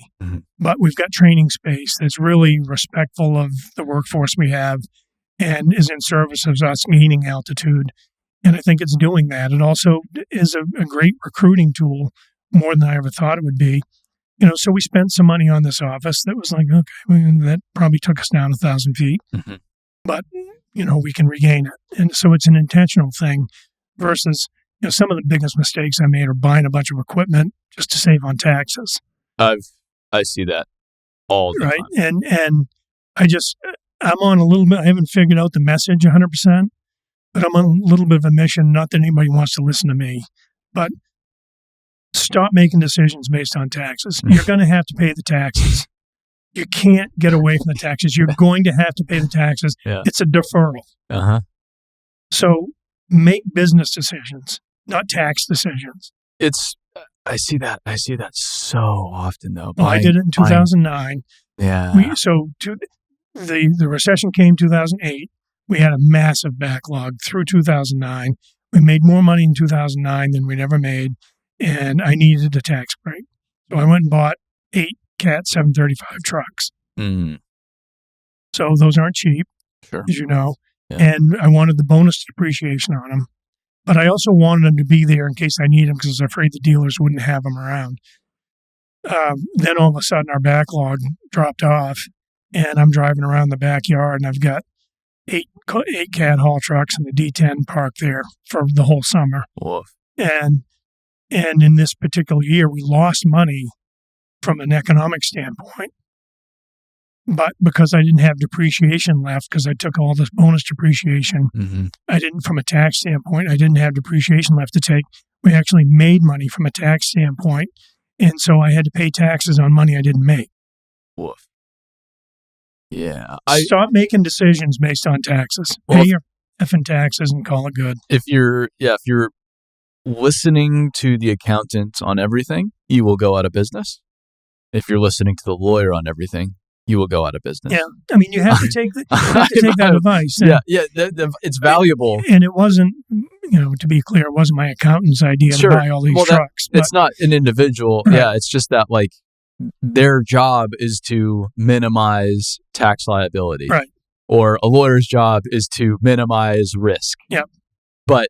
but we've got training space that's really respectful of the workforce we have and is in service of us gaining altitude. And I think it's doing that. It also is a great recruiting tool, more than I ever thought it would be. So we spent some money on this office that was like, okay, that probably took us down 1,000 feet, but, we can regain it. And so it's an intentional thing versus, some of the biggest mistakes I made are buying a bunch of equipment just to save on taxes. I see that all the time. And I'm on a little bit, I haven't figured out the message 100%, but I'm on a little bit of a mission, not that anybody wants to listen to me, but stop making decisions based on taxes. You're going to have to pay the taxes. You can't get away from the taxes. You're going to have to pay the taxes. Yeah. It's a deferral. Uh-huh. So make business decisions, not tax decisions. I see that so often though. Well, I did it in 2009. Yeah. The recession came 2008. We had a massive backlog through 2009. We made more money in 2009 than we'd ever made, and I needed a tax break. So I went and bought 8 Cat 735 trucks. Mm. So those aren't cheap, sure, as you know, yeah. And I wanted the bonus depreciation on them. But I also wanted them to be there in case I need them because I was afraid the dealers wouldn't have them around. Then all of a sudden our backlog dropped off, and I'm driving around the backyard, and I've got 8 Cat haul trucks and the D10 parked there for the whole summer. Woof. And in this particular year, we lost money from an economic standpoint. But because I didn't have depreciation left, because I took all this bonus depreciation, I didn't, from a tax standpoint, I didn't have depreciation left to take. We actually made money from a tax standpoint. And so I had to pay taxes on money I didn't make. Woof. Yeah. Stop making decisions based on taxes. Pay your effing taxes and call it good. If you're listening to the accountant on everything, you will go out of business. If you're listening to the lawyer on everything, you will go out of business. Yeah. I mean, you have to take that advice. It's valuable. And it wasn't, to be clear, it wasn't my accountant's idea to buy all these trucks. It's not an individual. Right. Yeah. It's just that their job is to minimize tax liability. Right. Or a lawyer's job is to minimize risk. Yep. But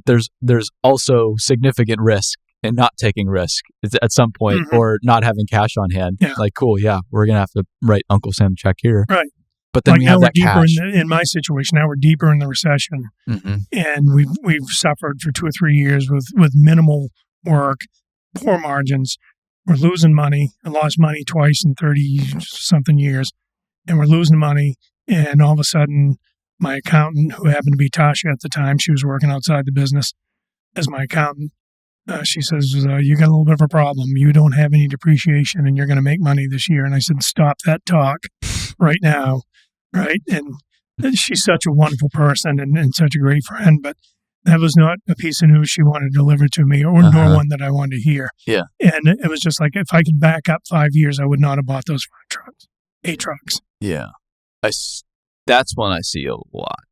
there's also significant risk in not taking risk at some point, or not having cash on hand. Yeah. Cool, yeah, we're going to have to write Uncle Sam a check here. Right. But then like we now have we're that deeper cash. in my situation. Now we're deeper in the recession, and we've suffered for 2 or 3 years with minimal work, poor margins. We're losing money. I lost money twice in 30-something years, and we're losing money. And all of a sudden, my accountant, who happened to be Tasha at the time, she was working outside the business as my accountant. She says, you got a little bit of a problem. You don't have any depreciation, and you're going to make money this year. And I said, stop that talk right now. Right. And she's such a wonderful person and such a great friend, but that was not a piece of news she wanted to deliver to me or nor one that I wanted to hear. Yeah. And it was just like, if I could back up 5 years, I would not have bought those 8 trucks. Yeah. That's one I see a lot.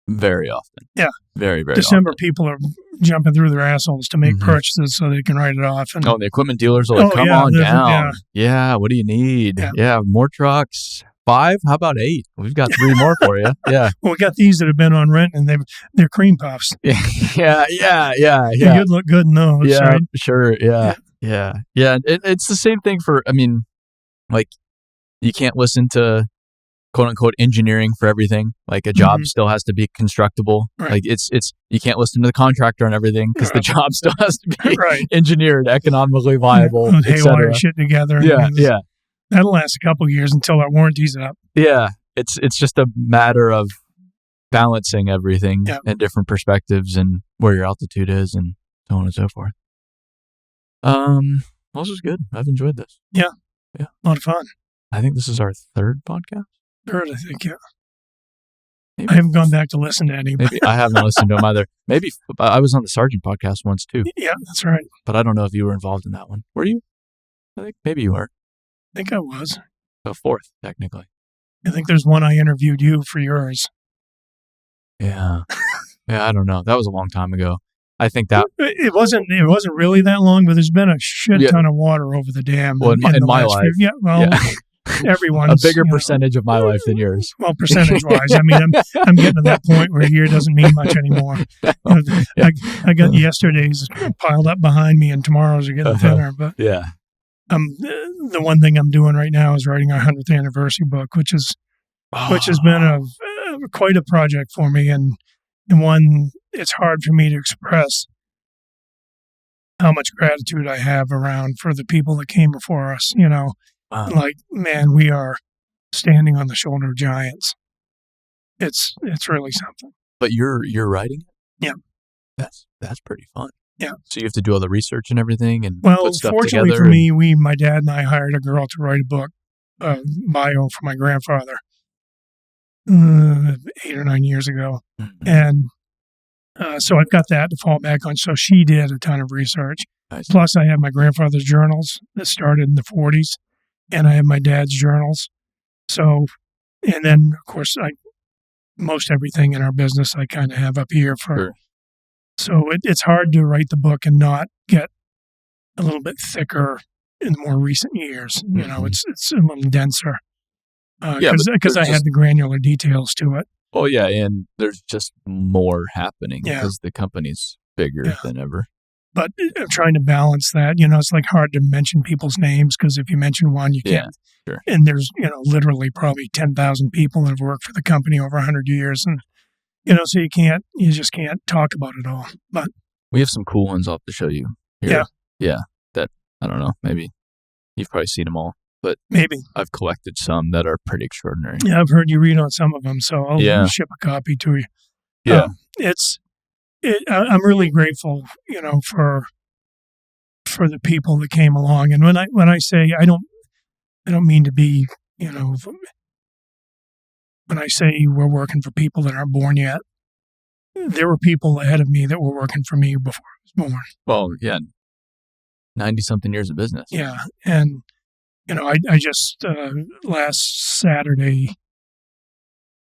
Very often. Yeah. Very, very December often. People are jumping through their assholes to make purchases so they can write it off. And, the equipment dealers are like, come on down. Yeah. What do you need? Yeah. More trucks. 5? How about 8? We've got 3 more for you. Yeah. Well, we got these that have been on rent, and they're cream puffs. Yeah. You'd look good in those. Yeah, right? sure. Yeah. It's the same thing for. I mean, like, you can't listen to quote unquote engineering for everything. Like, a job still has to be constructible. Right. Like, it's you can't listen to the contractor on everything because the job still has to be engineered, economically viable, haywire shit together. Yeah. That'll last a couple of years until our warranty's up. Yeah, it's just a matter of balancing everything and different perspectives and where your altitude is and so on and so forth. This is good. I've enjoyed this. Yeah. A lot of fun. I think this is our 3rd podcast. 3rd, I think, yeah. Maybe. I haven't gone back to listen to any. Maybe I haven't listened to them either. Maybe I was on the Sargent podcast once too. Yeah, that's right. But I don't know if you were involved in that one. Were you? I think maybe you were. I think I was. So 4th, technically. I think there's one I interviewed you for yours. Yeah. I don't know. That was a long time ago. I think that it wasn't really that long, but there's been a shit ton of water over the dam. Well, in my life. Everyone's a bigger percentage of my life than yours. Well, percentage wise, I mean, I'm getting to that point where a year doesn't mean much anymore. I got yesterday's piled up behind me, and tomorrow's are getting thinner. But the one thing I'm doing right now is writing our 100th anniversary book, which has been quite a project for me, and one it's hard for me to express how much gratitude I have around for the people that came before us. Like, man, we are standing on the shoulder of giants. It's really something. But you're writing it? Yeah. That's pretty fun. Yeah. So you have to do all the research and everything and put stuff fortunately together. For me, my dad and I hired a girl to write a book, bio for my grandfather 8 or 9 years ago. And so I've got that to fall back on. So she did a ton of research. Nice. Plus, I have my grandfather's journals that started in the 40s, and I have my dad's journals. So, and then, of course, most everything in our business I kind of have up here for. Sure. So it's hard to write the book and not get a little bit thicker in the more recent years. It's a little denser because I had the granular details to it. Oh, yeah, and there's just more happening because the company's bigger than ever. But I'm trying to balance that. It's like hard to mention people's names because if you mention one, you can't. Sure. And there's, literally probably 10,000 people that have worked for the company over 100 years. And, so you just can't talk about it all. But we have some cool ones I'll have to show you here. Yeah. That, I don't know, maybe you've probably seen them all. But maybe I've collected some that are pretty extraordinary. Yeah, I've heard you read on some of them, so I'll ship a copy to you. Yeah, I'm really grateful, for the people that came along. And when I say I don't mean to be, when I say we're working for people that aren't born yet, there were people ahead of me that were working for me before I was born. Well, 90-something years of business. Yeah, and. I just last Saturday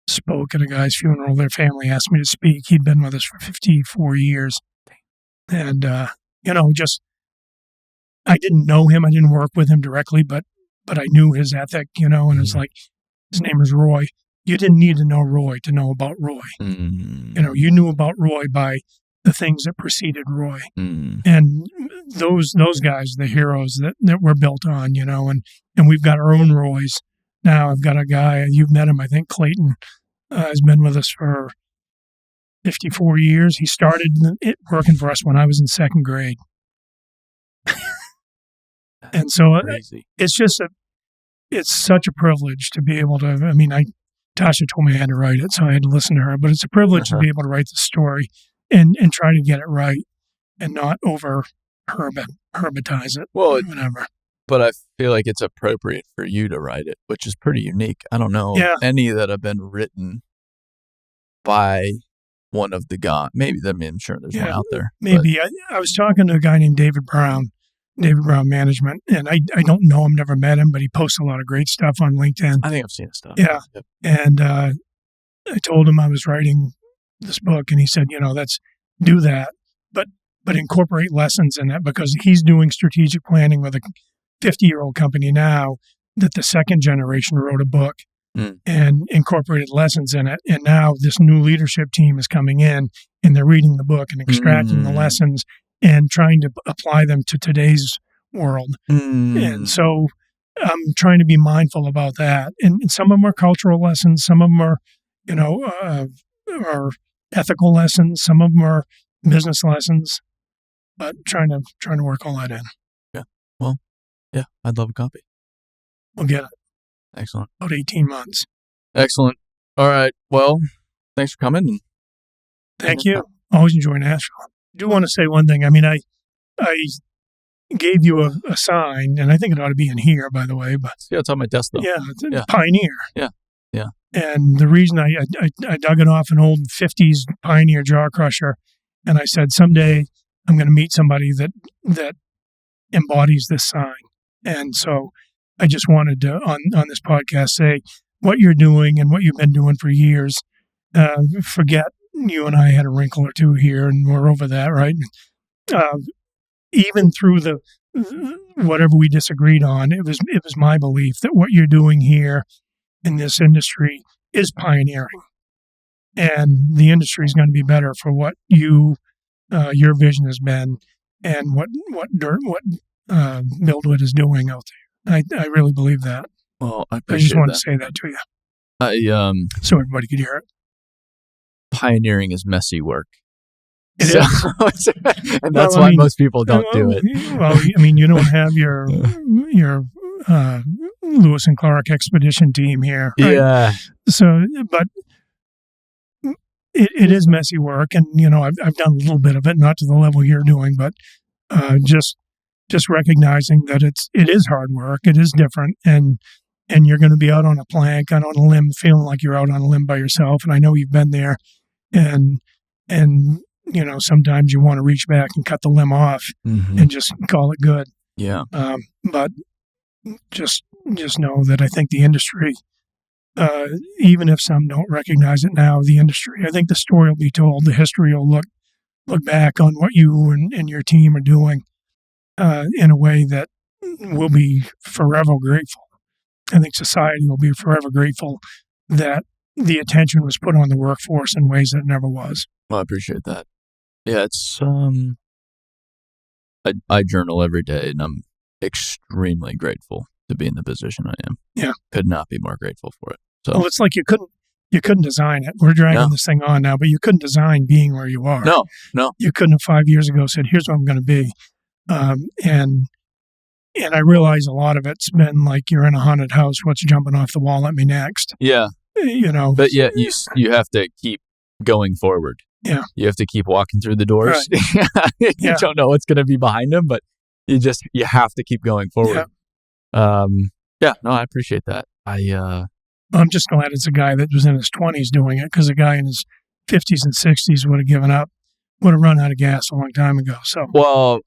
spoke at a guy's funeral. Their family asked me to speak. He'd been with us for 54 years. And, I didn't know him. I didn't work with him directly, but I knew his ethic, and it's like, his name is Roy. You didn't need to know Roy to know about Roy. Mm-hmm. You knew about Roy by the things that preceded Roy. Mm. And those guys, the heroes that we're built on, and we've got our own Roys now. I've got a guy, you've met him, I think, Clayton, has been with us for 54 years. He started working for us when I was in second grade. And so it's such a privilege to be able to, Tasha told me I had to write it, so I had to listen to her, but it's a privilege to be able to write the story and try to get it right and not over herbitize it. Well, whatever. But I feel like it's appropriate for you to write it, which is pretty unique. I don't know any that have been written by one of the guys. Maybe, I'm sure there's one out there. Maybe. I was talking to a guy named David Brown Management, and I don't know him, never met him, but he posts a lot of great stuff on LinkedIn. I think I've seen his stuff. Yeah. Yep. And I told him I was writing this book, and he said, do that, but incorporate lessons in it, because he's doing strategic planning with a 50-year-old company now that the second generation wrote a book and incorporated lessons in it. And now this new leadership team is coming in and they're reading the book and extracting the lessons and trying to apply them to today's world. And so I'm trying to be mindful about that. And some of them are cultural lessons. Some of them are, are ethical lessons. Some of them are business lessons, but trying to work all that in. Yeah. Well, yeah, I'd love a copy. We'll get it. Excellent. About 18 months. Excellent. All right. Well, thanks for coming. Thank you. Always enjoy Nashville. I do want to say one thing. I gave you a sign, and I think it ought to be in here, by the way. But yeah, it's on my desk, though. Yeah, it's Pioneer. Yeah. And the reason I dug it off an old 50s Pioneer jaw crusher, and I said, someday I'm going to meet somebody that embodies this sign. And so I just wanted to, on this podcast, say what you're doing and what you've been doing for years. Forget you and I had a wrinkle or two here, and we're over that, right? Even through the whatever we disagreed on, it was my belief that what you're doing here in this industry is pioneering, and the industry is going to be better for what your vision has been, and what Buildwood is doing out there. I really believe that. Well, I just wanted to say that to you. So everybody could hear it. Pioneering is messy work. It is. And that's why most people don't do it. Well, you don't have your Lewis and Clark expedition team here. Right? Yeah. So, but it is messy work, and I've done a little bit of it, not to the level you're doing, but just recognizing that it is hard work, it is different, and you're going to be out on a plank, out on a limb, feeling like you're out on a limb by yourself. And I know you've been there, and sometimes you want to reach back and cut the limb off and just call it good. Yeah. But just know that I think the industry, even if some don't recognize it now, the industry, I think the story will be told, the history will look back on what you and your team are doing in a way that we'll be forever grateful. I think society will be forever grateful that the attention was put on the workforce in ways that it never was. Well, I appreciate that. Yeah, it's I journal every day, and I'm extremely grateful to be in the position I am. Yeah, could not be more grateful for it. So, well, it's like you couldn't design it. We're dragging this thing on now, but you couldn't design being where you are. No. You couldn't have 5 years ago said, "Here's what I'm going to be," and I realize a lot of it's been like you're in a haunted house. What's jumping off the wall at me next? Yeah, But yeah, you have to keep going forward. Yeah, you have to keep walking through the doors. Right. You don't know what's going to be behind them, but you have to keep going forward. Yeah. No, I appreciate that. I'm just glad it's a guy that was in his 20s doing it, because a guy in his 50s and 60s would have given up, would have run out of gas a long time ago. So, well,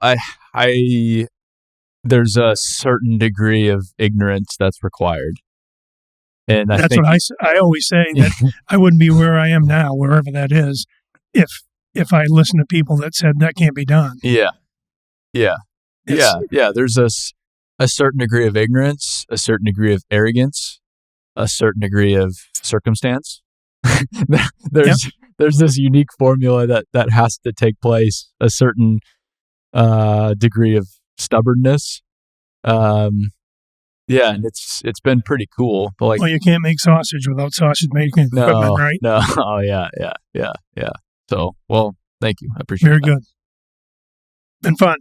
there's a certain degree of ignorance that's required. And that's what I always say, that I wouldn't be where I am now, wherever that is, if I listened to people that said that can't be done. Yeah. There's a certain degree of ignorance, a certain degree of arrogance, a certain degree of circumstance. There's this unique formula that has to take place, a certain degree of stubbornness. Yeah, and it's been pretty cool. But like, well, you can't make sausage without sausage making equipment, right? No. Oh, yeah. So, well, thank you. I appreciate it. Very good. Been fun.